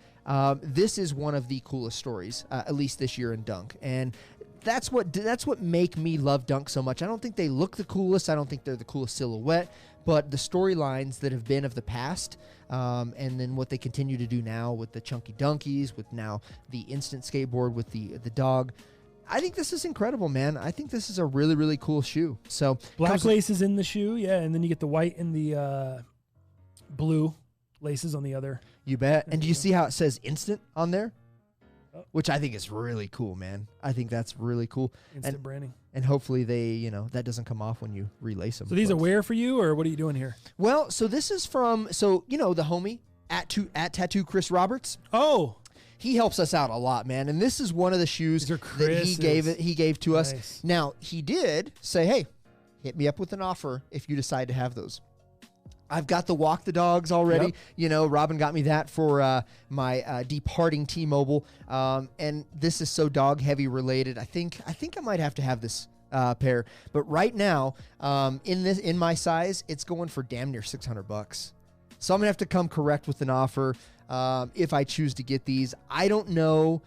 This is one of the coolest stories, at least this year in Dunk, and that's what make me love Dunk so much. I don't think they look the coolest. I don't think they're the coolest silhouette, but the storylines that have been of the past, and then what they continue to do now with the Chunky Dunkies, with now the Instant skateboard with the dog. I think this is incredible, man. I think this is a really, really cool shoe. So black laces in the shoe, yeah, and then you get the white and the blue laces on the other. You bet. And do you see how it says Instant on there? Which I think is really cool, man. I think that's really cool. Instant branding. And hopefully that doesn't come off when you relace them. So these are wear for you, or what are you doing here? Well, so this is from, the homie at Tattoo Chris Roberts. Oh. He helps us out a lot, man. And this is one of the shoes that he gave to us. Now, he did say, hey, hit me up with an offer if you decide to have those. I've got the Walk the Dogs already. Yep. Robin got me that for my departing T-Mobile. And this is so dog heavy related. I think I might have to have this pair. But right now, in my size, it's going for damn near $600. So I'm gonna have to come correct with an offer if I choose to get these. I don't know.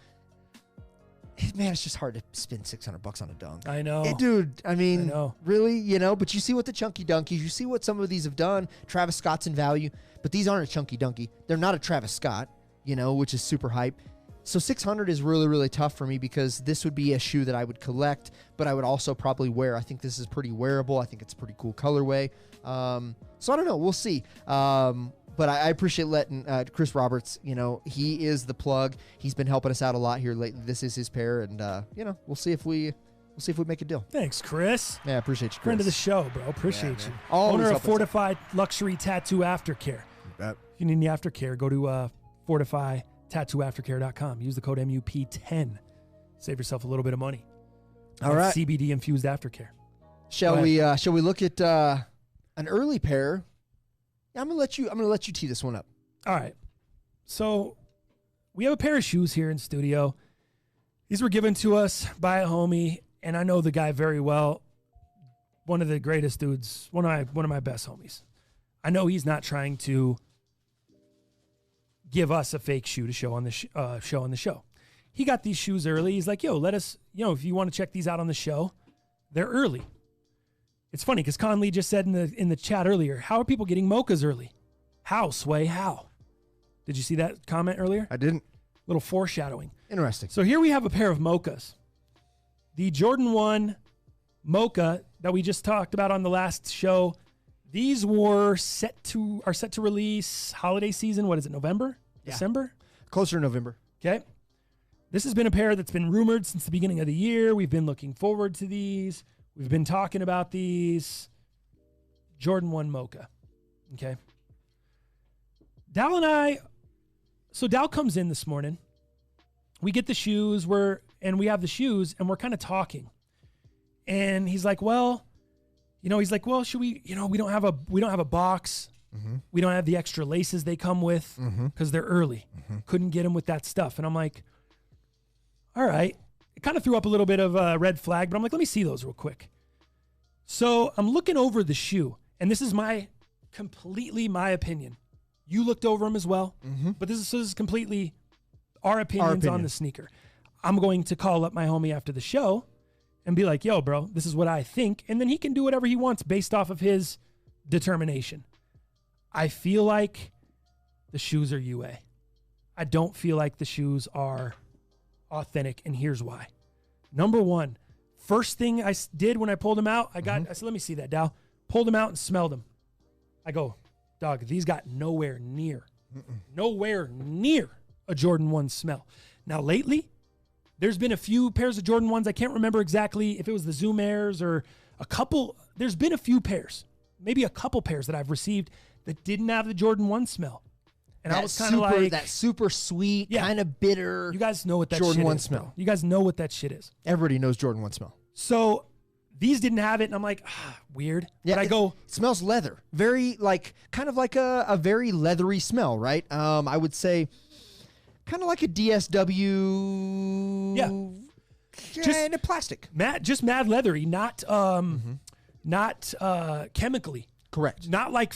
Man, it's just hard to spend $600 on a dunk. I know. Dude, I mean, really, but you see what the Chunky Dunkies, you see what some of these have done. Travis Scott's in value, but these aren't a Chunky Dunky. They're not a Travis Scott, which is super hype. So $600 is really, really tough for me because this would be a shoe that I would collect, but I would also probably wear. I think this is pretty wearable. I think it's a pretty cool colorway. So I don't know. We'll see. But I appreciate letting Chris Roberts, he is the plug. He's been helping us out a lot here lately. This is his pair, and we'll see if we make a deal. Thanks, Chris. Yeah, I appreciate you, Chris. Friend of the show, bro. Appreciate you. Always Owner of Fortify Luxury Tattoo Aftercare. If you need any aftercare, go to FortifyTattooAftercare.com. Use the code M.U.P.10. Save yourself a little bit of money. All right. CBD infused aftercare. Shall we look at an early pair? I'm gonna let you tee this one up. All right. So we have a pair of shoes here in studio. These were given to us by a homie, and I know the guy very well. One of the greatest dudes, one of my best homies. I know he's not trying to give us a fake shoe to show on the show. He got these shoes early. He's like, yo, let us, if you want to check these out on the show, they're early. It's funny because Conley just said in the chat earlier, how are people getting Mochas early? How, Sway? How? Did you see that comment earlier? I didn't. Little foreshadowing. Interesting. So here we have a pair of Mochas. The Jordan 1 Mocha that we just talked about on the last show. These are set to release holiday season. What is it, November? Yeah. December? Closer to November. Okay. This has been a pair that's been rumored since the beginning of the year. We've been looking forward to these. We've been talking about these. Jordan 1 Mocha. Okay. Dal comes in this morning. We get the shoes, we have the shoes, and we're kind of talking. And he's like, well, should we, we don't have a box. Mm-hmm. We don't have the extra laces they come with because they're early. Mm-hmm. Couldn't get them with that stuff. And I'm like, all right. It kind of threw up a little bit of a red flag, but I'm like, let me see those real quick. So I'm looking over the shoe, and this is completely my opinion. You looked over them as well, but this is completely our opinions on the sneaker. I'm going to call up my homie after the show and be like, yo, bro, this is what I think. And then he can do whatever he wants based off of his determination. I feel like the shoes are UA. I don't feel like the shoes are authentic, and here's why. Number one, first thing I did when I pulled them out, I said, let me see that, Dow. Pulled them out and smelled them. I go, dog, these got nowhere near a Jordan 1 smell. Now, lately, there's been a few pairs of Jordan 1s. I can't remember exactly if it was the Zoom Airs or a couple. There's been a few pairs, maybe a couple pairs that I've received that didn't have the Jordan 1 smell. And I was kind of like, that super sweet, kind of bitter. You guys know what that Jordan shit 1 is, smell. bro. You guys know what that shit is. Everybody knows Jordan 1 smell. So these didn't have it, and I'm like, weird. Yeah, but it smells leather. Very kind of like a very leathery smell, right? I would say kind of like a DSW. Yeah. In a plastic. Just mad leathery, not chemically. Correct. Not like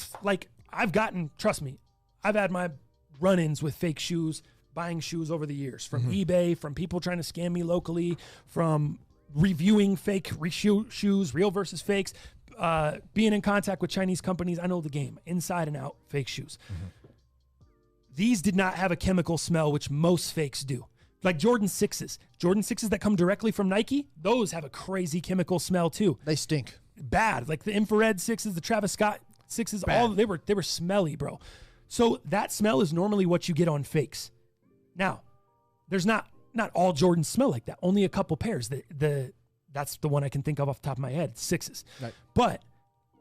I've gotten, trust me, I've had my run-ins with fake shoes, buying shoes over the years from eBay, from people trying to scam me locally, from reviewing fake shoes, real versus fakes, being in contact with Chinese companies. I know the game inside and out, fake shoes. These did not have a chemical smell, which most fakes do. Like Jordan 6s. Jordan 6s that come directly from Nike, those have a crazy chemical smell too. They stink. Bad. Like the infrared 6s, the Travis Scott 6s, Bad. they were smelly, bro. So that smell is normally what you get on fakes. Now, there's not all Jordans smell like that. Only a couple pairs. That's the one I can think of off the top of my head, 6s. Right. But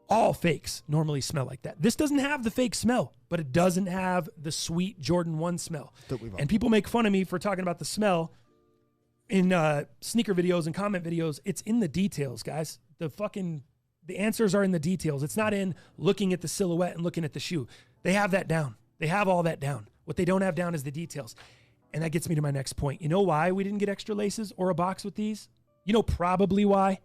all fakes normally smell like that. This doesn't have the fake smell, but it doesn't have the sweet Jordan 1 smell. And people make fun of me for talking about the smell in sneaker videos and comment videos. It's in the details, guys. The answers are in the details. It's not in looking at the silhouette and looking at the shoe. They have that down. They have all that down. What they don't have down is the details. And that gets me to my next point. You know why we didn't get extra laces or a box with these? You know probably why?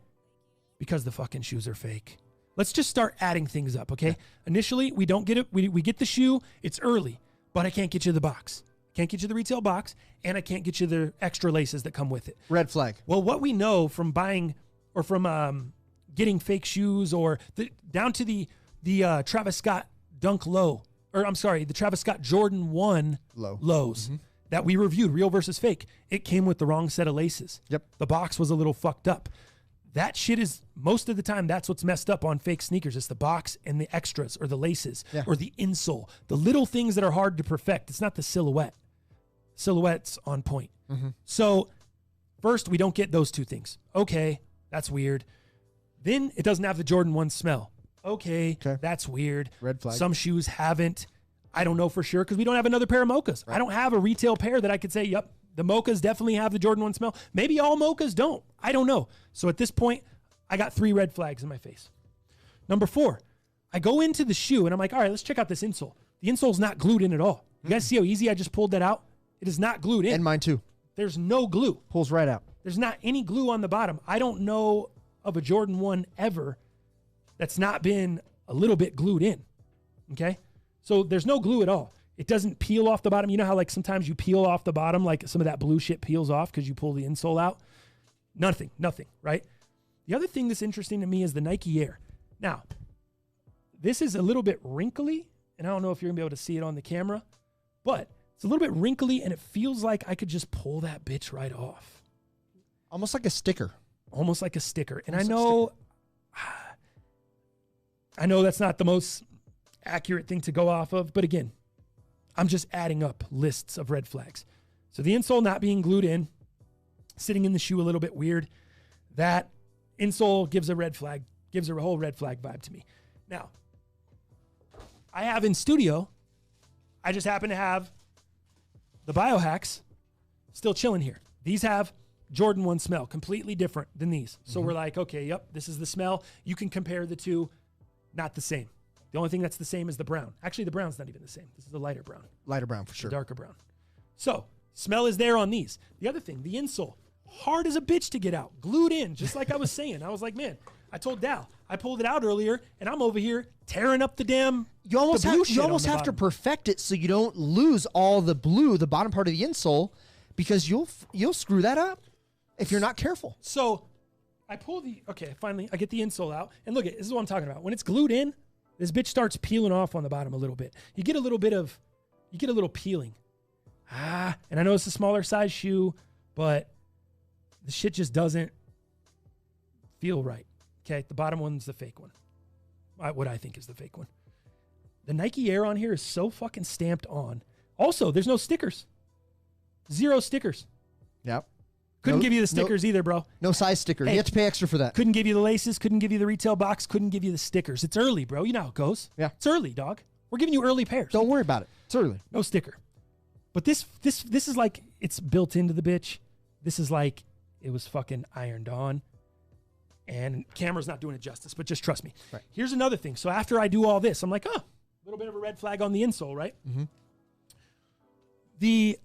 Because the fucking shoes are fake. Let's just start adding things up, okay? Initially, we don't get it. We get the shoe. It's early, but I can't get you the box. Can't get you the retail box, and I can't get you the extra laces that come with it. Red flag. Well, what we know from buying or from getting fake shoes or down to the Travis Scott Dunk Low, or I'm sorry, the Travis Scott Jordan 1 lows that we reviewed, real versus fake, it came with the wrong set of laces. Yep. The box was a little fucked up. That shit is, most of the time, that's what's messed up on fake sneakers. It's the box and the extras or the laces or the insole. The little things that are hard to perfect. It's not the silhouette. Silhouette's on point. So first, we don't get those two things. Okay, that's weird. Then it doesn't have the Jordan 1 smell. Okay, that's weird. Red flag. Some shoes haven't. I don't know for sure because we don't have another pair of Mochas. Right. I don't have a retail pair that I could say, yep, the Mochas definitely have the Jordan 1 smell. Maybe all Mochas don't. I don't know. So at this point, I got 3 red flags in my face. Number 4, I go into the shoe and I'm like, all right, let's check out this insole. The insole's not glued in at all. You guys see how easy I just pulled that out? It is not glued in. And mine too. There's no glue. Pulls right out. There's not any glue on the bottom. I don't know of a Jordan 1 ever that's not been a little bit glued in. Okay? So there's no glue at all. It doesn't peel off the bottom. You know how like sometimes you peel off the bottom, like some of that blue shit peels off because you pull the insole out? Nothing, right? The other thing that's interesting to me is the Nike Air. Now, this is a little bit wrinkly, and I don't know if you're going to be able to see it on the camera, but it's a little bit wrinkly, and it feels like I could just pull that bitch right off. Almost like a sticker. almost like a sticker. And Almost I know that's not the most accurate thing to go off of, but again, I'm just adding up lists of red flags. So the insole not being glued in, sitting in the shoe a little bit weird. That insole gives a red flag, gives a whole red flag vibe to me. Now, I have in studio, I just happen to have the Biohacks still chilling here. These have Jordan 1 smell, completely different than these. So we're like, okay, yep, this is the smell. You can compare the two, not the same. The only thing that's the same is the brown. Actually, the brown's not even the same. This is the lighter brown. Lighter brown for sure. The darker brown. So, smell is there on these. The other thing, the insole, hard as a bitch to get out, glued in, just like I was saying. I was like, man, I told Dal, I pulled it out earlier, and I'm over here tearing up the damn You almost the blue shit you on almost the have to bottom. perfect it so you don't lose all the blue, the bottom part of the insole, because you'll screw that up if you're not careful. So, I pull finally, I get the insole out, and look, this is what I'm talking about. When it's glued in, this bitch starts peeling off on the bottom a little bit. You get a little peeling. And I know it's a smaller size shoe, but the shit just doesn't feel right. Okay, the bottom one's the fake one. What I think is the fake one. The Nike Air on here is so fucking stamped on. Also, there's no stickers. 0 stickers. Yep. Couldn't give you the stickers either, bro. No size sticker. Hey, you have to pay extra for that. Couldn't give you the laces, couldn't give you the retail box, couldn't give you the stickers. It's early, bro. You know how it goes. Yeah. It's early, dog. We're giving you early pairs. Don't worry about it. It's early. No sticker. But this is like it's built into the bitch. This is like it was fucking ironed on. And camera's not doing it justice, but just trust me. Right. Here's another thing. So after I do all this, I'm like, a little bit of a red flag on the insole, right? Mm-hmm. The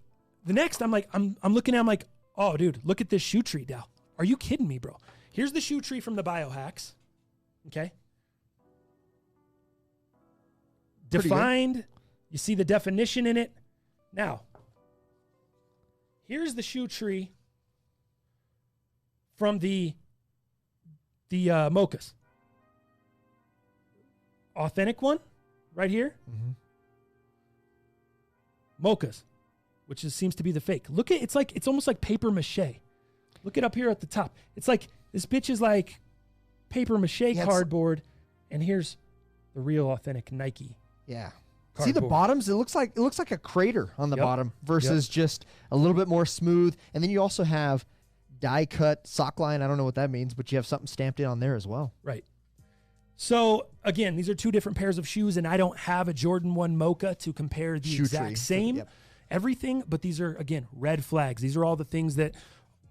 next, I'm like, I'm looking at, I'm like, oh, dude, look at this shoe tree, Dal. Are you kidding me, bro? Here's the shoe tree from the Biohacks. Okay. Pretty Defined. Good. You see the definition in it. Now, here's the shoe tree from the Mochas. Authentic one, right here. Mm-hmm. Mochas, which seems to be the fake. Look at it's almost like paper mache. Look it up here at the top. It's like this bitch is like paper mache cardboard, and here's the real authentic Nike. Yeah. Cardboard. See the bottoms? It looks like a crater on the bottom versus just a little bit more smooth. And then you also have die cut sock line. I don't know what that means, but you have something stamped in on there as well. Right. So again, these are two different pairs of shoes, and I don't have a Jordan 1 Mocha to compare the exact same everything, but these are, again, red flags. These are all the things that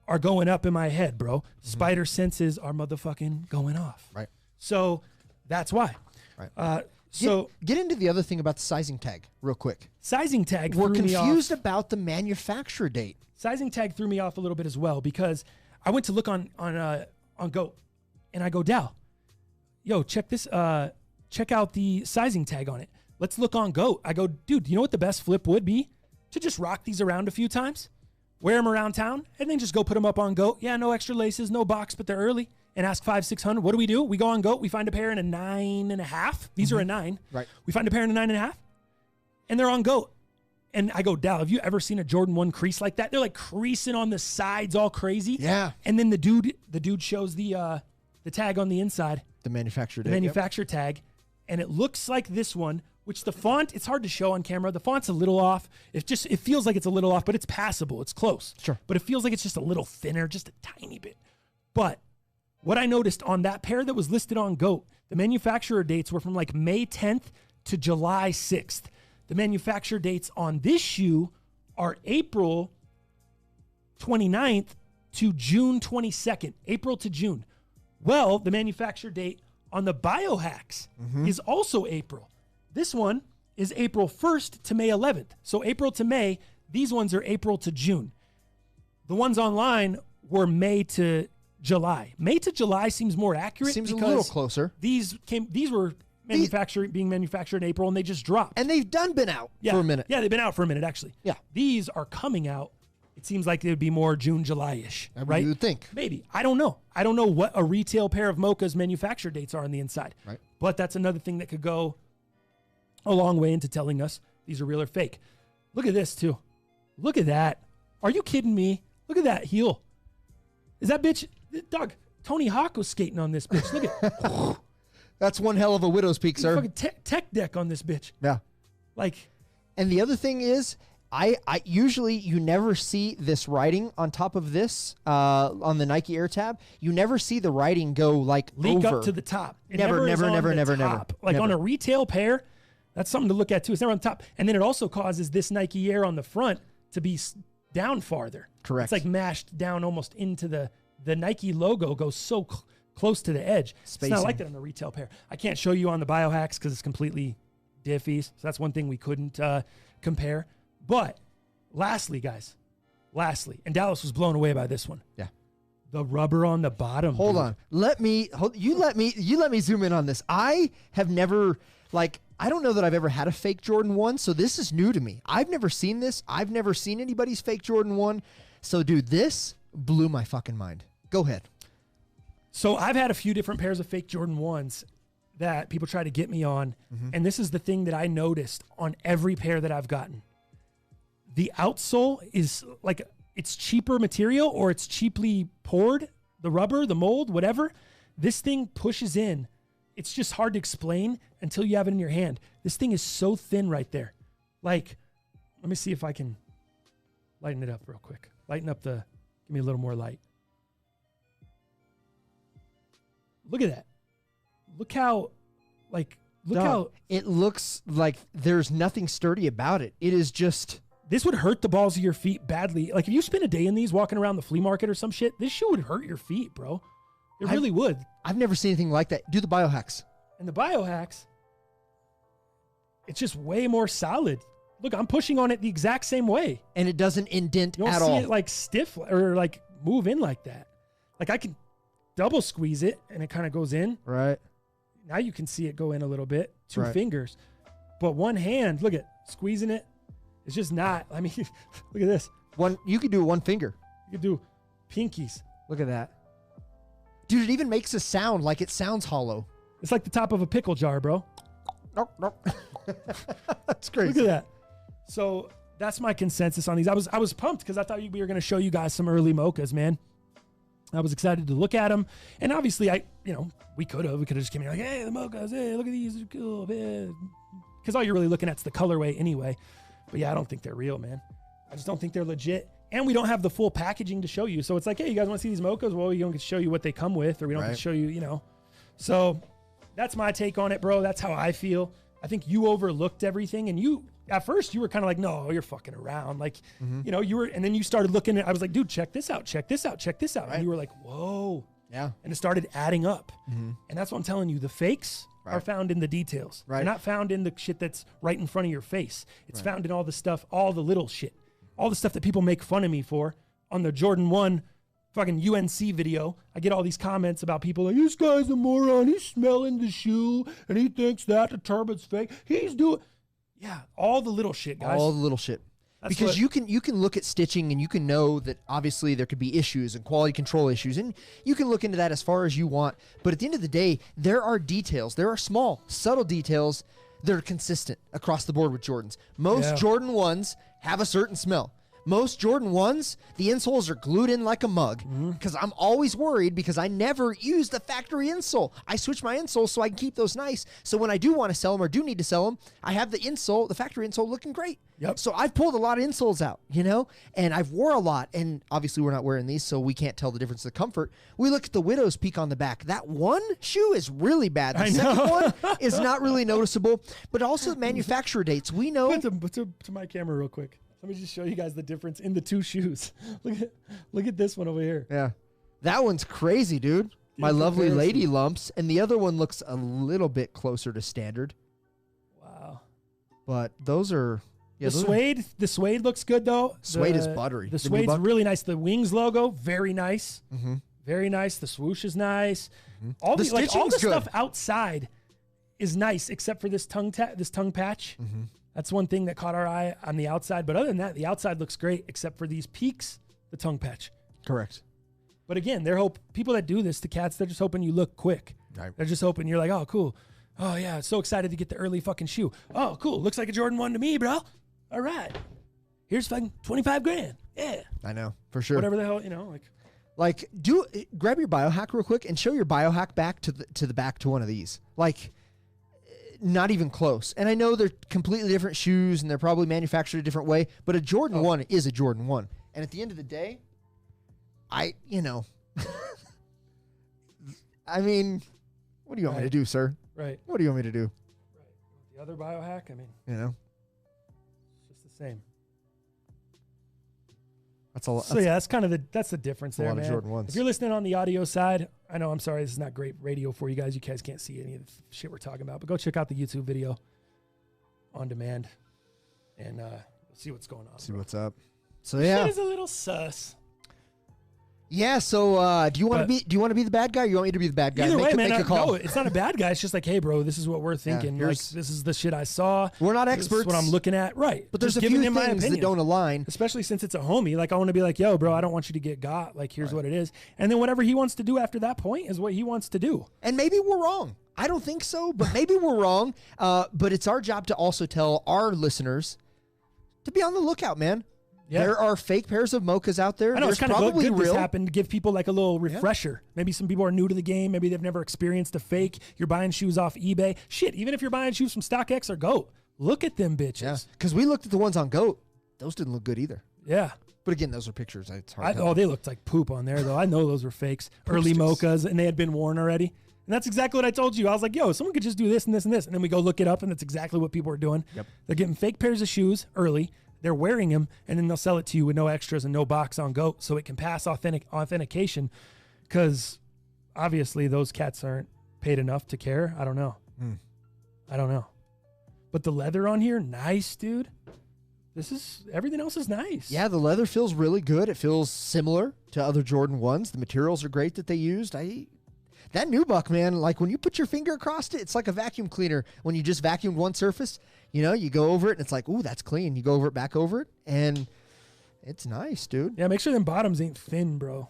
are going up in my head, bro. Mm-hmm. Spider senses are motherfucking going off. Right. So that's why. Right. So get into the other thing about the sizing tag real quick. Sizing tag We're threw me confused off. about the manufacturer date. Sizing tag threw me off a little bit as well because I went to look on GOAT, and I go, Dal, yo, check this. Check out the sizing tag on it. Let's look on GOAT. I go, dude, you know what the best flip would be? To just rock these around a few times, wear them around town, and then just go put them up on GOAT. Yeah, no extra laces, no box, but they're early. And ask 500-600. What do? We go on GOAT. We find a pair in a 9.5. These are a 9. Right. We find a pair in a 9.5, and they're on GOAT. And I go, Dal, have you ever seen a Jordan 1 crease like that? They're like creasing on the sides, all crazy. Yeah. And then the dude shows the tag on the inside. The manufacturer date. The manufacturer tag, and it looks like this one. Which the font, it's hard to show on camera. The font's a little off. It feels like it's a little off, but it's passable. It's close. Sure. But it feels like it's just a little thinner, just a tiny bit. But what I noticed on that pair that was listed on GOAT, the manufacturer dates were from like May 10th to July 6th. The manufacturer dates on this shoe are April 29th to June 22nd. April to June. Well, the manufacturer date on the Biohacks is also April. This one is April 1st to May 11th. So April to May, these ones are April to June. The ones online were May to July. May to July seems more accurate. Seems a little closer. These were being manufactured in April, and they just dropped. And they've been out for a minute. Yeah, they've been out for a minute, actually. Yeah. These are coming out. It seems like they would be more June, July-ish, right? You would think. Maybe. I don't know. I don't know what a retail pair of Mocha's manufacturer dates are on the inside. Right. But that's another thing that could go a long way into telling us these are real or fake. Look at this, too. Look at that. Are you kidding me? Look at that heel. Is that bitch? Dog, Tony Hawk was skating on this bitch. Look at That's one hell of a widow's peak, sir. fucking tech deck on this bitch. Yeah. Like, and the other thing is, I usually you never see this writing on top of this on the Nike Air Tab. You never see the writing go like leak over. up to the top. It Never. Like on a retail pair, that's something to look at too. It's never on the top. And then it also causes this Nike Air on the front to be down farther. Correct. It's like mashed down almost into the Nike logo goes so close to the edge. Spacing. It's not like that on the retail pair. I can't show you on the biohacks because it's completely diffy. So that's one thing we couldn't compare. But lastly, guys, and Dallas was blown away by this one. Yeah. The rubber on the bottom. Hold dude. on. You let me zoom in on this. I have never, like, I don't know that I've ever had a fake Jordan 1, so this is new to me. I've never seen this. I've never seen anybody's fake Jordan 1. So, dude, this blew my fucking mind. Go ahead. So I've had a few different pairs of fake Jordan 1s that people try to get me on, and this is the thing that I noticed on every pair that I've gotten. The outsole is like, it's cheaper material or it's cheaply poured, the rubber, the mold, whatever. This thing pushes in. It's just hard to explain until you have it in your hand. This thing is so thin right there. Like, let me see if I can lighten it up real quick. Lighten up give me a little more light. Look at that. Look how it looks like there's nothing sturdy about it. It is just... This would hurt the balls of your feet badly. Like, if you spend a day in these walking around the flea market or some shit, this shoe would hurt your feet, bro. It really would. I've never seen anything like that. Do the biohacks. And the biohacks, it's just way more solid. Look, I'm pushing on it the exact same way. And it doesn't indent at all. You don't see it like stiff or like move in like that. Like, I can double squeeze it and it kind of goes in. Right. Now you can see it go in a little bit. Two Right. fingers. But one hand, look at squeezing it. It's just not. I mean, look at this. You could do one finger. You could do pinkies. Look at that. Dude, it even makes a sound like it sounds hollow. It's like the top of a pickle jar, bro. Nope. That's crazy. Look at that. So that's my consensus on these. I was pumped because I thought we were going to show you guys some early Mochas, man. I was excited to look at them. And obviously, we could have just came in like, hey, the Mochas, hey, look at these. They're cool, man. Because all you're really looking at is the colorway anyway. But yeah, I don't think they're real, man. I just don't think they're legit. And we don't have the full packaging to show you. So it's like, hey, you guys want to see these Mochas? Well, we don't get to show you what they come with, or we don't get to show you, So that's my take on it, bro. That's how I feel. I think you overlooked everything. And at first, you were kind of like, no, you're fucking around. Like, you were, and then you started looking at, I was like, dude, check this out, check this out, check this out. Right. And you were like, whoa. Yeah. And it started adding up. And that's what I'm telling you. The fakes are found in the details. Right. They're not found in the shit that's right in front of your face. It's found in all the stuff, all the little shit, all the stuff that people make fun of me for on the Jordan 1 fucking UNC video. I get all these comments about people like, this guy's a moron. He's smelling the shoe and he thinks that the turbot's fake. He's doing, all the little shit, guys. All the little shit. That's because you can look at stitching and you can know that obviously there could be issues and quality control issues, and you can look into that as far as you want. But at the end of the day, there are details. There are small, subtle details that are consistent across the board with Jordans. Most Jordan 1s have a certain smell. Most Jordan 1s, the insoles are glued in like a mug because I'm always worried because I never use the factory insole. I switch my insoles so I can keep those nice. So when I do want to sell them or do need to sell them, I have the insole, the factory insole looking great. Yep. So I've pulled a lot of insoles out, and I've wore a lot. And obviously we're not wearing these, so we can't tell the difference of the comfort. We look at the Widow's Peak on the back. That one shoe is really bad. The second one is not really noticeable, but also the manufacturer dates. We know. To my camera real quick. Let me just show you guys the difference in the two shoes. Look at this one over here. Yeah. That one's crazy, dude. My lovely lady lumps. And the other one looks a little bit closer to standard. Wow. But those are... Yeah, the suede looks good, though. Suede is buttery. The suede's really nice. The Wings logo, very nice. Very nice. The swoosh is nice. All the stuff outside is nice, except for this tongue patch. That's one thing that caught our eye on the outside. But other than that, the outside looks great, except for these peaks, the tongue patch. Correct. But again, people that do this to cats, they're just hoping you look quick. Right. They're just hoping you're like, oh, cool. Oh, yeah, so excited to get the early fucking shoe. Oh, cool. Looks like a Jordan 1 to me, bro. All right. Here's fucking $25,000. Yeah. I know, for sure. Whatever the hell, Like, grab your biohack real quick and show your biohack back to the back to one of these. Like, not even close. And I know they're completely different shoes and they're probably manufactured a different way, but a Jordan 1 is a Jordan 1. And at the end of the day, I mean, what do you want me to do, sir? Right. What do you want me to do? Right. The other biohack, I mean, it's just the same. That's all. So that's kind of that's the difference there, a lot man. of Jordan 1s. If you're listening on the audio side, I know, I'm sorry, this is not great radio for you guys. You guys can't see any of the shit we're talking about, but go check out the YouTube video on demand and see what's going on. See what's up. So Shit yeah, is a little sus. yeah. So do you want to be the bad guy? Or you want me to be the bad guy? Either way, man. Make a call. No, it's not a bad guy. It's just like, hey, bro, this is what we're thinking. Like, this is the shit I saw. We're not This experts. is what I'm looking at. Right. But there's Just a few giving him my things that opinion. don't align. Especially since it's a homie. Like, I want to be like, yo, bro, I don't want you to get got. Like, here's what it is. And then whatever he wants to do after that point is what he wants to do. And maybe we're wrong. I don't think so, but maybe we're wrong. But it's our job to also tell our listeners to be on the lookout, man. Yeah. There are fake pairs of Mochas out there. I know There's it's kind of probably good real. this happened to give people like a little refresher. Maybe some people are new to the game. Maybe they've never experienced a fake. You're buying shoes off eBay. Shit, even if you're buying shoes from StockX or GOAT, look at them bitches. Yeah, because we looked at the ones on GOAT. Those didn't look good either. Yeah. But again, those are pictures. It's hard. They looked like poop on there, though. I know those were fakes. Early Mochas, and they had been worn already. And that's exactly what I told you. I was like, yo, someone could just do this and this and this. And then we go look it up, and that's exactly what people are doing. Yep. They're getting fake pairs of shoes early. They're wearing them, and then they'll sell it to you with no extras and no box on GOAT, so it can pass authentication. Because obviously those cats aren't paid enough to care. I don't know. I don't know. But the leather on here, nice, dude. Everything else is nice. Yeah, the leather feels really good. It feels similar to other Jordan 1s. The materials are great that they used. That nubuck, man, like when you put your finger across it, it's like a vacuum cleaner. When you just vacuumed one surface, you go over it and it's like, ooh, that's clean. You go over it, back over it, and it's nice, dude. Yeah, make sure them bottoms ain't thin, bro.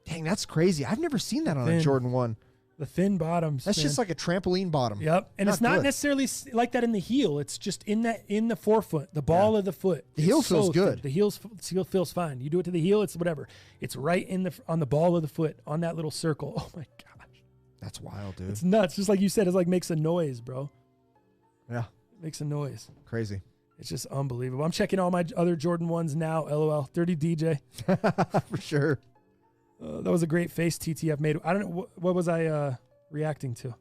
Dang, that's crazy. I've never seen that on a Jordan 1. The thin bottoms. That's just like a trampoline bottom. Yep. And it's not necessarily like that in the heel. It's just in the forefoot, the ball of the foot. The heel feels good. The heel feels fine. You do it to the heel, it's whatever. It's right on the ball of the foot, on that little circle. Oh my gosh. That's wild, dude. It's nuts. Just like you said, it's like makes a noise, bro. Yeah. It makes a noise. Crazy. It's just unbelievable. I'm checking all my other Jordan 1s now. LOL. Dirty DJ. For sure. That was a great face TTF made. I don't know. What was I reacting to?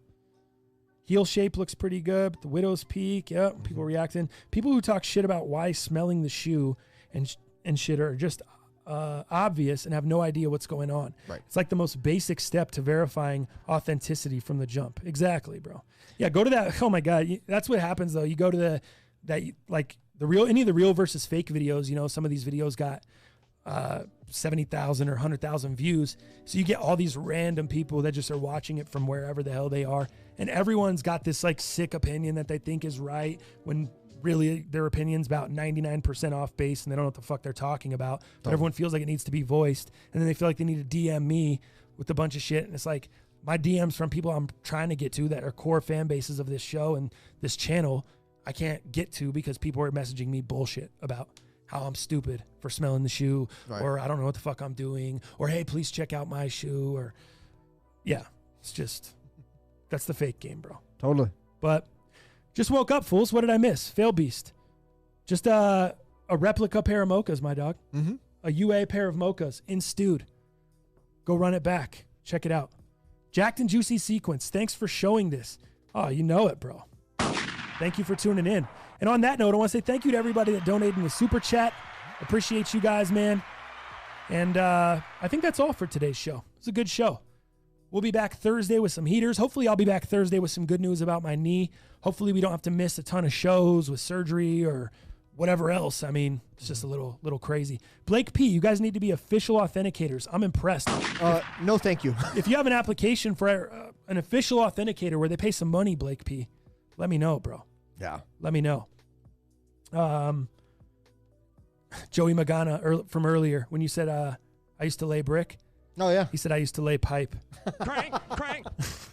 Heel shape looks pretty good. But the Widow's Peak. Yep. People reacting. People who talk shit about why smelling the shoe and shit are just obvious and have no idea what's going on. Right. It's like the most basic step to verifying authenticity from the jump. Exactly, bro. Yeah, go to that. Oh my God. That's what happens though. You go to any of the real versus fake videos, some of these videos got 70,000 or 100,000 views. So you get all these random people that just are watching it from wherever the hell they are. And everyone's got this like sick opinion that they think is right when really their opinion's about 99% off base and they don't know what the fuck they're talking about. But everyone feels like it needs to be voiced. And then they feel like they need to DM me with a bunch of shit. And it's like my DMs from people I'm trying to get to that are core fan bases of this show and this channel, I can't get to because people are messaging me bullshit about how I'm stupid for smelling the shoe, or I don't know what the fuck I'm doing, or hey, please check out my shoe, or yeah, it's just, that's the fake game, bro. Totally. But just woke up, fools. What did I miss? Fail Beast. Just a replica pair of Mochas, my dog. Mm-hmm. A UA pair of Mochas in stewed. Go run it back. Check it out. Jacked and Juicy Sequence. Thanks for showing this. Oh, you know it, bro. Thank you for tuning in. And on that note, I want to say thank you to everybody that donated in the super chat. Appreciate you guys, man. And I think that's all for today's show. It's a good show. We'll be back Thursday with some heaters. Hopefully I'll be back Thursday with some good news about my knee. Hopefully we don't have to miss a ton of shows with surgery or whatever else. I mean, it's just a little crazy. Blake P, you guys need to be official authenticators. I'm impressed. No, thank you. If you have an application for an official authenticator where they pay some money, Blake P, let me know, bro. Yeah. Let me know. Joey Magana from earlier when you said I used to lay brick. Oh, yeah. He said I used to lay pipe. Crank.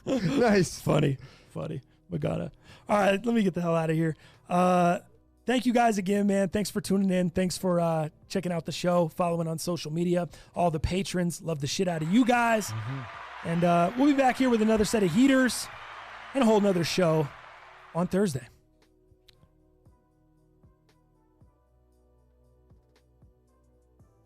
Nice. Funny. Magana. All right, let me get the hell out of here. Thank you guys again, man. Thanks for tuning in. Thanks for checking out the show, following on social media. All the patrons, love the shit out of you guys. And we'll be back here with another set of heaters and a whole nother show on Thursday.